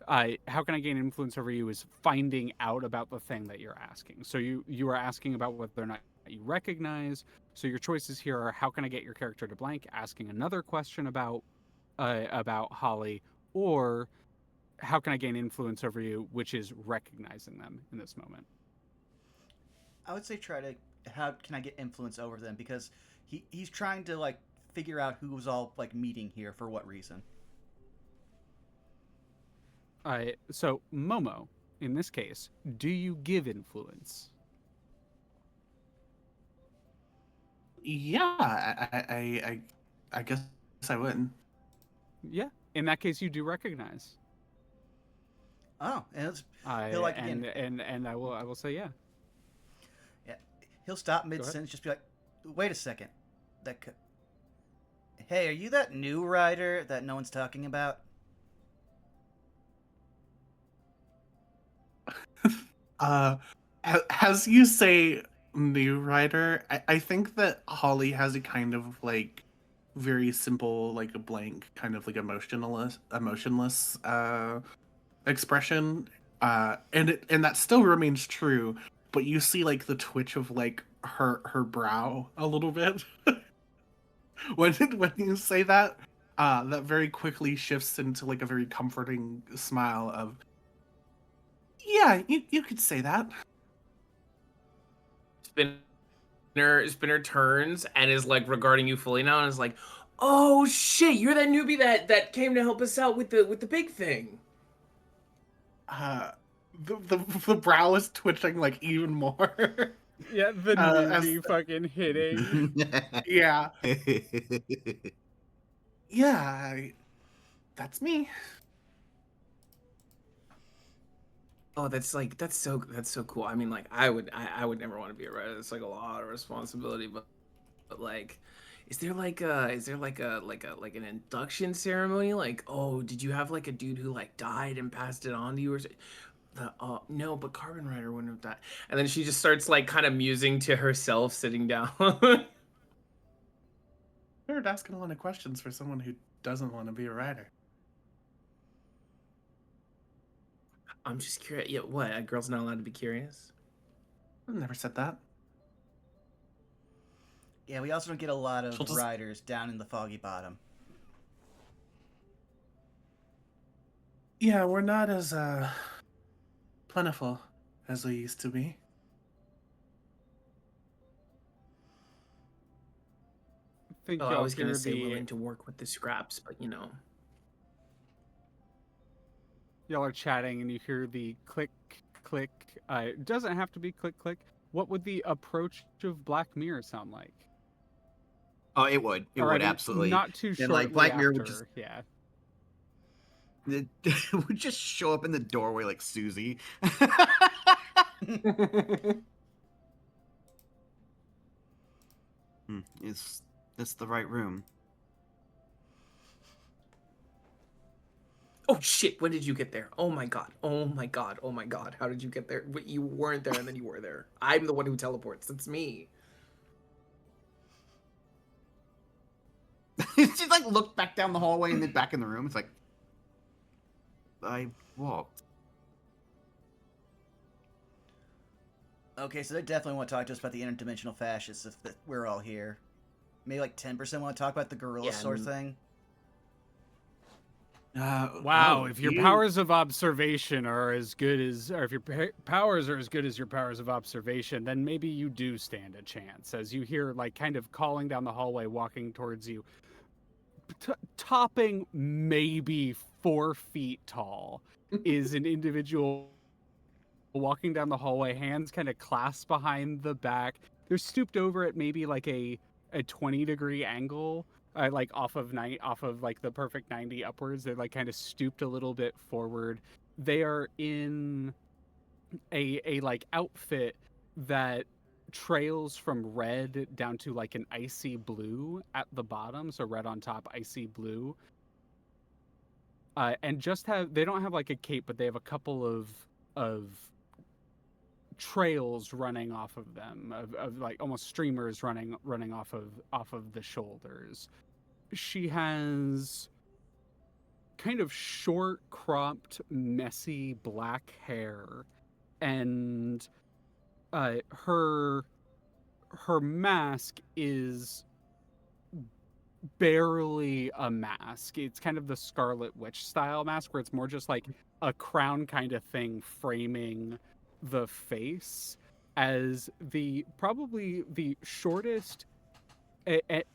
How can I gain influence over you is finding out about the thing that you're asking. So you are asking about whether or not you recognize. So your choices here are how can I get your character to blank, asking another question about Holly, or how can I gain influence over you, which is recognizing them in this moment. I would say try to how can I get influence over them because he's trying to like figure out who was all like meeting here for what reason. So Momo, in this case, do you give influence? Yeah, I guess I would. Yeah. In that case, you do recognize. Oh, and he'll I like again. and I will say yeah. Yeah, he'll stop Go mid ahead. sentence, just be like, "Wait a second, that. Hey, are you that new writer that no one's talking about?" Uh, as you say, new writer, I think that Holly has a kind of like very simple, like a blank, kind of like emotionless expression. And that still remains true, but you see like the twitch of like her brow a little bit when you say that. That very quickly shifts into like a very comforting smile of, yeah, you could say that. Spinner turns and is like regarding you fully now and is like, "Oh shit, you're that newbie that came to help us out with the big thing." uh the brow is twitching like even more. Yeah, the As newbie fucking hitting. yeah, yeah, that's me. Oh, that's so cool. I mean, like I would never want to be a writer. It's like a lot of responsibility, but like, is there like an induction ceremony? Like, oh, did you have like a dude who like died and passed it on to you or the no, but Carbon Rider wouldn't have died. And then she just starts like kind of musing to herself, sitting down. You're asking a lot of questions for someone who doesn't want to be a writer. I'm just curious. Yeah, what? A girl's not allowed to be curious? Never said that. Yeah, we also don't get a lot of She'll just- riders down in the Foggy Bottom. Yeah, we're not as plentiful as we used to be. I think Oh, I y'all was gonna hear say the willing to work with the scraps, but you know. y'all are chatting and you hear the click click. It doesn't have to be click click. What would the approach of Black Mirror sound like? Oh, it would. It would Arriving absolutely. not too And shortly like Black Mirror after. would just Yeah. would just show up in the doorway like Susie. Is this the right room? Oh shit, when did you get there? Oh my god. Oh my god. Oh my god. How did you get there? Wait, you weren't there and then you were there. I'm the one who teleports. It's me. She like looked back down the hallway and then back in the room. It's like I walked. Okay, so they definitely want to talk to us about the interdimensional fascists if we're all here. Maybe like 10% want to talk about the gorilla Yeah, sword and- thing. Wow, oh, if your you- powers of observation are as good as, or if your powers are as good as your powers of observation, then maybe you do stand a chance. As you hear, like, kind of calling down the hallway, walking towards you, topping maybe 4 feet tall, is an individual walking down the hallway, hands kind of clasped behind the back. They're stooped over at maybe like a 20-degree angle. Like off of like the perfect 90 upwards. They're like kind of stooped a little bit forward. They are in a like outfit that trails from red down to like an icy blue at the bottom. So red on top, icy blue. And they don't have like a cape, but they have a couple of trails running off of them, of like almost streamers running off of the shoulders. She has kind of short, cropped, messy black hair, and her mask is barely a mask. It's kind of the Scarlet Witch style mask, where it's more just like a crown kind of thing framing the face, as probably the shortest,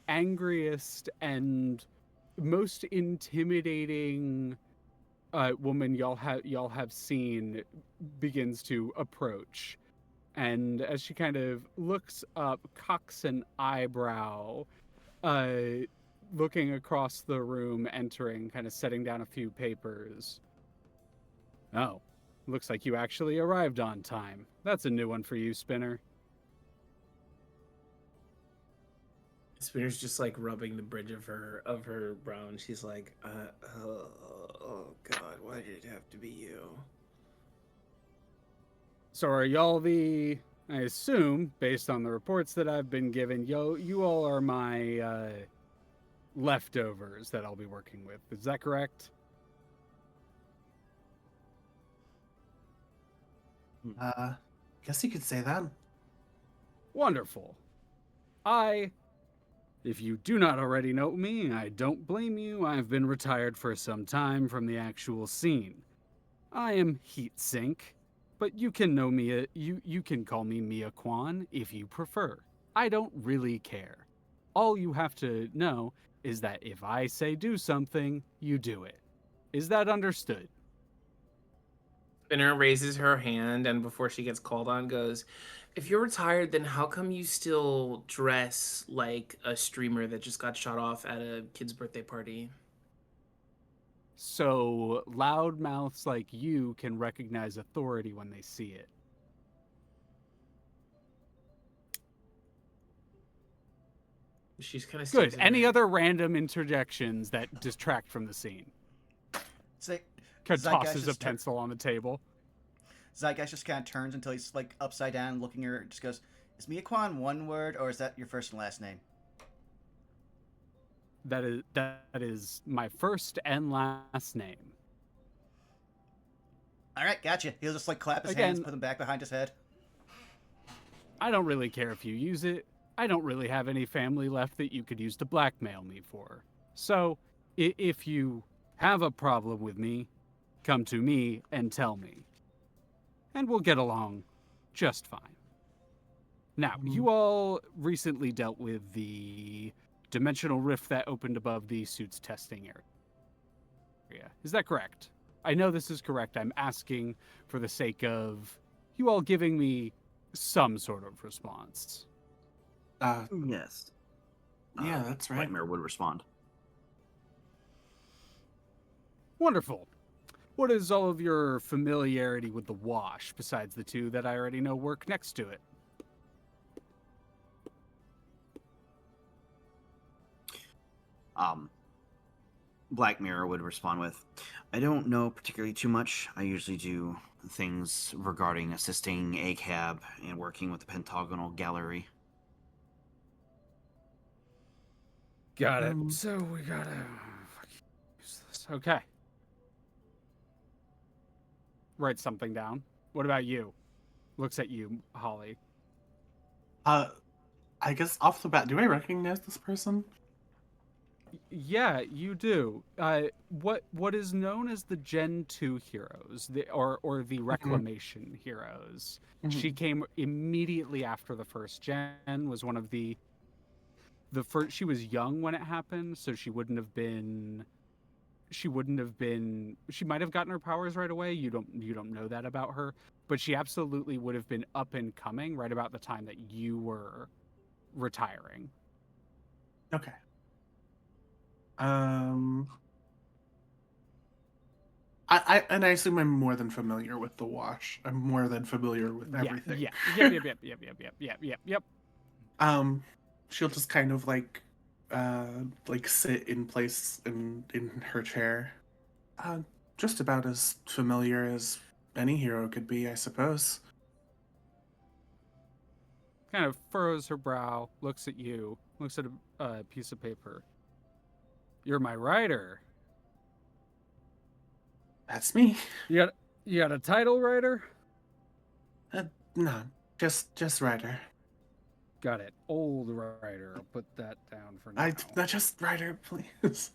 angriest, and most intimidating woman y'all have seen begins to approach. And as she kind of looks up, cocks an eyebrow, looking across the room, entering, kind of setting down a few papers. Oh, looks like you actually arrived on time. That's a new one for you, Spinner. Spinner's just like rubbing the bridge of her brow, and she's like, oh god, why did it have to be you? So are y'all I assume, based on the reports that I've been given, you all are my leftovers that I'll be working with. Is that correct? Guess you could say that. Wonderful. If you do not already know me, I don't blame you. I've been retired for some time from the actual scene. I am Heatsink, but you can know me. You can call me Mia Kwan if you prefer. I don't really care. All you have to know is that if I say do something, you do it. Is that understood? Spinner raises her hand, and before she gets called on, goes, if you're retired, then how come you still dress like a streamer that just got shot off at a kid's birthday party? So loudmouths like you can recognize authority when they see it. She's kind of Good. Any other random interjections that distract from the scene? Say, Kind of Zeitgeist tosses a just pencil on the table. Zeitgeist just kind of turns until he's like upside down, looking at her, just goes, "Is Miaquan one word, or is that your first and last name?" That is my first and last name. All right, gotcha. He'll just like clap his hands, put them back behind his head. I don't really care if you use it. I don't really have any family left that you could use to blackmail me for. So, if you have a problem with me, come to me and tell me. And we'll get along just fine. Now, you all recently dealt with the dimensional rift that opened above the suit's testing area. Is that correct? I know this is correct. I'm asking for the sake of you all giving me some sort of response. Yes. Yeah, that's right. Black Mirror would respond. Wonderful. What is all of your familiarity with the wash, besides the two that I already know work next to it? Black Mirror would respond with, I don't know particularly too much. I usually do things regarding assisting ACAB and working with the Pentagonal Gallery. Got it. So we gotta use this. Okay. Write something down. What about you? Looks at you, Holly. I guess off the bat, do I recognize this person? Yeah, you do. What is known as the Gen 2 heroes, or the Reclamation heroes. She came immediately after the first gen, was one of the first. She was young when it happened, so she might have gotten her powers right away. You don't know that about her, but she absolutely would have been up and coming right about the time that you were retiring. Okay. I assume I'm more than familiar with the wash. I'm more than familiar with everything. Yeah. Yep. She'll just kind of like sit in place in her chair. Just about as familiar as any hero could be, I suppose. Kind of furrows her brow, looks at you, looks at a piece of paper. You're my writer. That's me. You got a title, writer? No, just writer. Got it. Old writer. I'll put that down for now. Not just writer, please.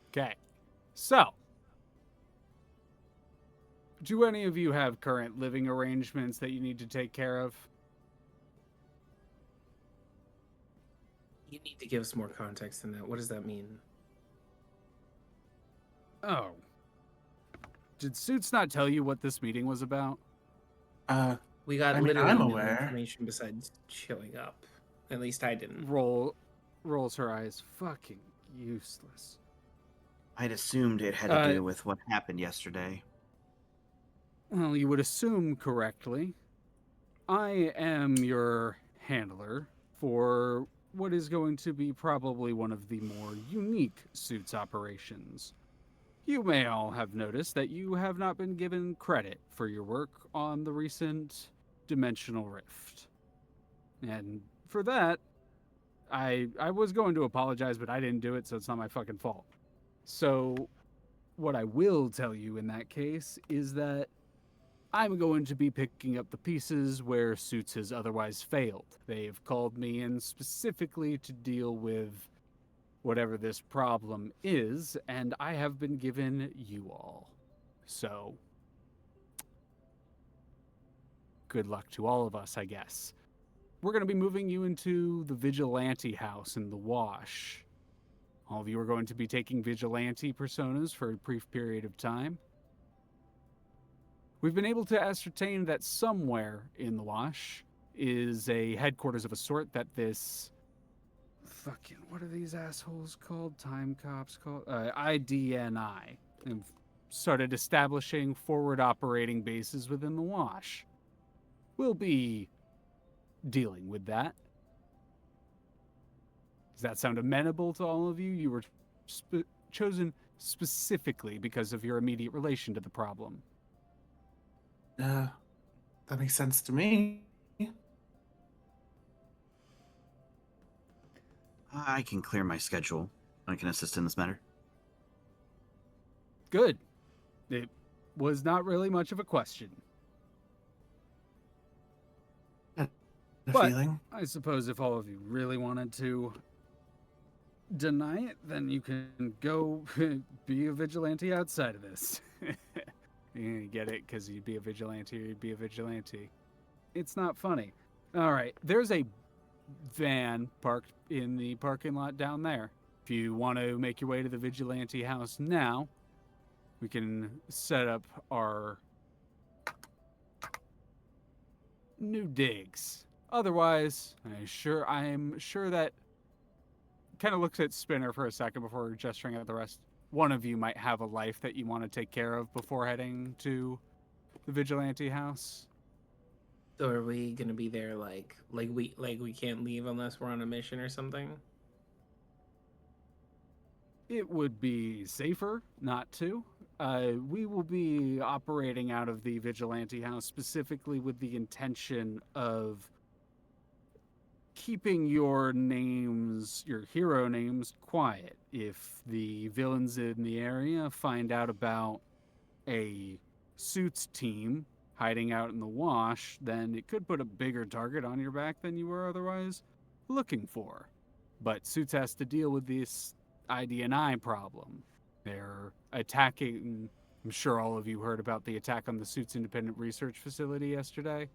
Okay. So, do any of you have current living arrangements that you need to take care of? You need to give us more context than that. What does that mean? Oh. Did Suits not tell you what this meeting was about? We got I mean, literally I'm no aware. information besides showing up. At least I didn't. Rolls her eyes. Fucking useless. I'd assumed it had to do with what happened yesterday. Well, you would assume correctly. I am your handler for what is going to be probably one of the more unique Suits operations. You may all have noticed that you have not been given credit for your work on the recent dimensional rift. And for that, I was going to apologize, but I didn't do it, so it's not my fucking fault. So, what I will tell you in that case is that I'm going to be picking up the pieces where Suits has otherwise failed. They've called me in specifically to deal with whatever this problem is, and I have been given you all. So, good luck to all of us, I guess. We're going to be moving you into the Vigilante house in the Wash. All of you are going to be taking Vigilante personas for a brief period of time. We've been able to ascertain that somewhere in the Wash is a headquarters of a sort that this... Fucking, what are these assholes called? Time cops called? IDNI. Have started establishing forward operating bases within the Wash. We'll be dealing with that. Does that sound amenable to all of you? You were chosen specifically because of your immediate relation to the problem. That makes sense to me. I can clear my schedule. I can assist in this matter. Good. was not really much of a question. The But feeling. I suppose if all of you really wanted to deny it, then you can go be a vigilante outside of this. You get it? Because you'd be a vigilante or you'd be a vigilante. It's not funny. All right, there's a van parked in the parking lot down there. If you want to make your way to the vigilante house now, we can set up our new digs. Otherwise, I'm sure that kind of looks at Spinner for a second before gesturing at the rest. One of you might have a life that you want to take care of before heading to the vigilante house. So are we gonna be there like we can't leave unless we're on a mission or something? It would be safer not to. We will be operating out of the vigilante house specifically with the intention of keeping your names, your hero names, quiet. If the villains in the area find out about a suits team hiding out in the wash, then it could put a bigger target on your back than you were otherwise looking for. But Suits has to deal with this ID&I problem. They're attacking. I'm sure all of you heard about the attack on the Suits Independent Research Facility yesterday.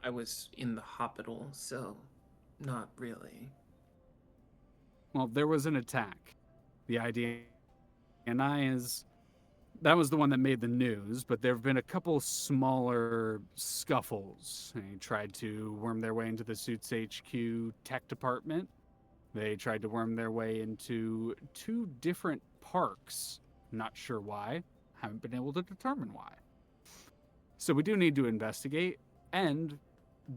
I was in the hospital, so not really. Well, there was an attack. The ID&I is... That was the one that made the news, but there have been a couple smaller scuffles. They tried to worm their way into the Suits HQ tech department. They tried to worm their way into 2 different parks. Not sure why. Haven't been able to determine why. So we do need to investigate, and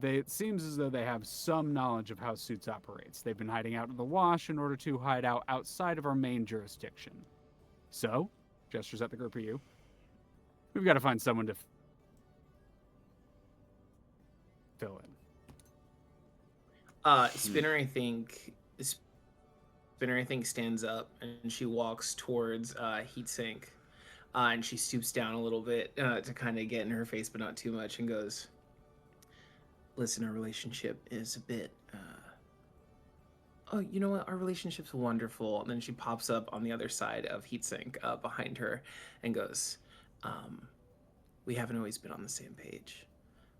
it seems as though they have some knowledge of how Suits operates. They've been hiding out in the wash in order to hide out outside of our main jurisdiction. So, gestures at the group of you, we've got to find someone to fill in. Spinner, I think stands up and she walks towards Heatsink, and she stoops down a little bit to kind of get in her face, but not too much, and goes, "Listen, our relationship is a bit. Oh, you know what? Our relationship's wonderful." And then she pops up on the other side of Heatsink, behind her, and goes, "We haven't always been on the same page,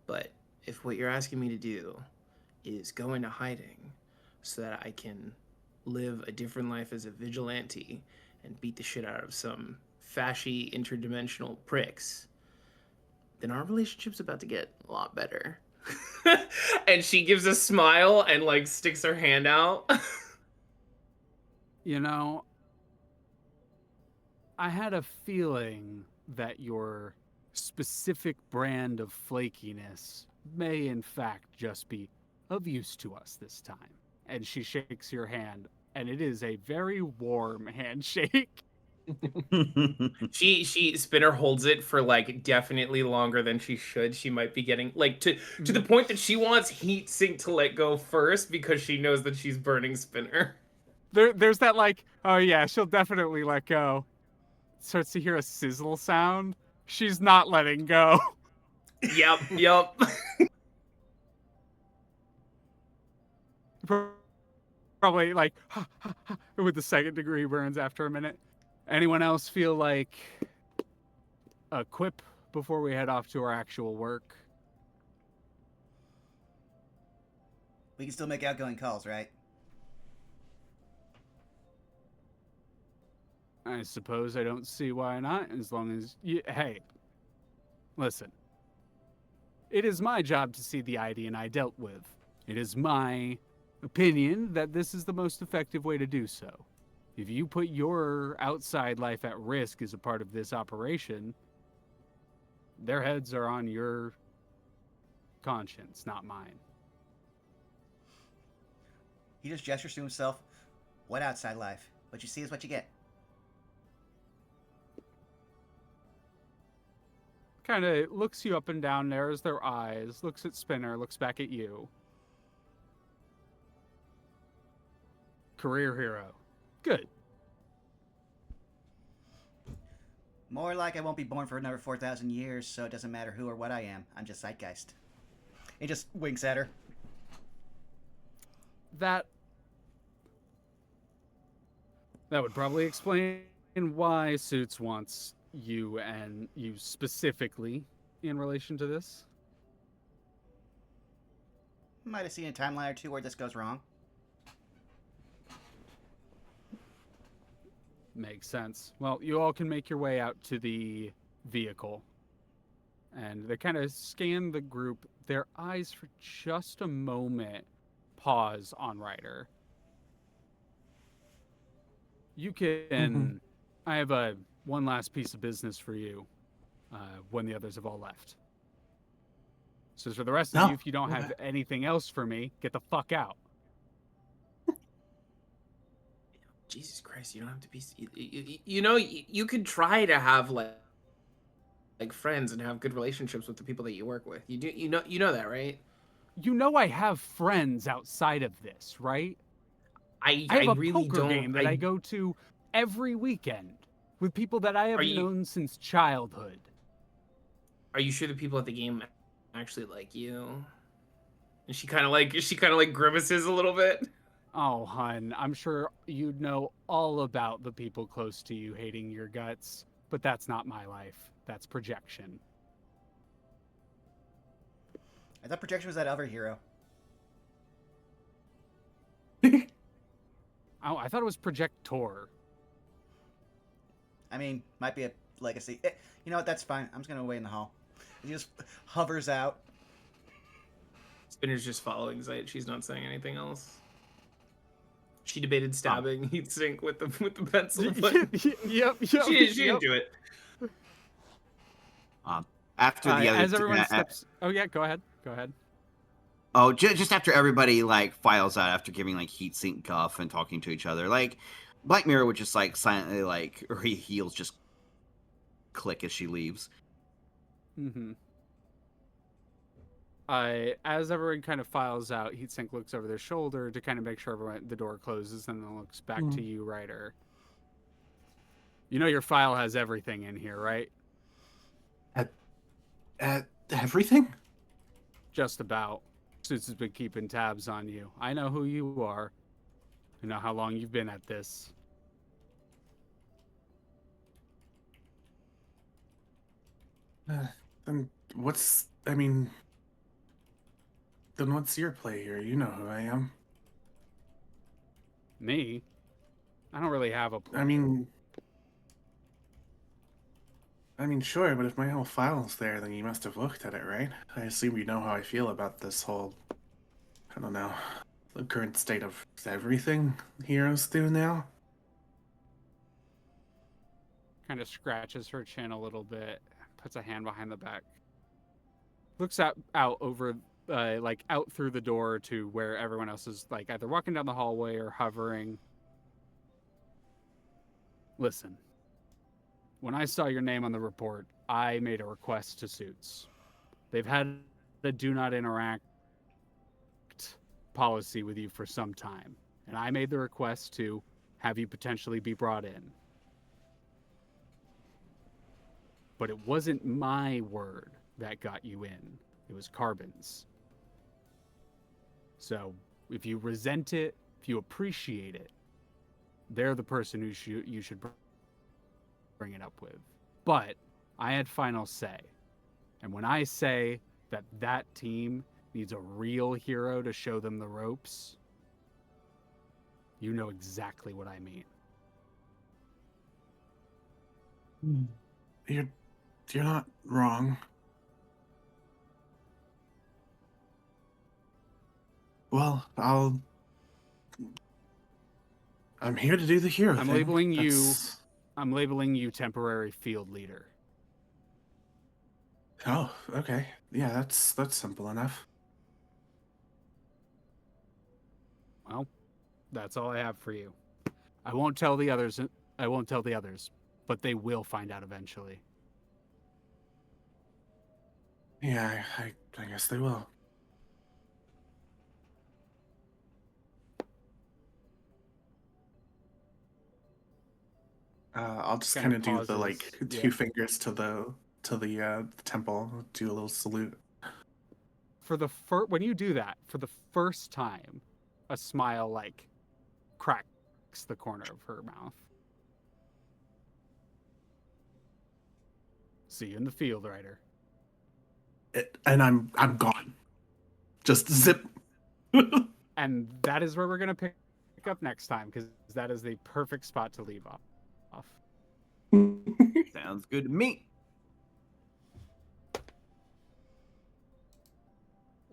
but if what you're asking me to do is go into hiding so that I can live a different life as a vigilante and beat the shit out of some fashy interdimensional pricks, then our relationship's about to get a lot better." And she gives a smile and like sticks her hand out. You know, I had a feeling that your specific brand of flakiness may in fact just be of use to us this time. And she shakes your hand, and it is a very warm handshake. She Spinner holds it for like definitely longer than she should. She might be getting like to the point that she wants Heatsink to let go first because she knows that she's burning Spinner. There's that like, oh yeah, she'll definitely let go. Starts to hear a sizzle sound. She's not letting go. Yep. Probably like with the 2nd degree burns after a minute. Anyone else feel like a quip before we head off to our actual work? We can still make outgoing calls, right? I suppose I don't see why not, as long as you... Hey, listen. It is my job to see the ID&I dealt with. It is my opinion that this is the most effective way to do so. If you put your outside life at risk as a part of this operation, their heads are on your conscience, not mine. He just gestures to himself. What outside life? What you see is what you get. Kind of looks you up and down, narrows their eyes, looks at Spinner, looks back at you. Career hero. Good. More like I won't be born for another 4,000 years, so it doesn't matter who or what I am. I'm just Zeitgeist. He just winks at her. That would probably explain why Suits wants you and you specifically in relation to this. Might have seen a timeline or two where this goes wrong. Makes sense. Well, you all can make your way out to the vehicle. And they kind of scan the group. Their eyes, for just a moment, pause on Ryder. You can. I have one last piece of business for you when the others have all left. So for the rest of you, if you don't have anything else for me, get the fuck out. Jesus Christ, you don't have to be. You know, you could try to have like friends and have good relationships with the people that you work with. You do, you know that, right? You know I have friends outside of this, right? I have a really poker don't. game that I go to every weekend with people that I have known since childhood. Are you sure the people at the game actually like you? And she kind of like grimaces a little bit. Oh, hun, I'm sure you'd know all about the people close to you hating your guts, but that's not my life. That's projection. I thought projection was that other hero. Oh, I thought it was Projector. I mean, might be a legacy. You know what? That's fine. I'm just gonna wait in the hall. He just hovers out. Spinner's just following Zeit. She's not saying anything else. She debated stabbing Heat Sink with the pencil. But yep. She didn't do it. After the other, as everyone steps. Oh yeah, go ahead. Oh, just after everybody like files out after giving like heat sink guff and talking to each other, like Black Mirror would just like silently like her heels just click as she leaves. Mm-hmm. As everyone kind of files out, Heatsink looks over their shoulder to kind of make sure the door closes, and then looks back to you, Ryder. You know your file has everything in here, right? Everything? Just about. Suits has been keeping tabs on you. I know who you are. I know how long you've been at this. Then what's your play here? You know who I am. Me? I don't really have a play. I mean, sure, but if my whole file's there, then you must have looked at it, right? I assume you know how I feel about this whole, I don't know, the current state of everything heroes do now. Kind of scratches her chin a little bit, puts a hand behind the back. Looks out over, like out through the door to where everyone else is, like either walking down the hallway or hovering. Listen. When I saw your name on the report, I made a request to Suits. They've had a do not interact policy with you for some time, and I made the request to have you potentially be brought in. But it wasn't my word that got you in. It was Carbon's. So, if you resent it, if you appreciate it, they're the person who you should bring it up with. But I had final say. And when I say that team needs a real hero to show them the ropes, you know exactly what I mean. You're not wrong. Well, I'm here to do the hero thing. I'm labeling you temporary field leader. Oh, okay. Yeah, that's simple enough. Well, that's all I have for you. I won't tell the others, but they will find out eventually. Yeah, I guess they will. I'll just Kind kind of of do the pauses, like yeah. 2 fingers to the temple, do a little salute. For the when you do that for the first time, a smile like cracks the corner of her mouth. See you in the field, Ryder. And I'm gone. Just zip. And that is where we're gonna pick up next time, because that is the perfect spot to leave off. Sounds good to me.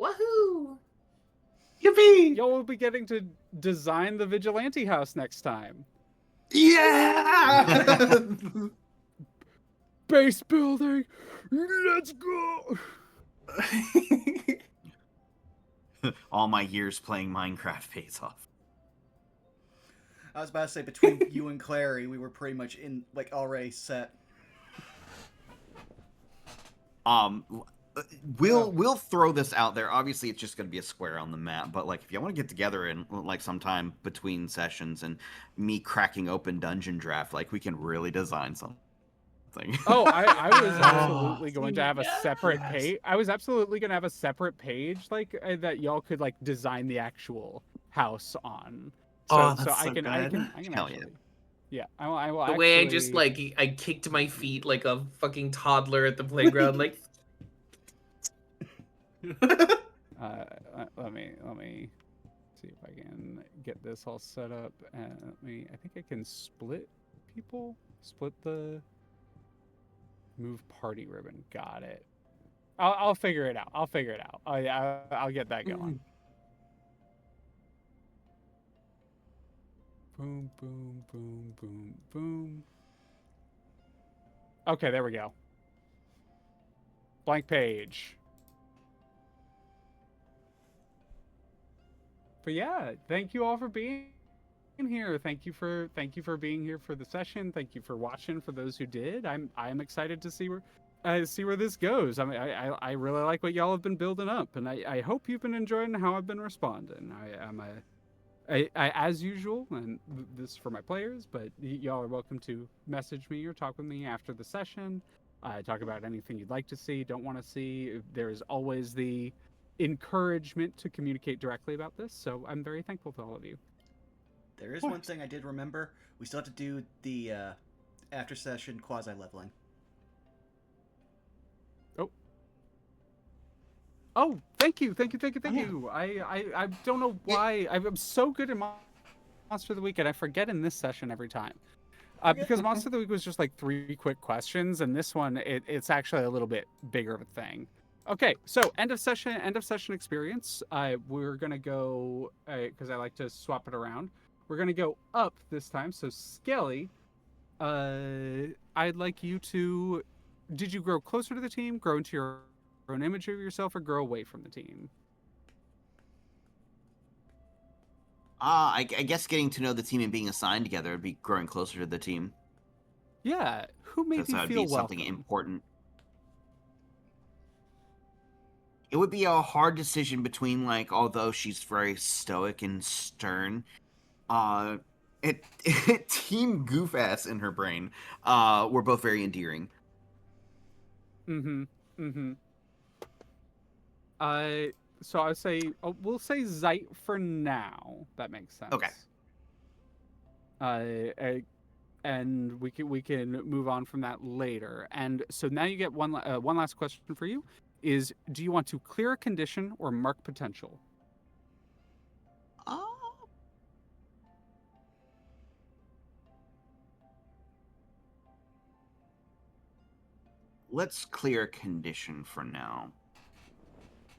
Woohoo! Yippee! Y'all will be getting to design the Vigilante house next time. Yeah! Base building, let's go. All my years playing Minecraft pays off. I was about to say, between you and Clary, we were pretty much in, like, already set. We'll throw this out there. Obviously, it's just going to be a square on the map. But like, if you want to get together and like sometime between sessions and me cracking open Dungeon Draft, like we can really design something. Oh, I was absolutely going to have a Yes. separate page. I was absolutely going to have a separate page like that y'all could like design the actual house on. So Oh, so that's I so can good. Hell actually. yeah. Yeah, I will The actually. way I just like I kicked my feet like a fucking toddler at the playground, like Let me see if I can get this all set up. I think I can split people. Split the move party ribbon. Got it. I'll figure it out. I'll figure it out. I'll get that going. Boom, boom, boom, boom, boom. Okay, there we go. Blank page. But yeah, thank you all for being here. Thank you for being here for the session. Thank you for watching. For those who did, I'm excited to see where this goes. I mean, I really like what y'all have been building up, and I hope you've been enjoying how I've been responding. I as usual, and this is for my players, but y'all are welcome to message me or talk with me after the session. Talk about anything you'd like to see, don't want to see. There's always the encouragement to communicate directly about this, so I'm very thankful to all of you. There is one thing I did remember. We still have to do the after session quasi leveling. Oh, thank you. Yeah. I don't know why I'm so good at Monster of the Week, and I forget in this session every time. Because Monster of the Week was just like 3 quick questions, and this one it's actually a little bit bigger of a thing. Okay, so end of session experience. We're gonna go because I like to swap it around. We're gonna go up this time. So Skelly, I'd like you to. Did you grow closer to the team, grow into your own image of yourself, or grow away from the team? I guess getting to know the team and being assigned together would be growing closer to the team. Yeah, who made Because you that would feel be something welcome? important. It would be a hard decision between, like, although she's very stoic and stern, Team Goofass in her brain, were both very endearing. So I say we'll say Zeit for now. That makes sense. Okay. And we can move on from that later. And so now you get one last question for you: is do you want to clear a condition or mark potential? Let's clear a condition for now.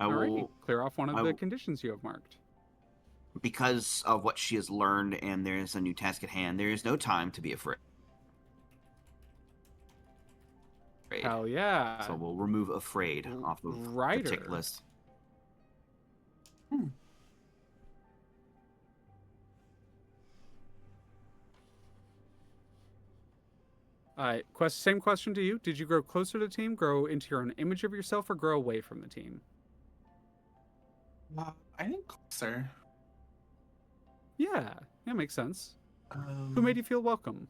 Alrighty, clear off one of the conditions you have marked. Because of what she has learned, and there's a new task at hand, there is no time to be afraid. Hell yeah! So we'll remove afraid off of the tick list. Same question to you. Did you grow closer to the team, grow into your own image of yourself, or grow away from the team? I think closer. Yeah, that makes sense. Who made you feel welcome?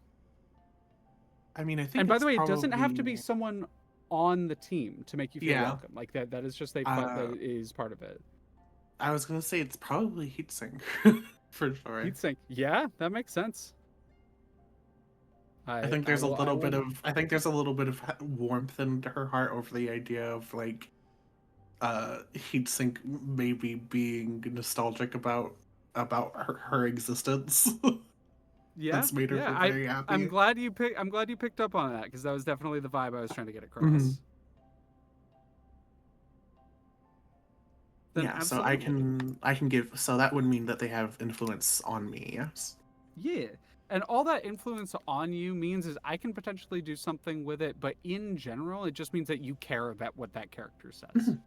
I mean, I think And by it's the way, it doesn't have to be probably someone on the team to make you feel Yeah. welcome. Like that is just that is part of it. I was gonna say it's probably heatsink for sure. Heatsink. Yeah, that makes sense. I think there's a will- little bit will- of I think there's a little bit of warmth in her heart over the idea of like heatsink maybe being nostalgic about her existence. Yeah, That's made her yeah. very happy. I'm glad you picked up on that because that was definitely the vibe I was trying to get across. Mhm. Then Yeah, so absolutely. I can give so that would mean that they have influence on me, yes. Yeah. And all that influence on you means is I can potentially do something with it, but in general, it just means that you care about what that character says.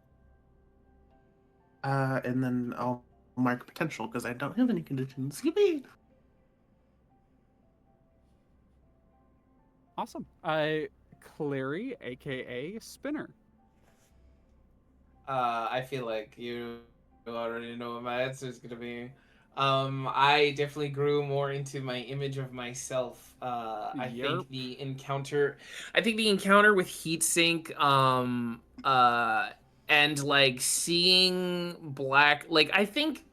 And then I'll mark potential because I don't have any conditions. Yippee! Awesome. Clary, aka Spinner. I feel like you already know what my answer is gonna be. I definitely grew more into my image of myself. I Yerp. think the encounter with Heatsink, and like seeing Black, like I think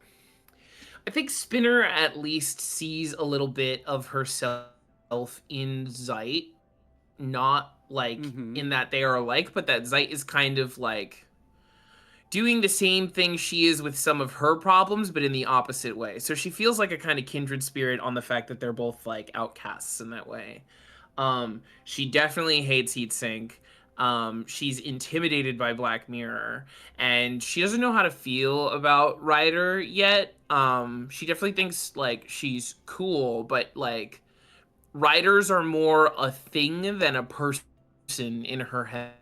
Spinner at least sees a little bit of herself in Zeit, not like Mm-hmm. in that they are alike, but that Zeit is kind of like doing the same thing she is with some of her problems, but in the opposite way. So she feels like a kind of kindred spirit on the fact that they're both like outcasts in that way. She definitely hates Heatsink. She's intimidated by Black Mirror, and she doesn't know how to feel about Ryder yet. She definitely thinks like she's cool, but like Riders are more a thing than a person in her head.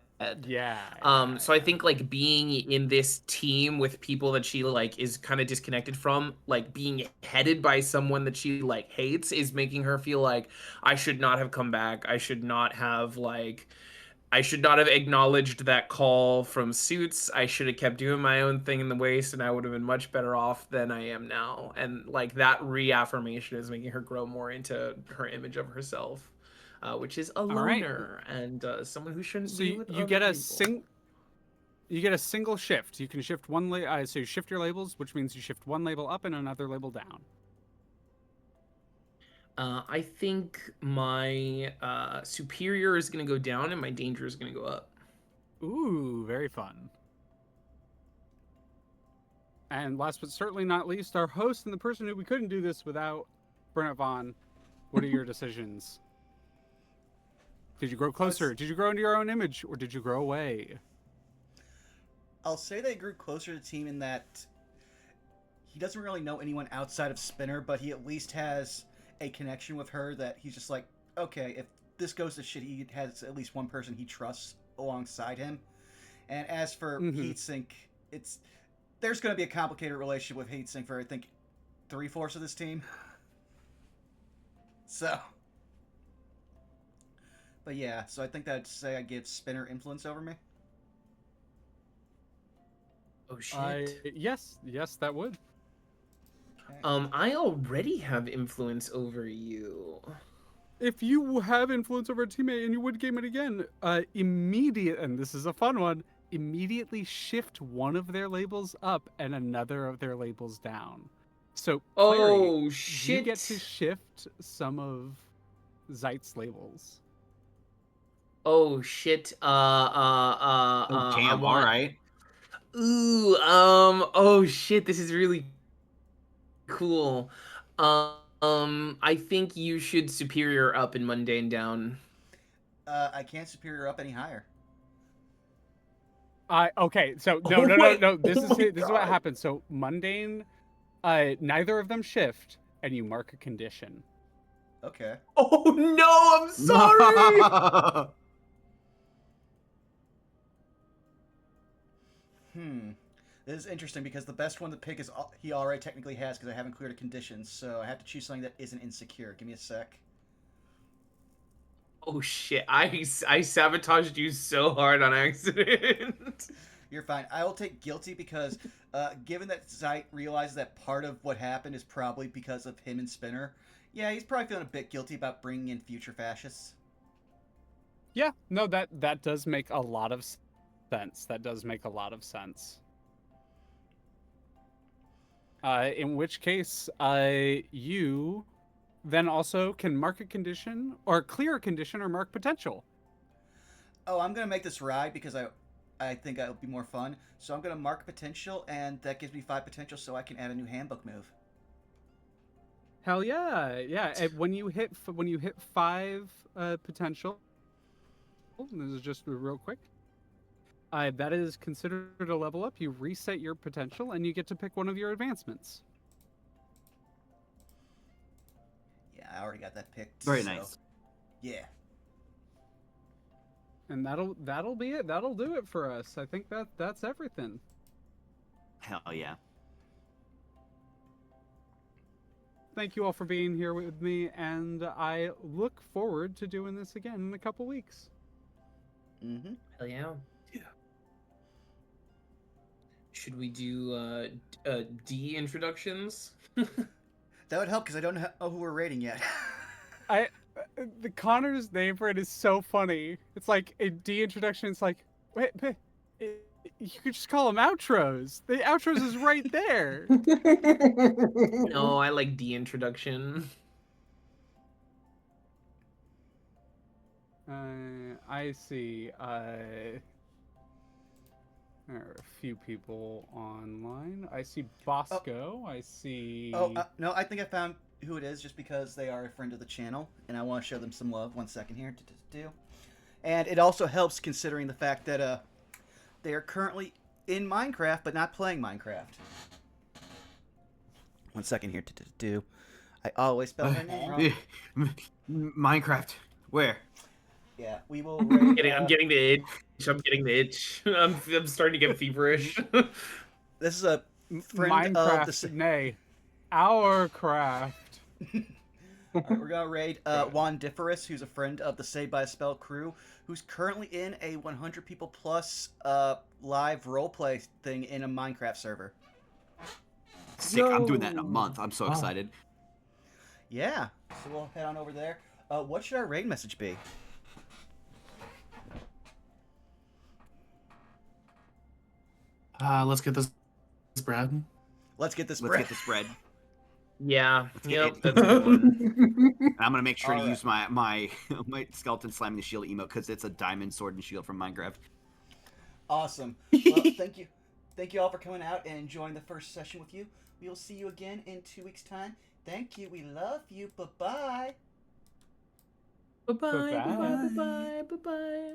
Yeah. So I think like being in this team with people that she like is kind of disconnected from, like being headed by someone that she like hates, is making her feel like I should not have come back. I should not have acknowledged that call from Suits. I should have kept doing my own thing in the waste, and I would have been much better off than I am now. And like that reaffirmation is making her grow more into her image of herself, which is a All right. loner and someone who shouldn't So be with you other get a people. you get a single shift. You can shift so you shift your labels, which means you shift one label up and another label down. I think my superior is going to go down and my danger is going to go up. Ooh, very fun. And last but certainly not least, our host and the person who we couldn't do this without, Bernard Vaughn. What are your decisions? Did you grow closer? Did you grow into your own image, or did you grow away? I'll say they grew closer to the team in that he doesn't really know anyone outside of Spinner, but he at least has a connection with her that he's just like, okay, if this goes to shit, he has at least one person he trusts alongside him. And as for Heatsink, there's going to be a complicated relationship with Heatsink for I think 3/4 of this team. So, but yeah, so I think that'd say I give Spinner influence over me. Oh shit. Yes, that would. Okay. I already have influence over you. If you have influence over a teammate and you would game it again, and this is a fun one, immediately shift one of their labels up and another of their labels down. So, Clary, Oh shit. you get to shift some of Zeit's labels. Oh shit. Oh, I damn, want. alright. Ooh. Oh shit. This is really cool. I think you should superior up and mundane down. I can't superior up any higher. Okay, so Oh no. This my is what God. happens. So mundane, neither of them shift, and you mark a condition. Okay. Oh no, I'm sorry. This is interesting because the best one to pick is he already technically has because I haven't cleared a condition, so I have to choose something that isn't insecure. Give me a sec. Oh shit, I sabotaged you so hard on accident. You're fine. I will take guilty because, given that Zeit realizes that part of what happened is probably because of him and Spinner, yeah, he's probably feeling a bit guilty about bringing in future fascists. Yeah, no, that does make a lot of sense. That does make a lot of sense. In which case, you then also can mark a condition, or clear a condition, or mark potential. Oh, I'm gonna make this ride because I think it'll be more fun. So I'm gonna mark potential, and that gives me 5 potential, so I can add a new handbook move. Hell yeah, yeah. And when you hit 5 potential, this is just real quick. That is considered a level up. You reset your potential, and you get to pick one of your advancements. Yeah, I already got that picked. Very so, nice. Yeah. And that'll be it. That'll do it for us. I think that's everything. Hell yeah. Thank you all for being here with me, and I look forward to doing this again in a couple weeks. Mm-hmm. Hell yeah. Yeah. Should we do D introductions? That would help because I don't know who we're rating yet. The Connor's name for it is so funny. It's like a D introduction. It's like, wait, you could just call them outros. The outros is right there. No, I like D introduction. I see. There are a few people online. I see Bosco. I see. Oh, no, I think I found who it is just because they are a friend of the channel, and I want to show them some love. 1 second here. And it also helps considering the fact that they are currently in Minecraft, but not playing Minecraft. 1 second here. I always spell her name wrong. Minecraft. Where? Yeah, we will rate... I'm getting the itch. I'm getting the itch. I'm starting to get feverish. This is a friend of the... Minecraft, nay, our craft. All right, we're gonna raid Wandiferous, who's a friend of the Saved by a Spell crew, who's currently in a 100 people plus live roleplay thing in a Minecraft server. Sick. I'm doing that in a month. I'm so excited. Yeah, so we'll head on over there. What should our raid message be? Let's get this bread. Let's get this Let's bread. get this bread. Yeah. get Yep. it. That's a good one. And I'm gonna make sure to All use my skeleton slamming the shield emote because it's a diamond sword and shield from Minecraft. Awesome. Well, thank you all for coming out and enjoying the first session with you. We will see you again in 2 weeks' time. Thank you. We love you. Bye-bye. Bye-bye. Bye-bye. Bye-bye. Bye-bye. Bye-bye.